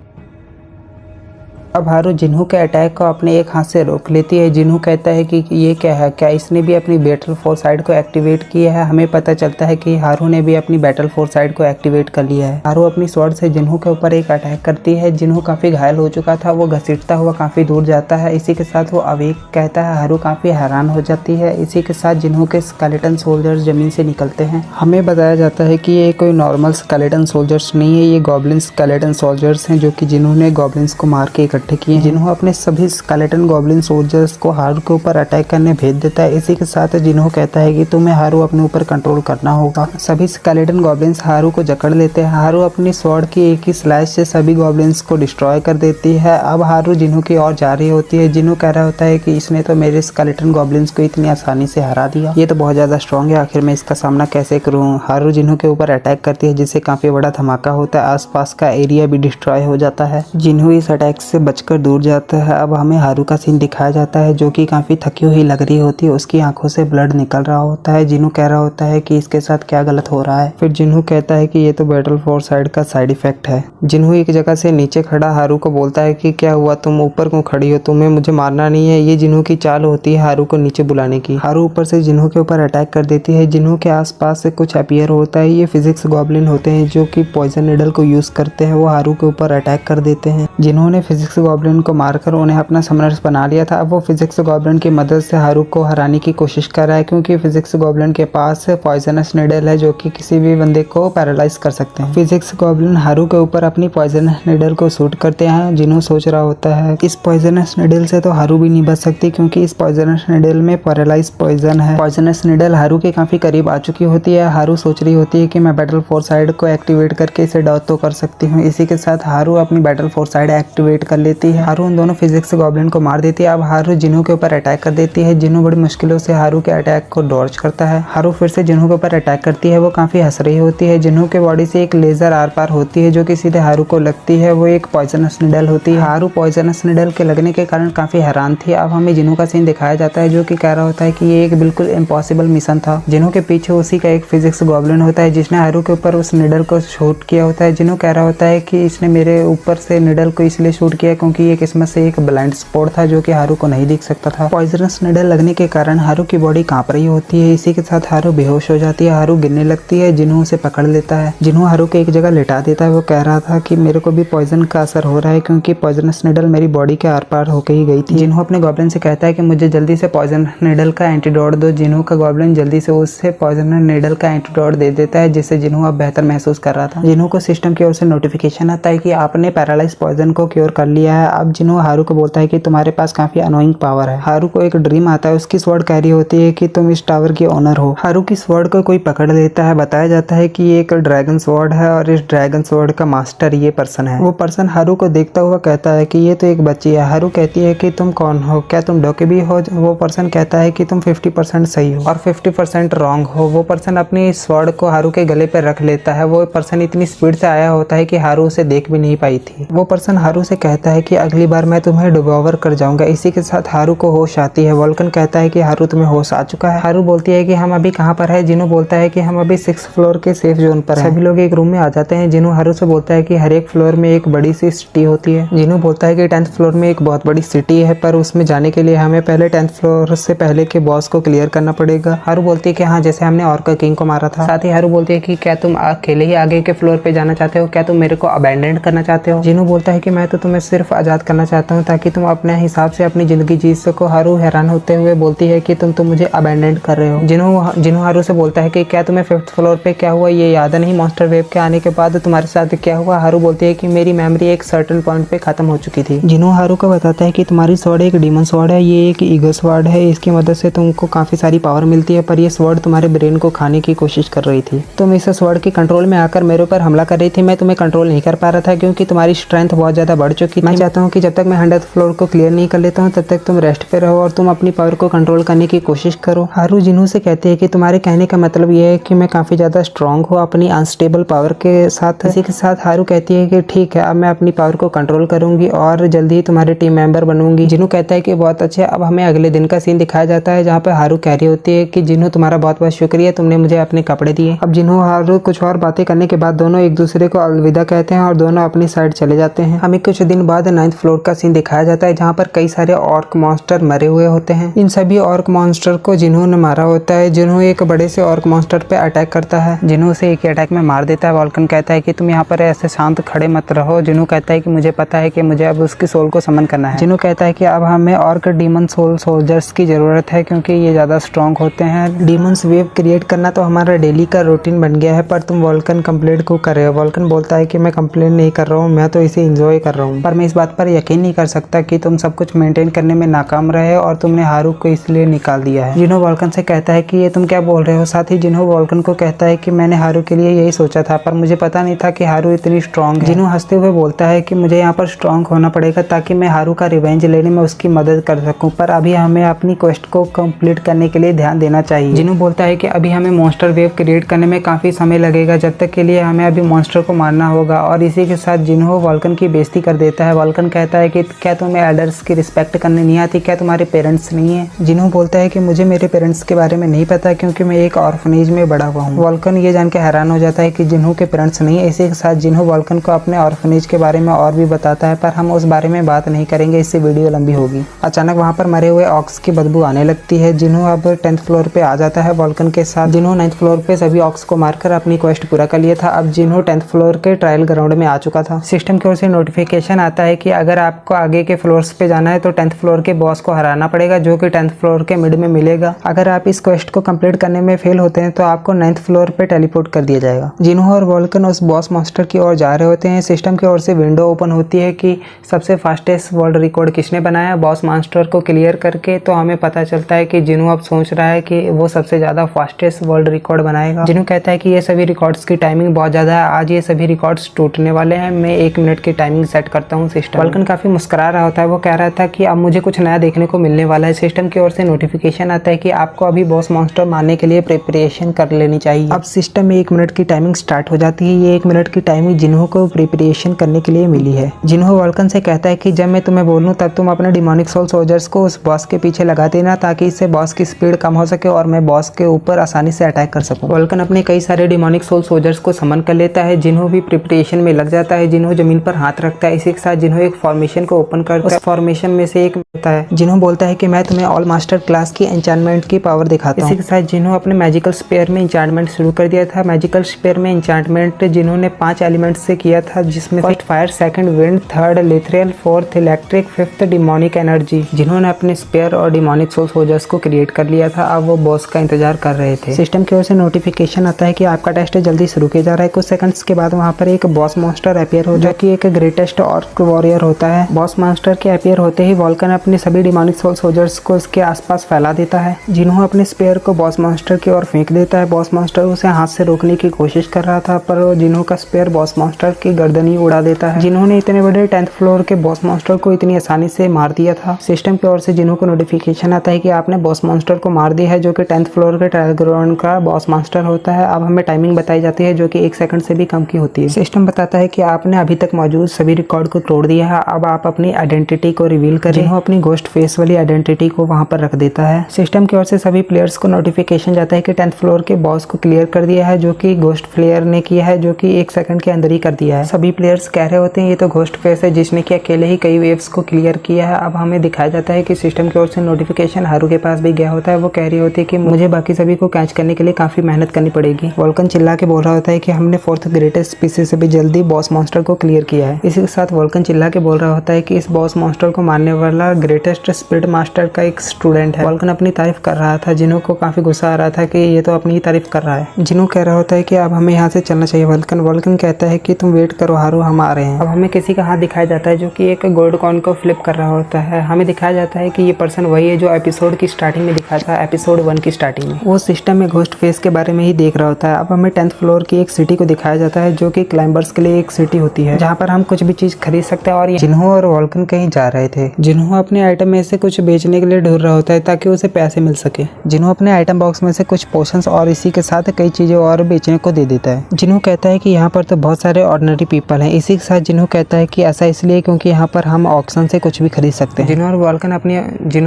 अब हारू जिन्हों के अटैक को अपने एक हाथ से रोक लेती है। जिन्हों कहता है कि ये क्या है, क्या इसने भी अपनी बैटल फोर्स साइड को एक्टिवेट किया है। हमें पता चलता है कि हारू ने भी अपनी बैटल फोर्स साइड को एक्टिवेट कर लिया है। हारू अपनी स्वॉर्ड से जिन्हों के ऊपर एक अटैक करती है। जिन्हों काफी घायल हो चुका था, वो घसीटता हुआ काफी दूर जाता है। इसी के साथ वो अवेक कहता है। हारू काफी हैरान हो जाती है। इसी के साथ जिन्हों के स्केलेटन सोल्जर्स जमीन से निकलते हैं। हमें बताया जाता है कि ये कोई नॉर्मल स्केलेटन सोल्जर्स नहीं है, ये गॉब्लिन स्केलेटन सोल्जर्स हैं जो कि जिन्होंने गॉब्लिन्स को मार के इकट्ठे किए। जिन्हों अपने सभी स्केलेटन गॉब्लिन सोल्जर्स को हारू के ऊपर अटैक करने भेज देता है। इसी के साथ जिन्हों कहता है कि तुम्हें हारू अपने ऊपर कंट्रोल करना होगा। सभी स्केलेटन गॉब्लिन्स हारू को जकड़ लेते हैं। हारू अपनी स्वॉर्ड की एक ही स्लैश से सभी गॉब्लिन्स को डिस्ट्रॉय कर देती है। अब हारू जिन्हों की ओर जा रही होती है। जिन्हों कह रहा होता है कि इसने तो मेरे स्केलेटन गॉब्लिन्स को इतनी आसानी से हरा दिया, ये तो बहुत ज्यादा स्ट्रॉन्ग है, आखिर मैं इसका सामना कैसे करूं। हारू जिन्हों के ऊपर अटैक करती है, जिससे काफी बड़ा धमाका होता है। आसपास का एरिया भी डिस्ट्रॉय हो जाता है। जिन्हों इस अटैक से बचकर दूर जाता है। अब हमें हारू का सीन दिखाया जाता है जो कि काफी थकी हुई लग रही होती है। उसकी आंखों से ब्लड निकल रहा होता है। जिन्हों कह रहा होता है कि इसके साथ क्या गलत हो रहा है। फिर जिन्हों कहता है कि ये तो बैटल फोर्स साइड का साइड इफेक्ट है। जिन्हों एक जगह से नीचे खड़ा हारू को बोलता है कि क्या हुआ, तुम ऊपर क्यों खड़ी हो, तुम्हें मुझे मारना नहीं है। ये जिन्हों की चाल होती है हारू को नीचे बुलाने की। हारू ऊपर से जिन्हों के ऊपर अटैक कर देती है। जिन्हों के आसपास से कुछ अपीयर होता है। ये फिजिक्स गॉब्लिन होते हैं जो कि पॉइजन निडल को यूज करते हैं। वो हारू के ऊपर अटैक कर देते हैं। जिन्होंने फिजिक्स गॉब्लिन को मारकर उन्हें अपना समरस बना लिया था। अब वो फिजिक्स गॉब्लिन की मदद से हारू को हराने की कोशिश कर रहा है, क्योंकि फिजिक्स गॉब्लिन के पास पॉइजनस निडल है जो कि किसी भी बंदे को पैरालाइज कर सकते हैं। फिजिक्स गॉब्लिन हारू के ऊपर अपनी पॉइजनस निडल को शूट करते हैं। जिन्हों सोच रहा होता है इस पॉइजनस निडल से तो हारू भी नहीं बच सकती, क्योंकि इस पॉइजनस निडल में पैरालाइज पॉइजन है। पॉइजनस निडल हारू के काफी करीब आ चुकी होती है। हारू सोच रही होती है कि मैं बैटल फोर्स साइड को एक्टिवेट करके इसे डॉट तो कर सकती हूँ। इसी के साथ हारू अपनी बैटल फोर्स साइड एक्टिवेट कर लेती है। हारू उन दोनों फिजिक्स गॉब्लिन को मार देती है। अब हारू जिन्हों के ऊपर अटैक कर देती है। जिन्हों बड़ी मुश्किलों से हारू के अटैक को डॉज करता है। हारू फिर से जिन्हों के ऊपर अटैक करती है। वो काफी हंस रही होती है। जिन्हों के बॉडी से एक लेजर आर पार होती है जो कि सीधे हारू को लगती है। वो एक पॉइजनस निडल होती है। हारू पॉइजनस निडल के लगने के कारण काफी हैरान थी। अब हमें जिन्हों का सीन दिखाया जाता है जो कि कह रहा होता है कि ये एक बिल्कुल इम्पॉसिबल मिशन था। जिन्हों के पीछे उसी का एक फिजिक्स गॉब्लिन होता है जिसने हारू के ऊपर उस निडल को शूट किया होता है। जिन्हों कह रहा होता है कि इसने मेरे ऊपर से निडल को इसलिए शूट किया क्योंकि ये किस्मत से एक ब्लाइंड स्पॉट था जो कि हारू को नहीं दिख सकता था। पॉइजनस निडल लगने के कारण हारू की बॉडी कांप रही होती है। इसी के साथ हारू बेहोश हो जाती है। हारू गिरने लगती है। जिन्हों उसे पकड़ लेता है। जिन्हों हारू को एक जगह लिटा देता है। वो कह रहा था कि मेरे को भी पॉइजन का असर हो रहा है, क्योंकि पॉइजनस निडल मेरी बॉडी के आर पार होकर ही गई थी। जिन्हों अपने गॉब्लिन से कहता है कि मुझे जल्दी से पॉइजन निडल का एंटीडोट दो। जिन्हों का गॉब्लिन जल्दी से उससे पॉइजन निडल का एंटीडोट दे देता है, जिससे जिन्हों अब बेहतर महसूस कर रहा था। जिन्हों को सिस्टम की ओर से नोटिफिकेशन आता है कि आपने पैरालाइज पॉइजन को क्योर कर लिया है। अब जिन्हों हारू को बोलता है कि तुम्हारे पास काफी अनोइंग पावर है। हारू को एक ड्रीम आता है। उसकी स्वॉर्ड कह रही होती है कि तुम इस टावर की ओनर हो। हारू की स्वॉर्ड को कोई पकड़ लेता है। बताया जाता है कि ये एक ड्रैगन स्वॉर्ड है और इस ड्रैगन स्वॉर्ड का मास्टर ये पर्सन है। वो पर्सन हारू को देखता हुआ कहता है कि ये तो एक बच्ची है। हारू कहती है कि तुम कौन हो, क्या तुम डोकेबी हो। वो पर्सन कहता है कि तुम 50% सही हो और 50% रॉन्ग हो। वो पर्सन अपनी स्वॉर्ड को हारू के गले पर रख लेता है। वो पर्सन इतनी स्पीड से आया होता है कि हारू उसे देख भी नहीं पाई थी। वो पर्सन हारू से कहता है कि अगली बार मैं तुम्हें डिवोर कर जाऊंगा। इसी के साथ हारू को होश आती है। वोल्कन कहता है कि हारू तुम्हें होश आ चुका है। हारू बोलती है कि हम अभी कहाँ पर है। जिन्हों बोलता है कि हम अभी 6th फ्लोर के सेफ जोन पर हैं। सभी लोग एक रूम में आ जाते हैं। जिन्हों हारू से बोलता है कि हर एक फ्लोर में एक बड़ी सी सिटी होती है। जिन्हों बोलता है कि 10th फ्लोर में एक बहुत बड़ी सिटी है, पर उसमें जाने के लिए हमें पहले 10th फ्लोर से पहले के बॉस को क्लियर करना पड़ेगा। हारू बोलती है कि हाँ, जैसे हमने ऑर्का किंग को मारा था। साथ ही हारू बोलती है कि क्या तुम अकेले ही आगे के फ्लोर पे जाना चाहते हो, क्या तुम मेरे को अबैंडन करना चाहते हो। जिन्हों बोलता है कि मैं तो तुम्हें सिर्फ आजाद करना चाहता हूँ ताकि तुम अपने हिसाब से अपनी जिंदगी जी सको। हारू हैरान होते हुए बोलती है कि तुम तो मुझे अबैंडन कर रहे हो। जिन्हों हारू से बोलता है कि क्या तुम्हें 5th फ्लोर पे क्या हुआ ये याद नहीं, मॉन्स्टर वेव के आने के बाद तुम्हारे साथ क्या हुआ। हारू बोलती है कि मेरी मेमोरी एक सर्टेन पॉइंट पे खत्म हो चुकी थी। जिन्हों हारू को बताता है कि तुम्हारी स्वॉर्ड एक डीमन स्वॉर्ड है। ये एक ईगो स्वॉर्ड है। इसकी मदद से तुमको काफी सारी पावर मिलती है, पर ये स्वॉर्ड तुम्हारे ब्रेन को खाने की कोशिश कर रही थी। तुम इस स्वॉर्ड के कंट्रोल में आकर मेरे ऊपर हमला कर रही थी। मैं तुम्हें कंट्रोल नहीं कर पा रहा था क्योंकि तुम्हारी स्ट्रेंथ बहुत ज्यादा बढ़ चुकी थी। मैं चाहता हूँ कि जब तक मैं 100th फ्लोर को क्लियर नहीं कर लेता हूँ तब तक तुम रेस्ट पे रहो और तुम अपनी पावर को कंट्रोल करने की कोशिश करो। हारू जिन्हों से कहते हैं कि तुम्हारे कहने का मतलब ये है कि मैं काफी ज्यादा स्ट्रांग हूँ अपनी अनस्टेबल पावर के साथ। इसी के साथ हारू कहती है कि ठीक है, अब मैं अपनी पावर को कंट्रोल करूंगी और जल्दी ही तुम्हारे टीम मेंबर बनूंगी। जिन्हों कहता है कि बहुत अच्छे। अब हमें अगले दिन का सीन दिखाया जाता है जहाँ पे हारू कह रही होती है कि जिन्हों तुम्हारा बहुत बहुत शुक्रिया, तुमने मुझे अपने कपड़े दिए। अब जिन्हों हारू कुछ और बातें करने के बाद दोनों एक दूसरे को अलविदा कहते हैं और दोनों अपनी साइड चले जाते हैं। हमें कुछ दिन बाद बाद 9th फ्लोर का सीन दिखाया जाता है जहाँ पर कई सारे ऑर्क मॉन्स्टर मरे हुए होते हैं। इन सभी ऑर्क मॉन्स्टर को जिन्होंने मारा होता है, जिन्होंने एक बड़े से ऑर्क मॉन्स्टर पे अटैक करता है, जिन्हों से एक अटैक में मार देता है। वॉल्कन कहता है कि तुम यहाँ पर ऐसे शांत खड़े मत रहो। जिन्हों कहता है कि मुझे पता है कि मुझे अब उसकी सोल को समन करना है। जिन्हों कहता है कि अब हमें ऑर्क डीमन सोल सोल्जर्स की जरूरत है क्योंकि ये ज्यादा स्ट्रॉन्ग होते हैं। डीमंस वेव क्रिएट करना तो हमारा डेली का रूटीन बन गया है, पर तुम वॉल्कन कंप्लेंट क्यों कर रहे हो? वॉल्कन बोलता है कि मैं कंप्लेंट नहीं कर रहा हूँ, मैं तो इसे एंजॉय कर रहा हूँ, पर मैं इस बात पर यकीन नहीं कर सकता कि तुम सब कुछ मेंटेन करने में नाकाम रहे और तुमने हारू को इसलिए निकाल दिया है। जिन्हों वॉल्कन से कहता है कि ये तुम क्या बोल रहे हो। साथ ही जिन्हों वॉल्कन को कहता है कि मैंने हारू के लिए यही सोचा था, पर मुझे पता नहीं था कि हारू इतनी स्ट्रॉन्ग है। जिन्हों हंसते हुए बोलता है कि मुझे यहाँ पर स्ट्रॉन्ग होना पड़ेगा ताकि मैं हारू का रिवेंज लेने में उसकी मदद कर सकूं, पर अभी हमें अपनी क्वेस्ट को कंप्लीट करने के लिए ध्यान देना चाहिए। जिन्हों बोलता है कि अभी हमें मॉन्स्टर वेव क्रिएट करने में काफी समय लगेगा, जब तक के लिए हमें अभी मॉन्स्टर को मारना होगा। और इसी के साथ जिन्हों वॉल्कन की बेइज्जती कर देता है। वॉल्कन कहता है कि क्या तुम्हें एल्डर्स की रिस्पेक्ट करने नहीं आती? क्या तुम्हारे पेरेंट्स नहीं है? जिन्हों बोलता है कि मुझे मेरे पेरेंट्स के बारे में नहीं पता क्योंकि मैं एक ऑर्फनेज में बड़ा हुआ हूँ। वॉल्कन ये जान के हैरान हो जाता है कि जिन्हों के पेरेंट्स नहीं है। इसी के साथ जिन्हों वॉल्कन को अपने ऑर्फनेज के बारे में और भी बताता है, पर हम उस बारे में बात नहीं करेंगे, इससे वीडियो लंबी होगी। अचानक वहाँ पर मरे हुए ऑक्स की बदबू आने लगती है। जिन्हों अब 10th फ्लोर पे आ जाता है वॉल्कन के साथ। जिन्हों 9th फ्लोर पे सभी ऑक्स को मारकर अपनी क्वेस्ट पूरा कर लिया था। अब जिन्हों 10th फ्लोर के ट्रायल ग्राउंड में आ चुका था। सिस्टम की ओर से नोटिफिकेशन आता है कि अगर आपको आगे के फ्लोर्स पे जाना है तो 10th फ्लोर के बॉस को हराना पड़ेगा, जो कि 10th फ्लोर के मिड में मिलेगा। अगर आप इस क्वेस्ट को कंप्लीट करने में फेल होते हैं तो आपको 9th फ्लोर पे टेलीपोर्ट कर दिया जाएगा। जिन्हों और वॉल्कन उस बॉस मॉन्स्टर की ओर जा रहे होते हैं। सिस्टम की ओर से विंडो ओपन होती है कि सबसे फास्टेस्ट वर्ल्ड रिकॉर्ड किसने बनाया बॉस मॉन्स्टर को क्लियर करके। तो हमें पता चलता है कि जिन्हों अब सोच रहा है कि वो सबसे ज्यादा फास्टेस्ट वर्ल्ड रिकॉर्ड बनाएगा। जिन्हों कहता है कि ये सभी रिकॉर्ड्स की टाइमिंग बहुत ज्यादा है, आज ये सभी रिकॉर्ड्स टूटने वाले हैं, मैं 1 मिनट की टाइमिंग सेट करता हूँ। सिस्टम वॉल्कन काफी मुस्कुरा रहा होता है। वो कह रहा था कि अब मुझे कुछ नया देखने को मिलने वाला है। सिस्टम की ओर से नोटिफिकेशन आता है कि आपको अभी बॉस मॉन्स्टर मारने के लिए प्रिपरेशन कर लेनी चाहिए। अब सिस्टम में 1 मिनट की टाइमिंग स्टार्ट हो जाती है। ये 1 मिनट की टाइमिंग जिन्हों को प्रिपरेशन करने के लिए मिली है। जिन्हों वॉल्कन से कहता है कि जब मैं तुम्हें बोलूं तब तुम अपने डिमोनिक सोल सोल्जर्स को उस बॉस के पीछे लगा देना, ताकि इससे बॉस की स्पीड कम हो सके और मैं बॉस के ऊपर आसानी से अटैक कर सकूं। वॉल्कन अपने कई सारे डिमोनिक सोल सोल्जर्स को समन कर लेता है। जिन्हों भी प्रिपरेशन में लग जाता है। जिन्हों जमीन पर हाथ रखता है। इसी के साथ जिन्हों एक फॉर्मेशन को ओपन करता है। फॉर्मेशन में से एक होता है। जिन्हों बोलता है कि मैं तुम्हें ऑल मास्टर क्लास की एन्चेंटमेंट की पावर दिखाता हूं। इसी के साथ जिन्हों अपने मैजिकल स्पेयर में एन्चेंटमेंट शुरू कर दिया था। मैजिकल स्पेयर में एन्चेंटमेंट जिन्होंने 5 एलिमेंट्स से किया था, जिसमें first fire, second wind, third ethereal, fourth electric, fifth demonic energy. जिन्होंने अपने स्पेयर और डिमोनिक सोल सोल्जर्स को क्रिएट कर लिया था। अब वो बॉस का इंतजार कर रहे थे। सिस्टम की ओर से नोटिफिकेशन आता है कि आपका टेस्ट जल्दी शुरू किया जा रहा है। कुछ सेकंड्स के बाद वहाँ पर एक बॉस मॉन्स्टर अपीयर हो, जो कि एक ग्रेटेस्ट ऑर्क वॉरियर होता है। बॉस मॉन्स्टर के अपीयर होते ही वॉल्कन अपने सभी डिमोनिक सोल सोल्जर्स को इसके आसपास फैला देता है। जिन्हों अपने स्पेयर को बॉस मॉन्स्टर की ओर फेंक देता है। बॉस मॉन्स्टर उसे हाथ से रोकने की कोशिश कर रहा था, पर जिन्हों का स्पेयर बॉस मॉन्स्टर की गर्दन ही उड़ा देता है। जिन्होंने इतने बड़े 10th फ्लोर के बॉस मॉन्स्टर को इतनी आसानी से मार दिया था। सिस्टम की ओर से जिन्हों को नोटिफिकेशन आता है कि आपने बॉस मॉन्स्टर को मार दिया है, जो कि 10th फ्लोर के ट्रायल ग्राउंड का बॉस मॉन्स्टर होता है। अब हमें टाइमिंग बताई जाती है, जो कि 1 सेकंड से भी कम की होती है। सिस्टम बताता है कि आपने अभी तक मौजूद सभी रिकॉर्ड को तोड़ दिया है। अब आप अपनी आइडेंटिटी को रिवील करें। जिन्हों अपनी घोस्ट फेस वाली आइडेंटिटी को वहां पर रख देता है। सिस्टम की ओर से सभी प्लेयर्स को नोटिफिकेशन जाता है कि 10th फ्लोर के बॉस को क्लियर कर दिया है, जो कि घोस्ट प्लेयर ने किया है, जो कि 1 सेकंड के अंदर ही कर दिया है। सभी प्लेयर्स कह रहे होते हैं ये तो घोस्ट फेस है, जिसने कि अकेले ही कई वेव्स को क्लियर किया है। अब हमें दिखाया जाता है कि सिस्टम की ओर से नोटिफिकेशन हारू के पास भी गया होता है। वो कह रही होती है कि मुझे बाकी सभी को कैच करने के लिए काफी मेहनत करनी पड़ेगी। वॉल्कन चिल्ला के बोल रहा होता है कि हमने 4th ग्रेटेस्ट स्पीसीज से भी जल्दी बॉस मॉन्स्टर को क्लियर किया है। इसी के साथ वॉल्कन चिल्ला के बोल रहा होता है कि इस बॉस मॉन्स्टर को मारने वाला ग्रेटेस्ट स्पिरिट मास्टर का एक स्टूडेंट है। वॉल्कन अपनी तारीफ कर रहा था। जिन्हों को काफी गुस्सा आ रहा था कि ये तो अपनी ही तारीफ कर रहा है। जिन्हों कह रहा होता है कि अब हमें यहाँ से चलना चाहिए। वॉल्कन कहता है कि तुम वेट करो हारू, हम आ रहे हैं। अब हमें किसी का हाथ दिखाया जाता है, जो कि एक गोल्ड कॉइन को फ्लिप कर रहा होता है। हमें दिखाया जाता है कि ये पर्सन वही है जो एपिसोड की स्टार्टिंग में दिखा था, एपिसोड 1 की स्टार्टिंग में। वो सिस्टम में घोस्ट फेस के बारे में ही देख रहा होता है। अब हमें 10th फ्लोर की एक सिटी को दिखाया जाता है, जो कि क्लाइंबर्स के लिए एक सिटी होती है, जहाँ पर हम कुछ भी चीज खरीद सकते हैं। और जिन्हों और वॉल्कन कहीं जा रहे थे। जिन्हों अपने आइटम में से कुछ बेचने के लिए ढूंढ रहा होता है, ताकि उसे पैसे मिल सके। जिन्हों अपने आइटम बॉक्स में से कुछ पोशंस और इसी के साथ कई चीजें और बेचने को दे देता है। जिन्हों कहता है कि यहाँ पर तो बहुत सारे ऑर्डिनरी पीपल हैं। इसी के साथ जिन्हों कहता है कि ऐसा इसलिए क्योंकि यहाँ पर हम ऑक्शन से कुछ भी खरीद सकते हैं। जिन्हों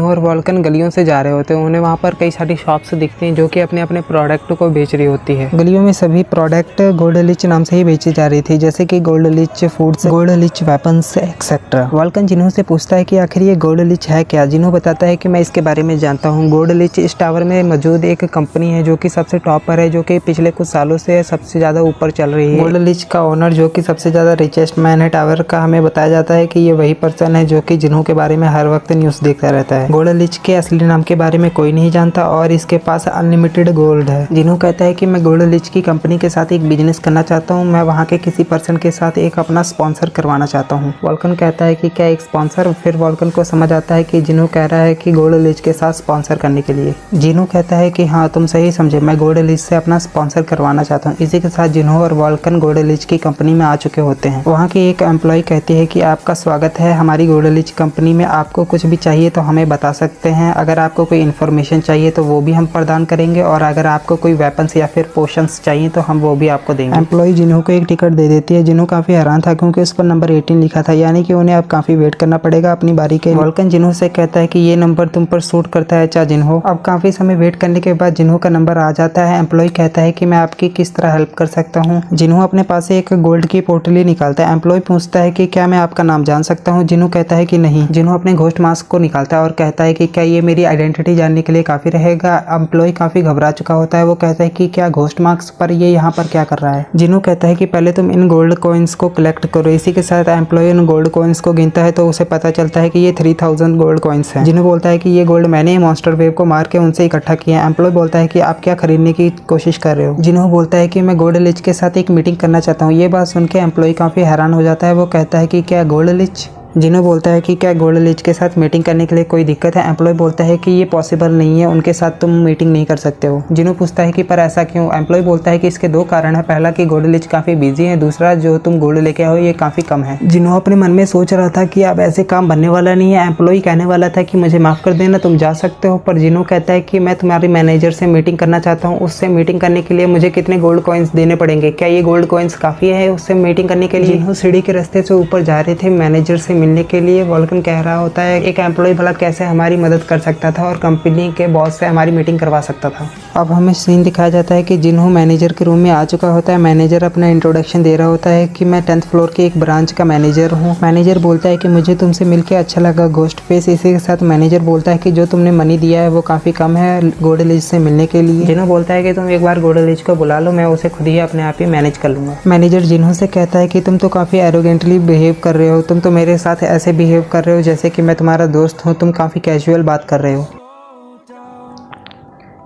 और वॉल्कन गलियों से जा रहे होते हैं। उन्हें वहाँ पर कई सारी शॉप्स दिखती हैं, जो कि अपने अपने प्रोडक्ट को बेच रही होती है। गलियों में सभी प्रोडक्ट गोल्ड लिच नाम से ही बेची जा रही थी, जैसे कि गोल्ड लिच फूड्स, गोल्ड लिच वेपन, थिंग्स एक्सेट्रा। वॉल्कन जिन्हो से पूछता है कि आखिर ये गोल्ड लीच है क्या। जिन्हो बताता है कि मैं इसके बारे में जानता हूँ। गोल्ड लीच इस टावर में मौजूद एक कंपनी है जो कि सबसे टॉप पर है, जो कि पिछले कुछ सालों से सबसे ज़्यादा ऊपर चल रही है। गोल्ड लीच का ओनर जो कि सबसे ज़्यादा रिचेस्ट मैन है टावर का, हमें बताया जाता है कि ये वही पर्सन है जो कि जिन्हो के बारे में हर वक्त न्यूज़ देखता रहता है। गोल्ड लीच के असली नाम के बारे में कोई नहीं जानता और इसके पास अनलिमिटेड गोल्ड है। जिन्हो कहता है कि मैं गोल्ड लीच की कंपनी के साथ एक बिजनेस करना चाहता हूँ, मैं वहाँ के किसी पर्सन के साथ एक अपना स्पॉन्सर करवाना चाहता हूँ। वॉल्कन कहता है कि क्या एक स्पॉन्सर। फिर वॉल्कन को समझ आता है कि जिन्हो कह रहा है कि गोल्ड लीच के साथ स्पॉन्सर करने के लिए। जिन्हो कहता है कि हाँ तुम सही समझे, मैं गोल्ड लीच से अपना स्पॉन्सर करवाना चाहता हूँ। इसी के साथ जिन्हो और वॉल्कन गोल्ड लीच की कंपनी में आ चुके होते हैं। वहाँ की एक एम्प्लॉय कहती है कि आपका स्वागत है हमारी गोल्ड लीच कंपनी में, आपको कुछ भी चाहिए तो हमें बता सकते हैं। अगर आपको कोई इन्फॉर्मेशन चाहिए तो वो भी हम प्रदान करेंगे और अगर आपको कोई वेपन्स या फिर पोशंस चाहिए तो हम वो भी आपको देंगे। एम्प्लॉय जिन्हो को एक टिकट दे देती है। जिन्हो काफी हैरान था क्योंकि उस पर नंबर 18 लिखा था, यानी कि उन्हें अब काफी वेट करना पड़ेगा अपनी बारी के। वॉल्कन जिन्हो से कहता है कि ये नंबर तुम पर सूट करता है चा जिन्हो। अब काफी समय वेट करने के बाद जिन्हो का नंबर आ जाता है। एम्प्लॉय कहता है कि मैं आपकी किस तरह हेल्प कर सकता हूँ। जिन्हो अपने पास से एक गोल्ड की पोटली निकालता है। एम्प्लॉय पूछता है कि क्या मैं आपका नाम जान सकता हूँ। जिन्हो कहता है कि नहीं। जिन्हो अपने घोस्ट मास्क को निकालता है और कहता है कि क्या ये मेरी आइडेंटिटी जानने के लिए काफी रहेगा। एम्प्लॉय काफी घबरा चुका होता है। वो कहता है कि क्या घोस्ट मास्क पर ये यहाँ पर क्या कर रहा है। जिन्हो कहता है कि पहले तुम इन गोल्ड कॉइन्स को कलेक्ट करो। इसी के साथ एम्प्लॉय इन गोल्ड कॉइन्स को गिनता है तो उसे पता चलता है कि ये 3000 गोल्ड कॉइन्स हैं। जिन्हो बोलता है कि ये गोल्ड मैंने मॉन्स्टर वेव को मार के उनसे इकट्ठा किया है। एम्प्लॉय बोलता है कि आप क्या खरीदने की कोशिश कर रहे हो। जिन्हो बोलता है कि मैं गोल्ड लीच के साथ एक मीटिंग करना चाहता हूँ। ये बात सुन के एम्प्लॉय काफी हैरान हो जाता है। वो कहता है कि क्या गोल्ड लीच। जिन्हो बोलता है कि क्या गोल्ड लीच के साथ मीटिंग करने के लिए कोई दिक्कत है। एम्प्लॉय बोलता है कि ये पॉसिबल नहीं है, उनके साथ तुम मीटिंग नहीं कर सकते हो। जिन्हो पूछता है कि पर ऐसा क्यों। एम्प्लॉय बोलता है कि इसके दो कारण है। पहला कि गोल्ड लीच काफी बिजी है, दूसरा जो तुम गोल्ड लेके आओ ये काफी कम है। जिन्हो अपने मन में सोच रहा था कि अब ऐसे काम बनने वाला नहीं है। एम्प्लॉय कहने वाला था कि मुझे माफ कर देना, तुम जा सकते हो, पर जिन्हो कहता है कि मैं तुम्हारे मैनेजर से मीटिंग करना चाहता हूँ। उससे मीटिंग करने के लिए मुझे कितने गोल्ड कॉइन्स देने पड़ेंगे, क्या ये गोल्ड कॉइन्स काफी है उससे मीटिंग करने के लिए। जिन्हो सीढ़ी के रास्ते से ऊपर जा रहे थे मैनेजर से मिलने के लिए। वॉल्कन कह रहा होता है एक एम्प्लॉय भला कैसे हमारी मदद कर सकता था और कंपनी के बॉस से हमारी मीटिंग करवा सकता था। अब हमें सीन दिखाया जाता है कि जिन्हो मैनेजर के रूम में आ चुका होता है। मैनेजर अपना इंट्रोडक्शन दे रहा होता है कि मैं 10th फ्लोर के एक ब्रांच का मैनेजर हूँ। मैनेजर बोलता है कि मुझे तुमसे मिलकर अच्छा लगा घोस्ट फेस। इसी के साथ मैनेजर बोलता है कि जो तुमने मनी दिया है वो काफी कम है गोल्ड लीच से मिलने के लिए। जिन्हो बोलता है कि तुम एक बार गोल्ड लीच को बुला लो, मैं उसे खुद ही अपने आप ही मैनेज कर लूंगा। मैनेजर जिन्हो से कहता है कि तुम तो काफी एरोगेंटली बिहेव कर रहे हो, तुम तो मेरे साथ ऐसे बिहेव कर रहे हो जैसे कि मैं तुम्हारा दोस्त हूँ, तुम काफी कैजुअल बात कर रहे हो।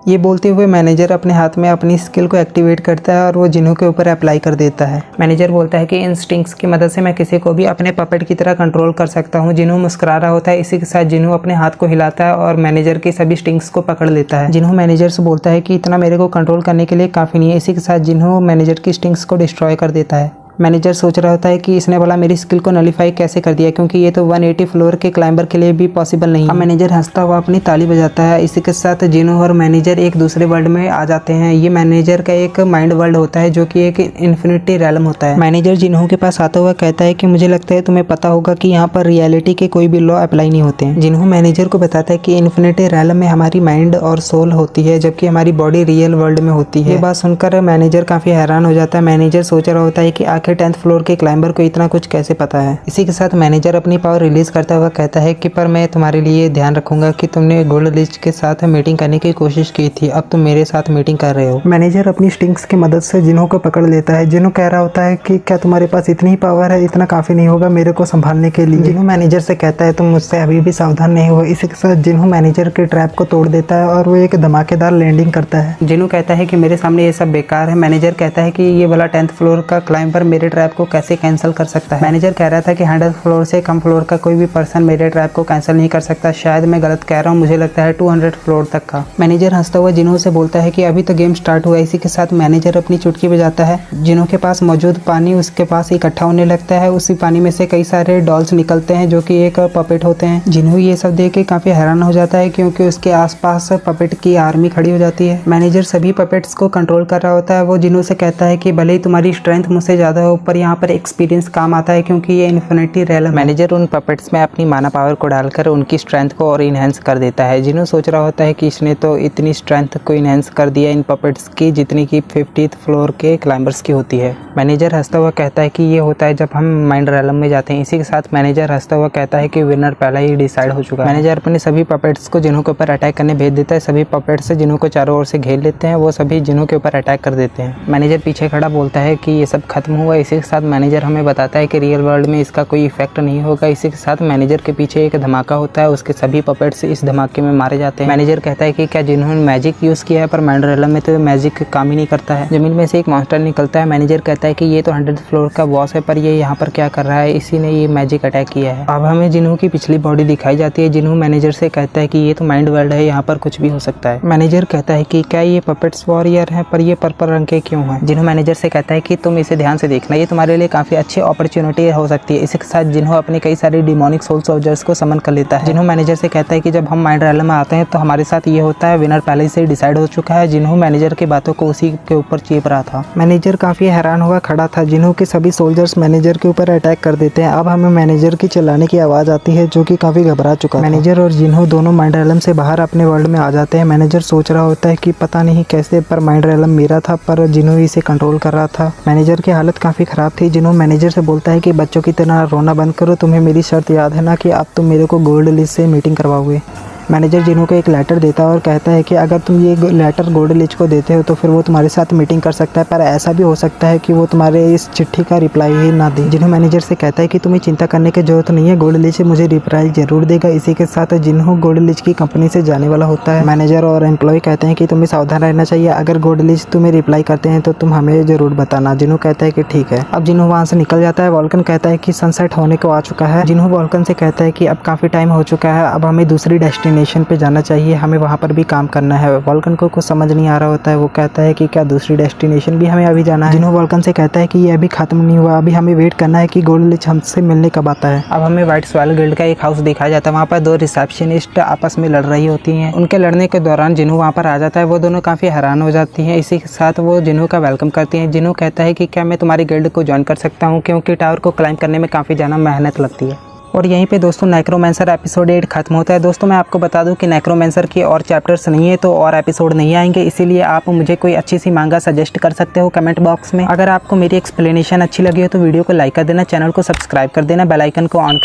ये बोलते हुए मैनेजर अपने हाथ में अपनी स्किल को एक्टिवेट करता है और वो जिन्हो के ऊपर अप्लाई कर देता है। मैनेजर बोलता है कि इन स्टिंग्स की मदद से मैं किसी को भी अपने पपेट की तरह कंट्रोल कर सकता हूँ। जिन्हो मुस्कुरा रहा होता है। इसी के साथ जिन्हो अपने हाथ को हिलाता है और मैनेजर की सभी स्टिंग्स को पकड़ लेता है। जिन्हो मैनेजर से बोलता है कि इतना मेरे को कंट्रोल करने के लिए काफ़ी नहीं है। इसी के साथ जिन्हो मैनेजर की स्टिंग्स को डिस्ट्रॉय कर देता है। मैनेजर सोच रहा होता है कि इसने भला मेरी स्किल को नलीफाई कैसे कर दिया, क्योंकि ये तो 180 फ्लोर के क्लाइंबर के लिए भी पॉसिबल नहीं है। अब मैनेजर हंसता हुआ अपनी ताली बजाता है। इसी के साथ जिन्हो और मैनेजर एक दूसरे वर्ल्ड में आ जाते हैं। ये मैनेजर का एक माइंड वर्ल्ड होता है जो कि एक इन्फिनिटी रैलम होता है। मैनेजर जिन्हो के पास आता हुआ कहता है कि मुझे लगता है तुम्हें पता होगा कि यहाँ पर रियलिटी के कोई भी लॉ अप्लाई नहीं होते हैं। जिन्हो मैनेजर को बताता है कि इन्फिनिटी रैलम में हमारी माइंड और सोल होती है जबकि हमारी बॉडी रियल वर्ल्ड में होती है। ये बात सुनकर मैनेजर काफी हैरान हो जाता है। मैनेजर सोच रहा होता है कि आखिर 10th फ्लोर के क्लाइंबर को इतना कुछ कैसे पता है। इसी के साथ मैनेजर अपनी पावर रिलीज करता हुआ कहता है कि पर मैं तुम्हारे लिए ध्यान रखूंगा कि तुमने गोल्ड लीच के साथ मीटिंग करने की कोशिश की थी, अब तुम मेरे साथ मीटिंग कर रहे हो। मैनेजर अपनी स्टिंग्स की मदद से जिन्हो को पकड़ लेता है। जिन्हो कह रहा होता है कि क्या तुम्हारे पास इतनी ही पावर है, इतना काफी नहीं होगा मेरे को संभालने के लिए। जिन्हो मैनेजर से कहता है तुम मुझसे अभी भी सावधान नहीं हो। इसी के साथ जिन्हो मैनेजर के ट्रैप को तोड़ देता है और वो एक धमाकेदार लैंडिंग करता है। जिन्हो कहता है कि मेरे सामने ये सब बेकार है। मैनेजर कहता है कि ये वाला 10th फ्लोर का क्लाइंबर मेरे ट्रैप को कैसे कैंसिल कर सकता है। मैनेजर कह रहा था कि 100th फ्लोर से कम फ्लोर का कोई भी पर्सन मेरे ट्रैप को कैंसिल नहीं कर सकता। शायद मैं गलत कह रहा हूँ, मुझे लगता है 200 फ्लोर तक का। मैनेजर हंसता हुआ जिन्हो से बोलता है कि अभी तो गेम स्टार्ट हुआ। इसी के साथ मैनेजर अपनी चुटकी बजाता है। जिन्हो के पास मौजूद पानी उसके पास इकट्ठा होने लगता है। उसी पानी में से कई सारे डॉल्स निकलते हैं जो कि एक पपेट होते हैं। जिन्हो ये सब देख के काफी हैरान हो जाता है क्योंकि उसके आसपास पपेट की आर्मी खड़ी हो जाती है। मैनेजर सभी पपेट्स को कंट्रोल कर रहा होता है। वो जिन्हो से कहता है कि भले ही तुम्हारी स्ट्रेंथ मुझसे ज्यादा पर यहाँ पर एक्सपीरियंस काम आता है क्योंकि ये इन्फिनिटी रेलम। मैनेजर उन पपेट्स में अपनी माना पावर को डालकर उनकी स्ट्रेंथ को और इनहेंस कर देता है। जिन्हों सोच रहा होता है कि इसने तो इतनी स्ट्रेंथ को इनहेंस कर दिया इन पपेट्स की जितनी की 50th फ्लोर के क्लाइंबर्स की होती है। मैनेजर हंसता हुआ कहता है कि ये होता है जब हम माइंड रेलम में जाते हैं। इसी के साथ मैनेजर हंसता हुआ कहता है कि विनर पहले ही डिसाइड हो चुका है। मैनेजर अपने सभी पपेट्स को जिन्हों के ऊपर अटैक करने भेज देता है। सभी पपेट्स जिन्हों को चारों ओर से घेर लेते हैं वो सभी जिन्हों के ऊपर अटैक कर देते हैं। मैनेजर पीछे खड़ा बोलता है कि ये सब खत्म हुआ। इसी के साथ मैनेजर हमें बताता है कि रियल वर्ल्ड में इसका कोई इफेक्ट नहीं होगा। इसी के साथ मैनेजर के पीछे एक धमाका होता है, उसके सभी पपेट्स इस धमाके में मारे जाते हैं। मैनेजर कहता है कि क्या जिन्होंने मैजिक यूज किया है, पर माइंड रेलम में तो मैजिक काम ही नहीं करता है। जमीन में से एक मॉन्स्टर निकलता है। मैनेजर कहता है कि ये तो 100th फ्लोर का बॉस है, पर ये यहाँ पर क्या कर रहा है, इसी ने ये मैजिक अटैक किया है। अब हमें जिन्हों की पिछली बॉडी दिखाई जाती है। जिन्हों मैनेजर से कहता है कि ये तो माइंड वर्ल्ड है, यहाँ पर कुछ भी हो सकता है। मैनेजर कहता है कि क्या ये पपेट्स वॉरियर हैं, पर ये पर्पल रंग के क्यों हैं। जिन्हों मैनेजर से कहता है कि तुम इसे ध्यान से देखना, ये तुम्हारे लिए काफी अच्छी अपॉर्चुनिटी हो सकती है। इसी के साथ जिन्हों अपने कई सारे डिमोनिक सोल सोल्जर्स को समन कर लेता है। जिन्हों मैनेजर से कहता है कि जब हम माइंड रेलम में आते हैं तो हमारे साथ ये होता है, विनर पहले से डिसाइड हो चुका है। जिन्हों मैनेजर की बातों को उसी के ऊपर चीप रहा था। मैनेजर काफी हैरान हुआ खड़ा था। जिन्हों के सभी सोल्जर्स मैनेजर के ऊपर अटैक कर देते हैं। अब हमें मैनेजर की चिल्लाने की आवाज आती है जो कि काफी घबरा चुका है। मैनेजर और जिन्हों दोनों माइंड रेलम से बाहर अपने वर्ल्ड में आ जाते हैं। मैनेजर सोच रहा होता है कि पता नहीं कैसे, पर माइंड रेलम मेरा था, पर जिन्हों इसे कंट्रोल कर रहा था। मैनेजर की हालत काफी खराब थी। जिन्हों मैनेजर से बोलता है कि बच्चों की तरह रोना बंद करो, तुम्हें मेरी शर्त याद है ना कि अब तुम मेरे को गोल्ड लिस्ट से मीटिंग करवाओगे। मैनेजर जिन्हों को एक लेटर देता है और कहता है कि अगर तुम ये लेटर गोल्ड लिच को देते हो तो फिर वो तुम्हारे साथ मीटिंग कर सकता है, पर ऐसा भी हो सकता है कि वो तुम्हारे इस चिट्ठी का रिप्लाई ही ना दे। जिन्हों मैनेजर से कहता है कि तुम्हें चिंता करने की जरूरत नहीं है, गोल्ड लिच मुझे रिप्लाई जरूर देगा। इसी के साथ जिन्हों गोल्ड लिच की कंपनी से जाने वाला होता है। मैनेजर और एम्प्लॉय कहते हैं कि तुम्हें सावधान रहना चाहिए, अगर गोल्ड लिच तुम्हें रिप्लाई करते हैं तो तुम हमें जरूर बताना। जिन्हों कहता है कि ठीक है। अब जिन्हों वहाँ से निकल जाता है। वॉल्कन कहता है कि सनसेट होने को आ चुका है। जिन्हों वॉल्कन से कहता है कि अब काफी टाइम हो चुका है, अब हमें दूसरी डेस्टिनेशन पे जाना चाहिए, हमें वहाँ पर भी काम करना है। वॉल्कन को कुछ समझ नहीं आ रहा होता है। वो कहता है कि क्या दूसरी डेस्टिनेशन भी हमें अभी जाना है। जिन्हों वॉल्कन से कहता है कि ये अभी खत्म नहीं हुआ, अभी हमें वेट करना है कि गोल्ड लिच हमसे मिलने कब आता है। अब हमें व्हाइट सॉइल गिल्ड का एक हाउस दिखाया जाता है। वहाँ पर दो रिसेप्शनिस्ट आपस में लड़ रही होती हैं। उनके लड़ने के दौरान जिन्हों वहाँ पर आ जाता है। वो दोनों काफी हैरान हो जाती हैं। इसी के साथ वो जिन्हों का वेलकम करती हैं। जिन्हों कहता है कि क्या मैं तुम्हारी गिल्ड को ज्वाइन कर सकता हूँ, क्योंकि टावर को क्लाइंब करने में काफी ज्यादा मेहनत लगती है। और यहीं पे दोस्तों नेक्रोमेंसर एपिसोड 8 खत्म होता है। दोस्तों मैं आपको बता दूं कि नेक्रोमेंसर की और चैप्टर्स नहीं है तो और एपिसोड नहीं आएंगे, इसीलिए आप मुझे कोई अच्छी सी मांगा सजेस्ट कर सकते हो कमेंट बॉक्स में। अगर आपको मेरी एक्सप्लेनेशन अच्छी लगी हो तो वीडियो को लाइक कर देना, चैनल को सब्सक्राइब कर देना, बेल आइकन को ऑन कर